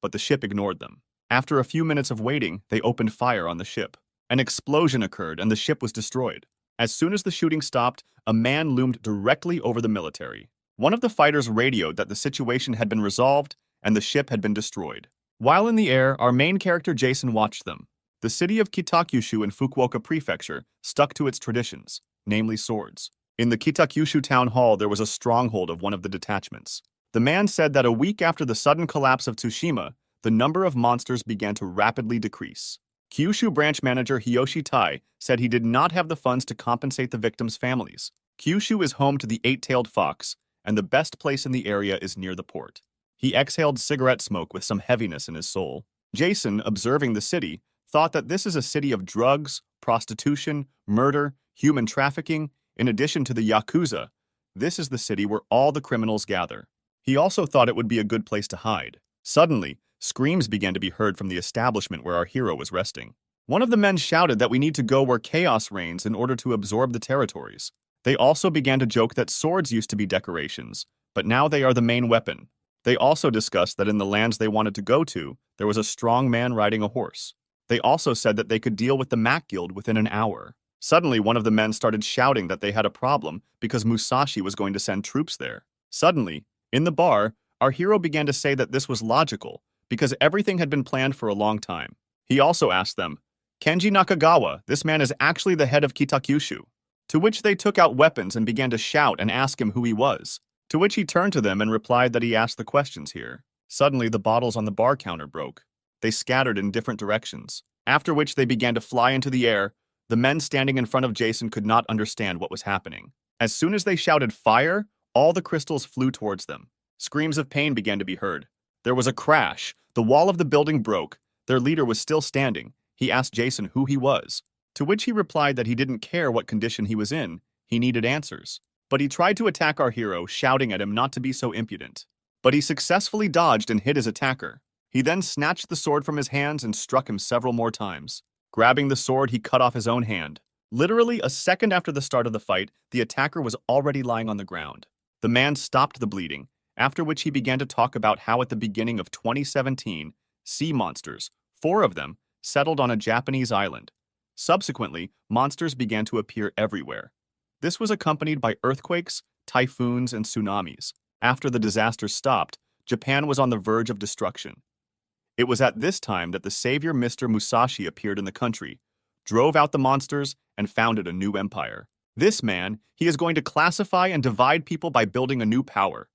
But the ship ignored them. After a few minutes of waiting, they opened fire on the ship. An explosion occurred and the ship was destroyed. As soon as the shooting stopped, a man loomed directly over the military. One of the fighters radioed that the situation had been resolved and the ship had been destroyed. While in the air, our main character Jason watched them. The city of Kitakyushu in Fukuoka Prefecture stuck to its traditions, namely swords. In the Kitakyushu town hall, there was a stronghold of one of the detachments. The man said that a week after the sudden collapse of Tsushima, the number of monsters began to rapidly decrease. Kyushu branch manager Hiyoshi Tai said he did not have the funds to compensate the victims' families. Kyushu is home to the eight-tailed fox, and the best place in the area is near the port. He exhaled cigarette smoke with some heaviness in his soul. Jason, observing the city, thought that this is a city of drugs, prostitution, murder, human trafficking. In addition to the Yakuza, this is the city where all the criminals gather. He also thought it would be a good place to hide. Suddenly, screams began to be heard from the establishment where our hero was resting. One of the men shouted that we need to go where chaos reigns in order to absorb the territories. They also began to joke that swords used to be decorations, but now they are the main weapon. They also discussed that in the lands they wanted to go to, there was a strong man riding a horse. They also said that they could deal with the Mac Guild within an hour. Suddenly, one of the men started shouting that they had a problem because Musashi was going to send troops there. Suddenly, in the bar, our hero began to say that this was logical because everything had been planned for a long time. He also asked them, "Kenji Nakagawa, this man is actually the head of Kitakyushu." To which they took out weapons and began to shout and ask him who he was. To which he turned to them and replied that he asked the questions here. Suddenly, the bottles on the bar counter broke. They scattered in different directions, after which they began to fly into the air. The men standing in front of Jason could not understand what was happening. As soon as they shouted fire, all the crystals flew towards them. Screams of pain began to be heard. There was a crash. The wall of the building broke. Their leader was still standing. He asked Jason who he was, to which he replied that he didn't care what condition he was in. He needed answers. But he tried to attack our hero, shouting at him not to be so impudent. But he successfully dodged and hit his attacker. He then snatched the sword from his hands and struck him several more times. Grabbing the sword, he cut off his own hand. Literally a second after the start of the fight, the attacker was already lying on the ground. The man stopped the bleeding, after which he began to talk about how at the beginning of 2017, sea monsters, 4 of them, settled on a Japanese island. Subsequently, monsters began to appear everywhere. This was accompanied by earthquakes, typhoons, and tsunamis. After the disasters stopped, Japan was on the verge of destruction. It was at this time that the savior Mr. Musashi appeared in the country, drove out the monsters, and founded a new empire. This man, he is going to classify and divide people by building a new power.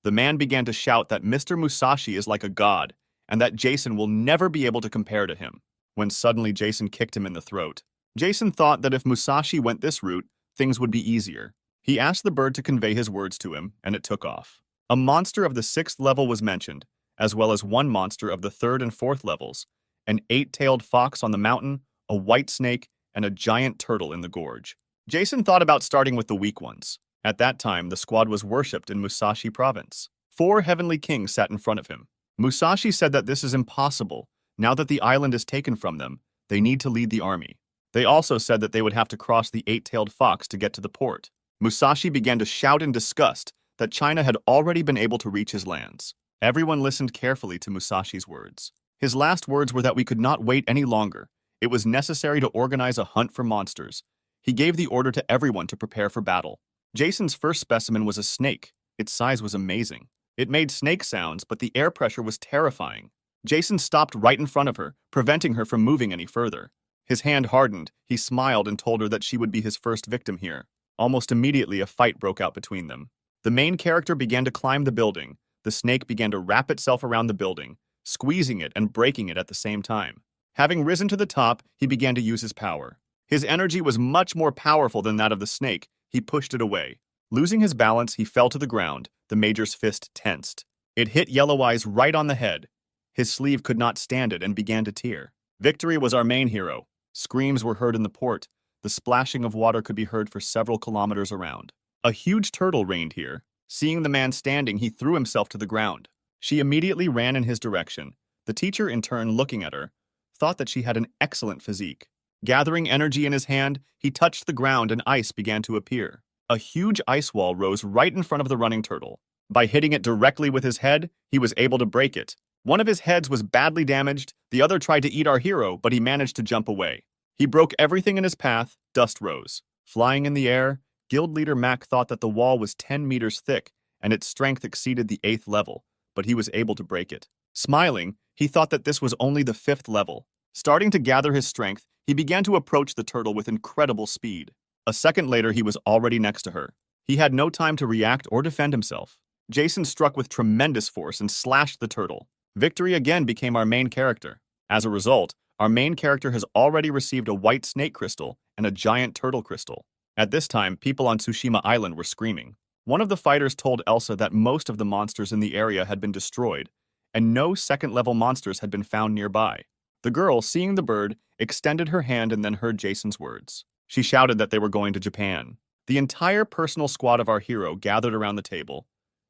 The man began to shout that Mr. Musashi is like a god, and that Jason will never be able to compare to him. When suddenly Jason kicked him in the throat. Jason thought that if Musashi went this route, things would be easier. He asked the bird to convey his words to him, and it took off. A monster of the 6th level was mentioned, as well as one monster of the 3rd and 4th levels, an 8-tailed fox on the mountain, a white snake, and a giant turtle in the gorge. Jason thought about starting with the weak ones. At that time, the squad was worshipped in Musashi province. 4 heavenly kings sat in front of him. Musashi said that this is impossible. Now that the island is taken from them, they need to lead the army. They also said that they would have to cross the 8-tailed fox to get to the port. Musashi began to shout in disgust that China had already been able to reach his lands. Everyone listened carefully to Musashi's words. His last words were that we could not wait any longer. It was necessary to organize a hunt for monsters. He gave the order to everyone to prepare for battle. Jason's first specimen was a snake. Its size was amazing. It made snake sounds, but the air pressure was terrifying. Jason stopped right in front of her, preventing her from moving any further. His hand hardened. He smiled and told her that she would be his first victim here. Almost immediately, a fight broke out between them. The main character began to climb the building. The snake began to wrap itself around the building, squeezing it and breaking it at the same time. Having risen to the top, he began to use his power. His energy was much more powerful than that of the snake. He pushed it away. Losing his balance, he fell to the ground. The major's fist tensed. It hit Yellow Eyes right on the head. His sleeve could not stand it and began to tear. Victory was our main hero. Screams were heard in the port. The splashing of water could be heard for several kilometers around. A huge turtle reigned here. Seeing the man standing, he threw himself to the ground. She immediately ran in his direction. The teacher, in turn, looking at her, thought that she had an excellent physique. Gathering energy in his hand, he touched the ground and ice began to appear. A huge ice wall rose right in front of the running turtle. By hitting it directly with his head, he was able to break it. One of his heads was badly damaged, the other tried to eat our hero, but he managed to jump away. He broke everything in his path, dust rose. Flying in the air, Guild Leader Mac thought that the wall was 10 meters thick, and its strength exceeded the 8th level, but he was able to break it. Smiling, he thought that this was only the 5th level. Starting to gather his strength, he began to approach the turtle with incredible speed. A second later, he was already next to her. He had no time to react or defend himself. Jason struck with tremendous force and slashed the turtle. Victory again became our main character. As a result, our main character has already received a white snake crystal and a giant turtle crystal. At this time, people on Tsushima Island were screaming. One of the fighters told Elsa that most of the monsters in the area had been destroyed, and no second-level monsters had been found nearby. The girl, seeing the bird, extended her hand and then heard Jason's words. She shouted that they were going to Japan. The entire personal squad of our hero gathered around the table.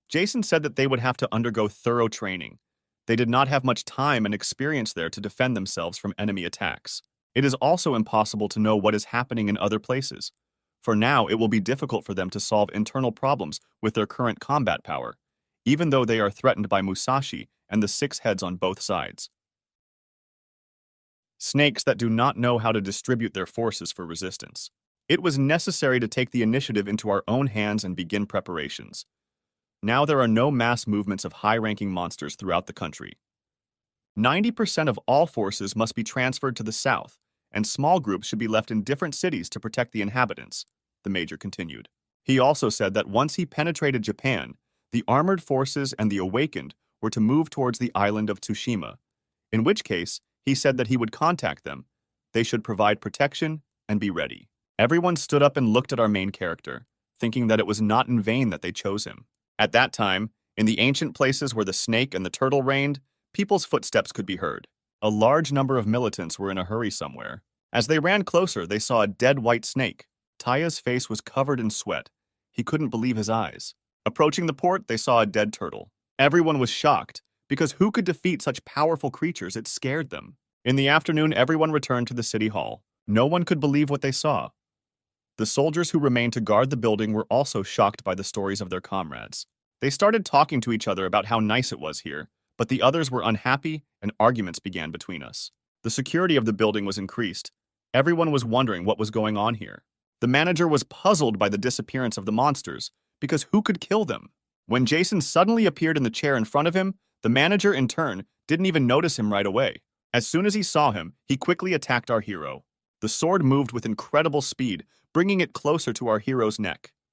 Jason said that they would have to undergo thorough training. They did not have much time and experience there to defend themselves from enemy attacks. It is also impossible to know what is happening in other places. For now, it will be difficult for them to solve internal problems with their current combat power, even though they are threatened by Musashi and the 6 heads on both sides. Snakes that do not know how to distribute their forces for resistance. It was necessary to take the initiative into our own hands and begin preparations. Now there are no mass movements of high-ranking monsters throughout the country. 90% of all forces must be transferred to the south, and small groups should be left in different cities to protect the inhabitants, the major continued. He also said that once he penetrated Japan, the armored forces and the awakened were to move towards the island of Tsushima, in which case, he said that he would contact them. They should provide protection and be ready. Everyone stood up and looked at our main character, thinking that it was not in vain that they chose him. At that time, in the ancient places where the snake and the turtle reigned, people's footsteps could be heard. A large number of militants were in a hurry somewhere. As they ran closer, they saw a dead white snake. Taya's face was covered in sweat. He couldn't believe his eyes. Approaching the port, they saw a dead turtle. Everyone was shocked, because who could defeat such powerful creatures? It scared them. In the afternoon, everyone returned to the city hall. No one could believe what they saw. The soldiers who remained to guard the building were also shocked by the stories of their comrades. They started talking to each other about how nice it was here, but the others were unhappy and arguments began between us. The security of the building was increased. Everyone was wondering what was going on here. The manager was puzzled by the disappearance of the monsters, because who could kill them? When Jason suddenly appeared in the chair in front of him, the manager, in turn, didn't even notice him right away. As soon as he saw him, he quickly attacked our hero. The sword moved with incredible speed, bringing it closer to our hero's neck.